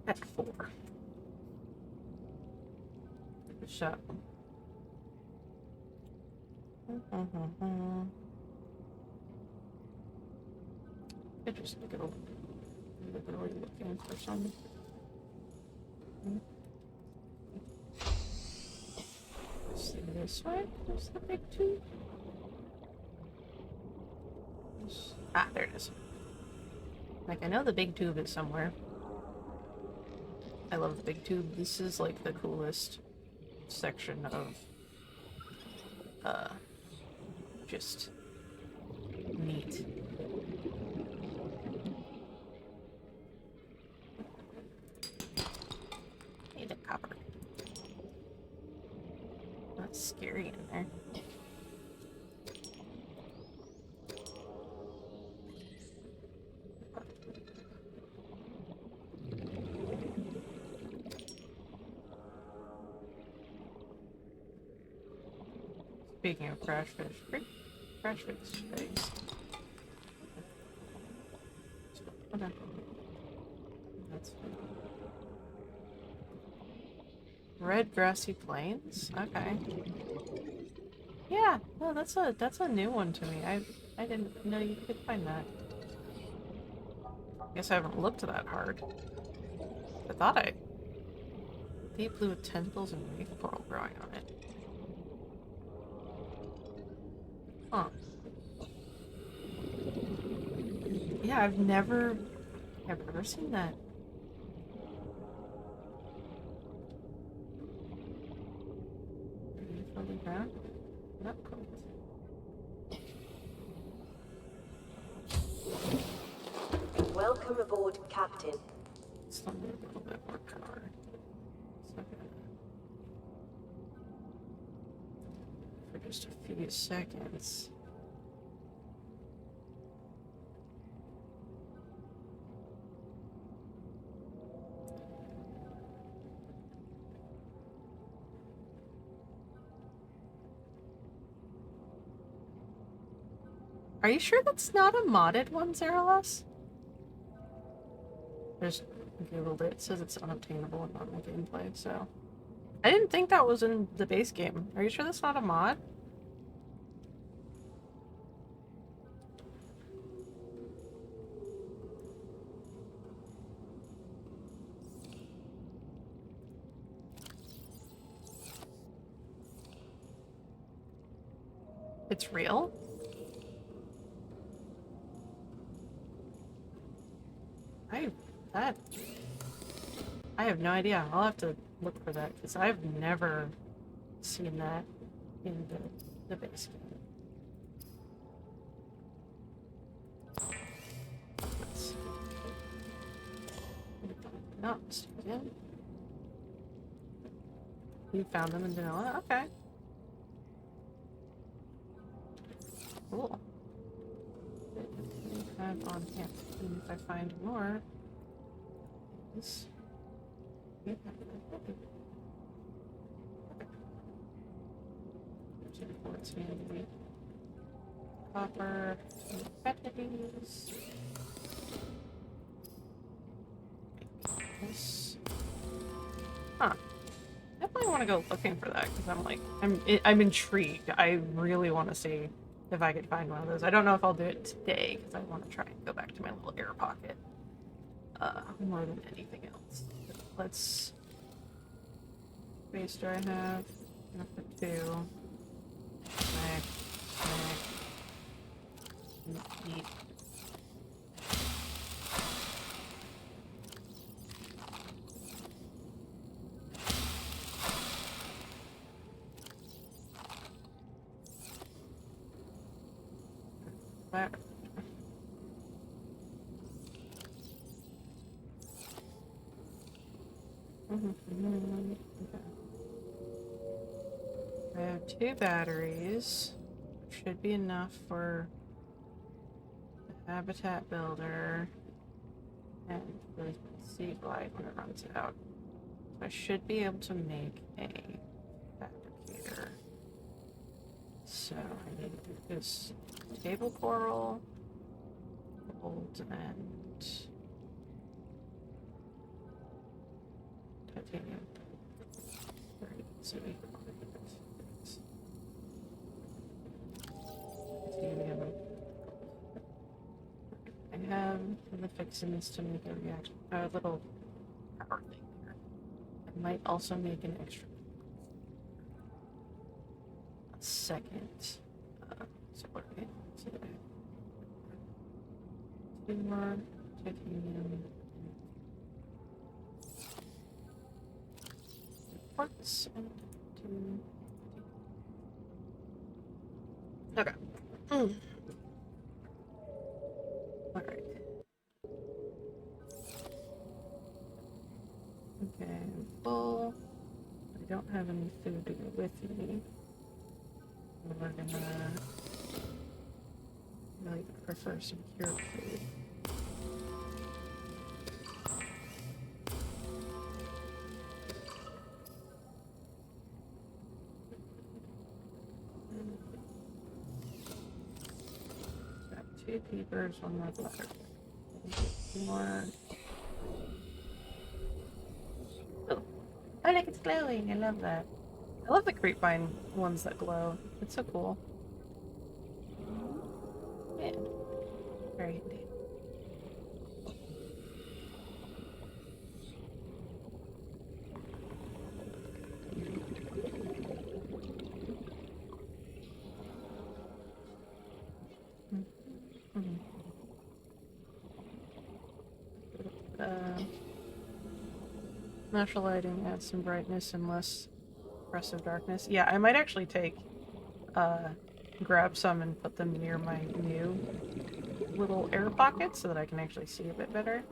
At 4. Shut. I just go literally looking for some. See this way? There's the big tube. Ah, there it is. Like, I know the big tube is somewhere. I love the big tube. This is like the coolest section of just neat. Need a copper. That's scary in there. Speaking of crash fish, crash fish eggs. Okay. That's fine. Red grassy plains? Okay. Yeah, no, that's a new one to me. I didn't know you could find that. Guess I haven't looked that hard. I thought I deep blue with tentacles and reef coral growing on it. Huh. Yeah, I've never seen that. On the ground? Not cool. Welcome aboard, Captain. Let's not need a little bit more power. For just a few seconds. Are you sure that's not a modded one, Zerolus? Just googled it. It says it's unobtainable in normal gameplay, so... I didn't think that was in the base game. Are you sure that's not a mod? It's real? I have no idea. I'll have to look for that because I've never seen that in the base game. Let's see. No, yeah. You found them in vanilla? Okay. Cool. I have on hand. And if I find more, this. Yeah. Copper, batteries. This. Huh. Definitely want to go looking for that because I'm like, I'm intrigued. I really want to see if I could find one of those. I don't know if I'll do it today because I want to try and go back to my little air pocket. More than anything else. Let's. Base do I have? Enough for 2. Eat. that. Okay. I have 2 batteries. Should be enough for the habitat builder and the seed light when it runs out. So I should be able to make a fabricator. So I need this table coral, gold, and titanium. Right, so we can titanium. I have the fixins to make a reaction, a little power thing here. I might also make an extra second solar panel. So 2 more titanium quartz and 2. Okay. Alright. Okay, I'm full. I don't have any food to go with me. We're gonna really prefer some cured food. Got 2 peepers, 1 more bladder. 2 more. Oh, I like it's glowing. I love that. I love the creepvine ones that glow. It's so cool. Yeah. Very handy. Natural lighting adds some brightness and less oppressive darkness. Yeah, I might actually grab some and put them near my new little air pockets so that I can actually see a bit better.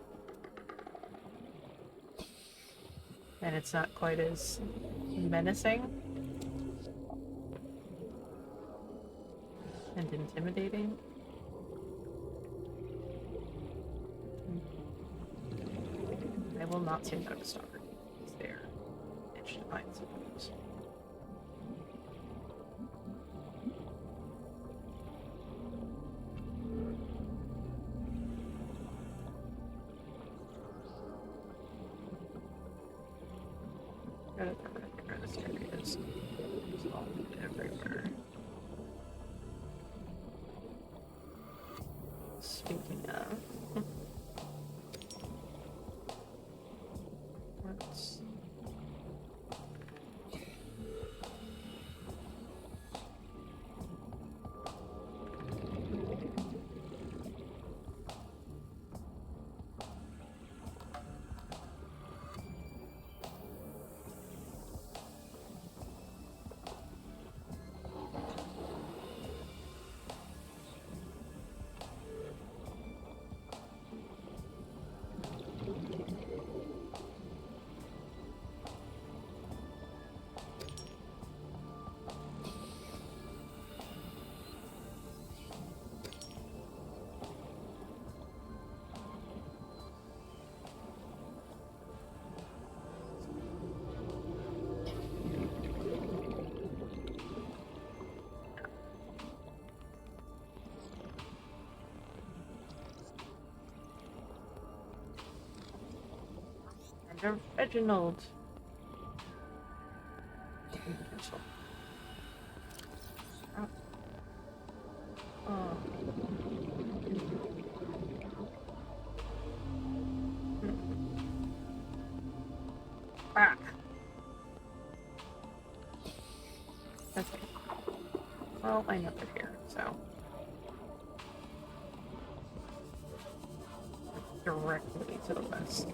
And it's not quite as menacing and intimidating. I will not say no to Star. He's there. Itch to find some of those. This area is all everywhere. Speaking of, let's. Reginald. Oh. Back. Okay. Well, I know they're here, so. Directly to the west.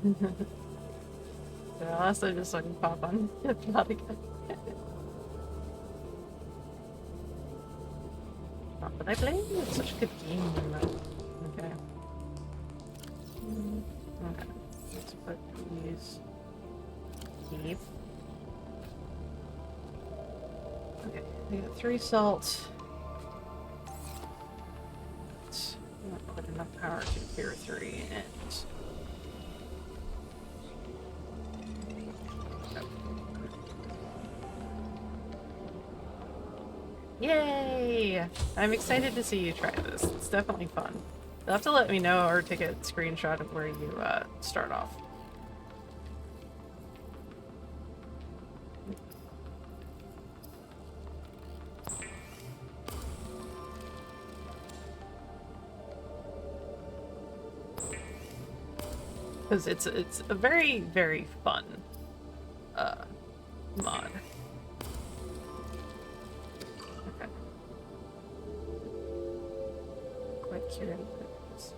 Yeah, I'll also just like pop on Subnautica. Oh, but I played it. It's such a good game. Okay. Okay. Let's put these. Keep. Okay, we got 3 salt. Let's not put enough power to Tier 3 and. Yay! I'm excited to see you try this. It's definitely fun. You'll have to let me know or take a screenshot of where you start off. Because it's a very, very fun mod. Okay. Quite curious.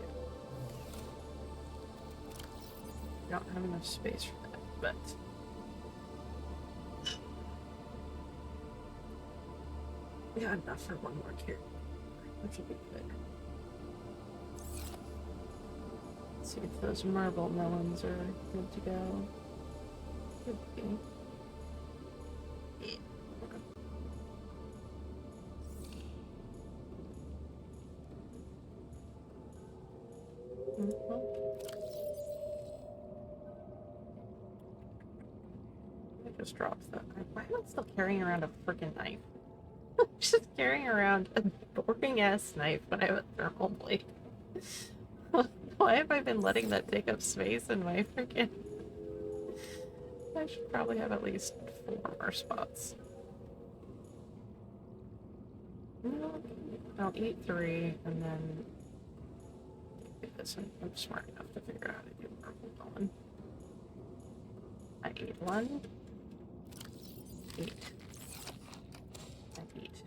I don't have enough space for that, but we got enough for one more tier, which will be good. Let's see if those marble melons are good to go. Could be. Yeah. Okay. I just dropped that. Why am I still carrying around a freaking knife? I'm just carrying around a boring ass knife when I have a thermal blade. Why have I been letting that take up space in my freaking... I should probably have at least 4 more spots. No, I'll eat 3 and then do this. I'm smart enough to figure out how to do purple melon. I ate 1. Eat. I eat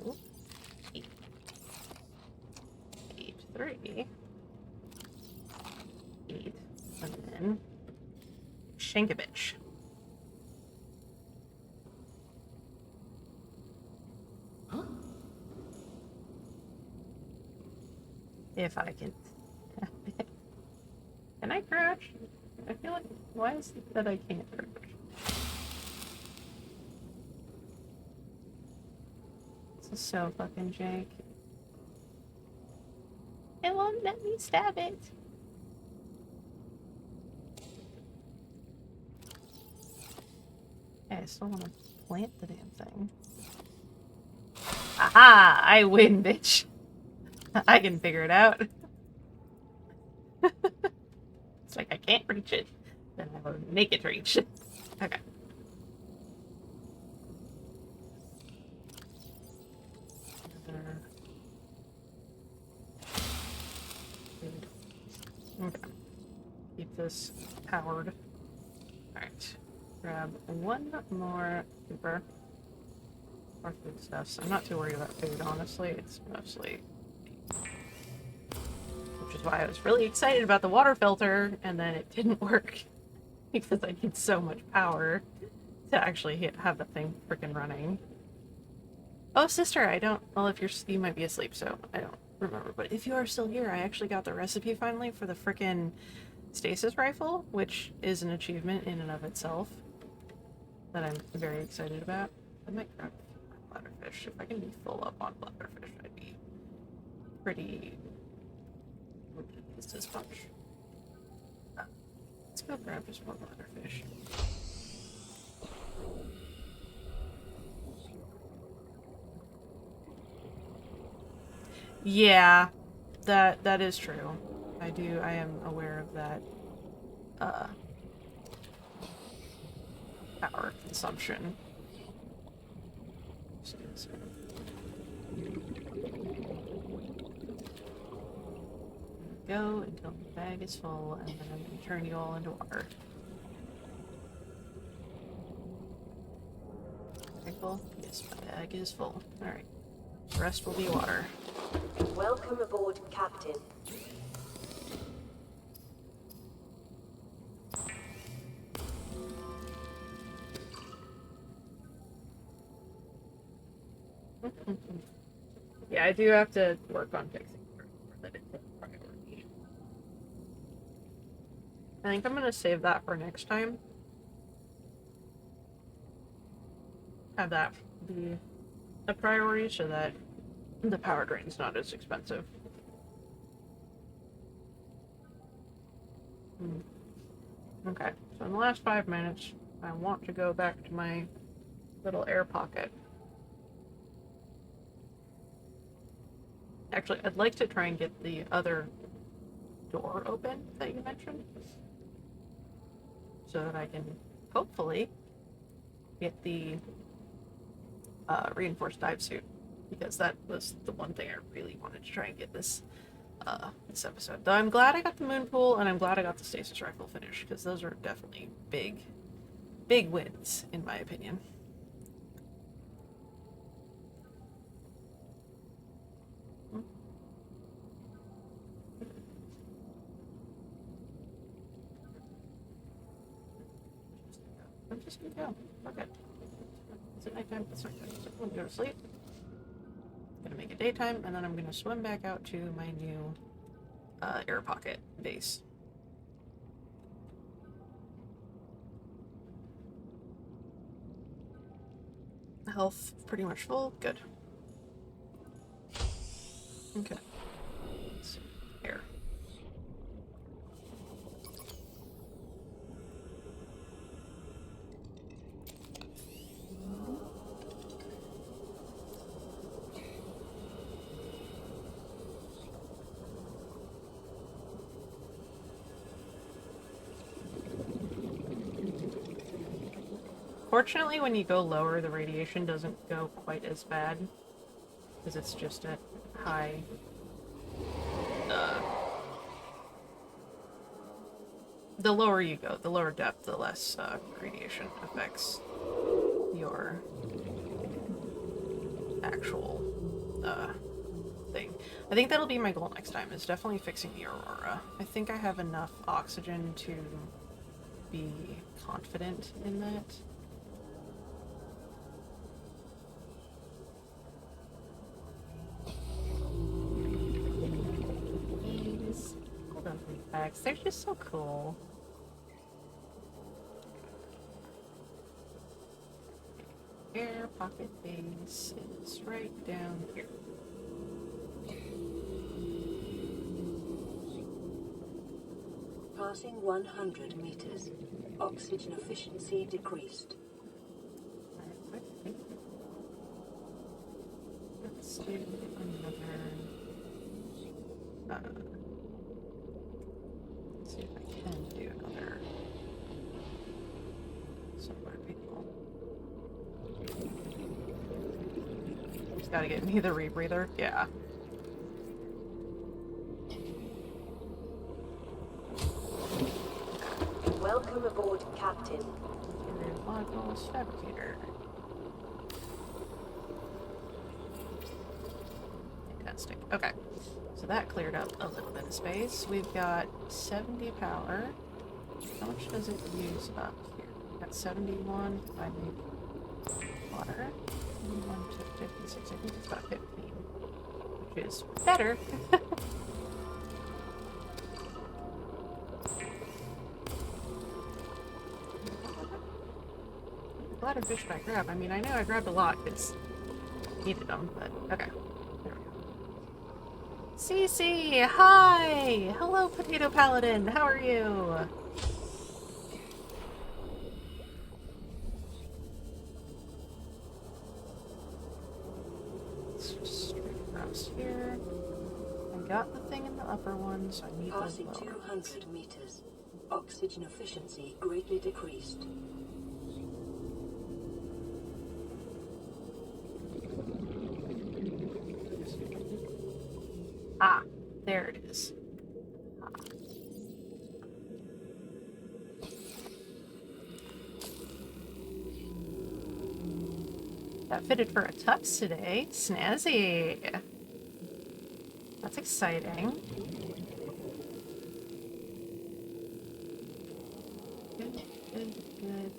2. Eat. Eat 3. Eat. And then Shankovich. Huh? If I can. Can I crouch? I feel like, why is it that I can't crouch? This is so fucking jank. It won't let me stab it. Okay, I still want to plant the damn thing. Aha! I win, bitch. I can figure it out. It's like I can't reach it, then I will make it reach. Okay. Okay. Keep this powered. Alright. Grab 1 more super. More food stuffs. I'm not too worried about food, honestly. It's mostly... Which is why I was really excited about the water filter, and then it didn't work. Because I need so much power to actually have the thing freaking running. Oh, sister, I don't... Well, if you might be asleep, so I don't remember. But if you are still here, I actually got the recipe finally for the freaking stasis rifle, which is an achievement in and of itself that I'm very excited about. I might grab bladderfish. If I can be full up on bladderfish, I'd be pretty pleased as much. Let's go grab just more bladderfish. Yeah, that is true. I am aware of that power consumption. Go until the bag is full, and then I'm going to turn you all into water. Bag full? Yes, my bag is full. Alright. The rest will be water. Welcome aboard, Captain. Yeah, I do have to work on fixing it more that it's a priority. I think I'm gonna save that for next time. Have that be a priority so that the power drain's not as expensive. Okay, so in the last 5 minutes, I want to go back to my little air pocket. Actually, I'd like to try and get the other door open that you mentioned, so that I can hopefully get the reinforced dive suit, because that was the one thing I really wanted to try and get this episode. Though I'm glad I got the moon pool, and I'm glad I got the stasis rifle finish, because those are definitely big wins in my opinion. I'm just gonna go. Fuck it. Is it nighttime? It's nighttime. I'm gonna go to sleep. Gonna make it daytime, and then I'm gonna swim back out to my new air pocket base. Health pretty much full. Good. Okay. Let's see. Air. Fortunately, when you go lower, the radiation doesn't go quite as bad, because it's just at high, the lower you go, the lower depth, the less radiation affects your actual thing. I think that'll be my goal next time, is definitely fixing the Aurora. I think I have enough oxygen to be confident in that. They're just so cool. Air pocket base is right down here. Passing 100 meters. Oxygen efficiency decreased. Let's do another. Let's see if I can do another solar panel. Just gotta get me the rebreather. Yeah. Welcome aboard, Captain. Modules fabricator. Fantastic. Okay. So that cleared up a little bit of space. We've got 70 power. How much does it use up here? We've got 71. If I make water. 1 to 56. I think it's about 15. Which is better. A lot of fish I grab. I mean, I know I grabbed a lot because I needed them, but okay. There we go. Cece, hi! Hello, Potato Paladin. How are you? Let's just straight across here. I got the thing in the upper one, so I need Passing the lower 200 meters. Oxygen efficiency greatly decreased. Ah, there it is. Ah. Got fitted for a tux today. Snazzy. That's exciting. Good, good, good.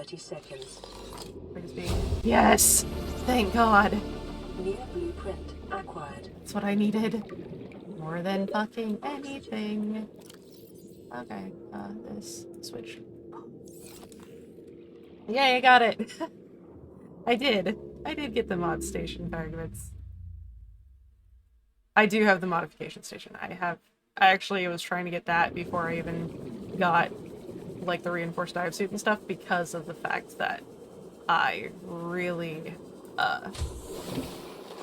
30 seconds. Yes! Thank God! New blueprint acquired. That's what I needed. More than fucking anything. Okay, this switch. Yay, I got it! I did. I did get the mod station fragments. I do have the modification station. I actually was trying to get that before I even got, like, the reinforced dive suit and stuff because of the fact that I really,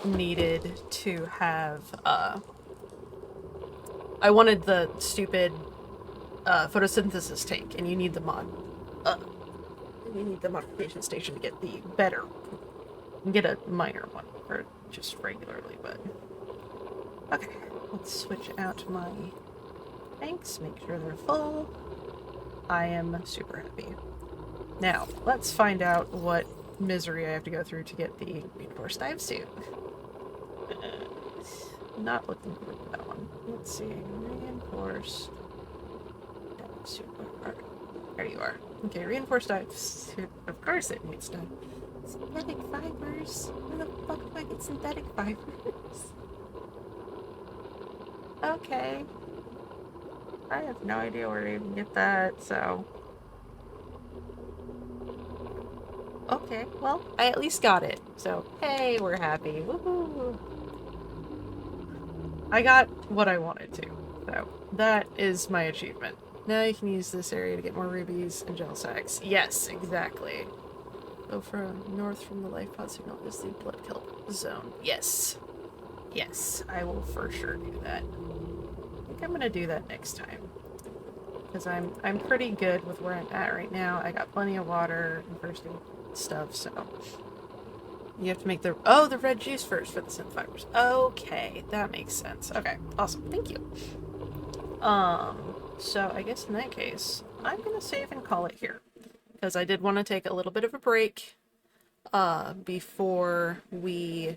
needed to have, I wanted the stupid, photosynthesis tank, and you need the you need the modification station to get the better. You can get a minor one, or just regularly, but... Okay, let's switch out my tanks, make sure they're full. I am super happy. Now, let's find out what misery I have to go through to get the reinforced dive suit. Not looking good with that one. Let's see, reinforced dive suit. There you are. Okay, reinforced dive suit. Of course it needs to. Synthetic fibers? Where the fuck do I get synthetic fibers? Okay. I have no idea where to even get that, so... Okay, well, I at least got it. So, hey, we're happy. Woohoo! I got what I wanted to, so that is my achievement. Now you can use this area to get more rubies and gel sacks. Yes, exactly. Go from north from the life pod signal is the blood kelp zone. Yes. Yes, I will for sure do that. I think I'm gonna do that next time. Because I'm pretty good with where I'm at right now. I got plenty of water and first aid stuff, so... You have to make the... Oh, the red juice first for the synth fibers. Okay, that makes sense. Okay, awesome. Thank you. So I guess in that case, I'm gonna save and call it here. Because I did want to take a little bit of a break, before we,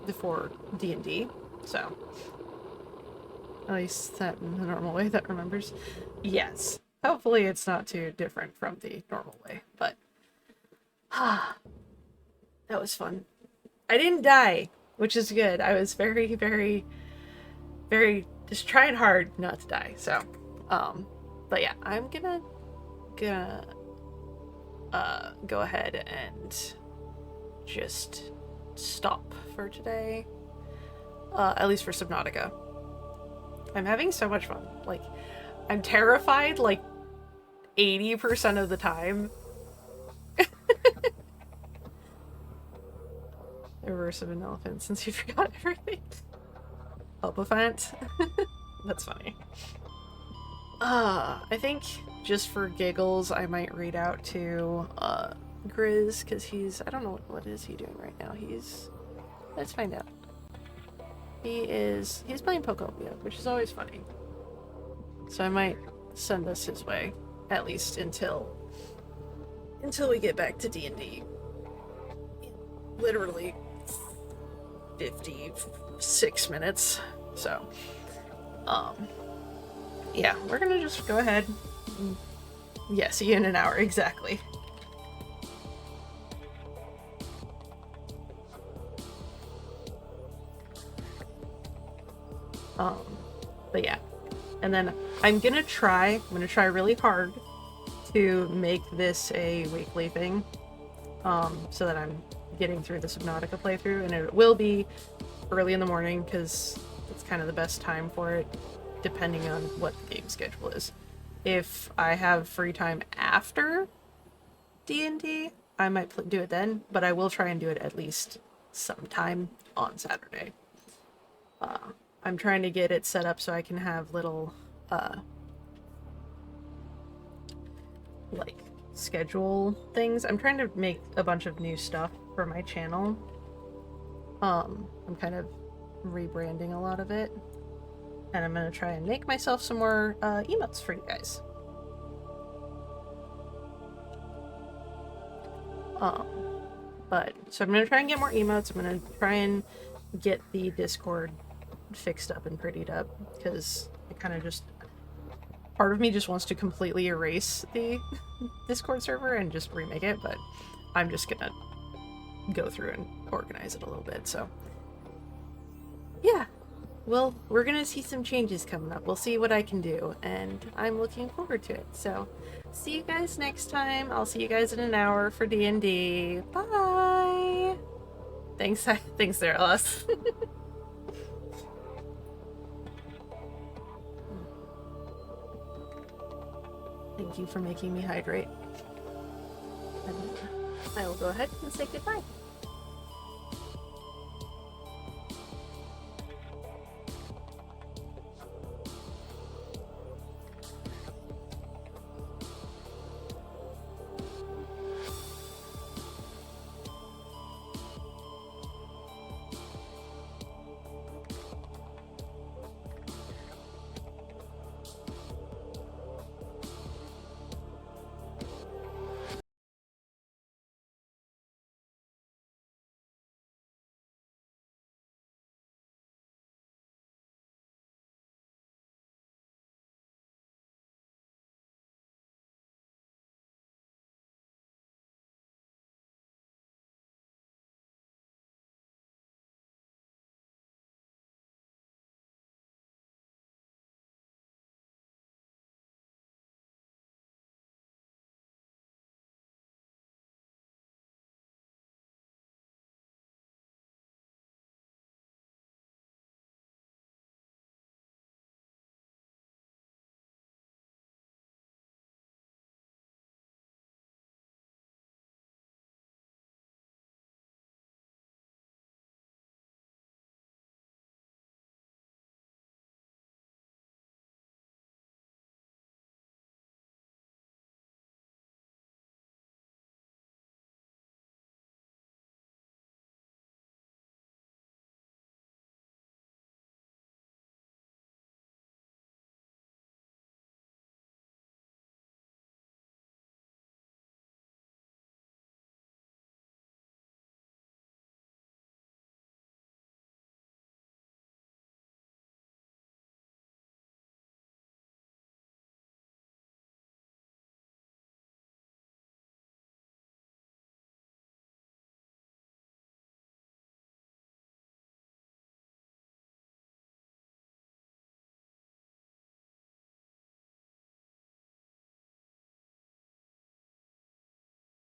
before DnD, so... At least that in the normal way that remembers. Yes. Hopefully it's not too different from the normal way, but... that was fun. I didn't die, which is good. I was very, very, very... just trying hard not to die, so... but yeah, I'm gonna go ahead and just stop for today. At least for Subnautica. I'm having so much fun. Like, I'm terrified, like, 80% of the time. Reverse of an elephant since you forgot everything. Helpafant. That's funny. I think just for giggles, I might read out to Grizz, because he's... I don't know what is he doing right now. Let's find out. He's playing Pokopia, which is always funny. So I might send us his way, at least until we get back to D&D. Literally 56 minutes. So, yeah, we're gonna just go ahead. Yeah, see you in an hour, exactly. But yeah. And then I'm gonna try really hard to make this a weekly thing. So that I'm getting through the Subnautica playthrough, and it will be early in the morning, because it's kind of the best time for it, depending on what the game schedule is. If I have free time after D&D, I might do it then, but I will try and do it at least sometime on Saturday. I'm trying to get it set up so I can have little, like, schedule things. I'm trying to make a bunch of new stuff for my channel. I'm kind of rebranding a lot of it. And I'm gonna try and make myself some more, emotes for you guys. So I'm gonna try and get more emotes. I'm gonna try and get the Discord fixed up and prettied up, because I kind of just part of me just wants to completely erase the Discord server and just remake it, but I'm just gonna go through and organize it a little bit, so. Yeah. Well, we're gonna see some changes coming up. We'll see what I can do, and I'm looking forward to it. So, see you guys next time. I'll see you guys in an hour for D&D. Bye! Thanks, thanks there, Alice. Thank you for making me hydrate. And I will go ahead and say goodbye.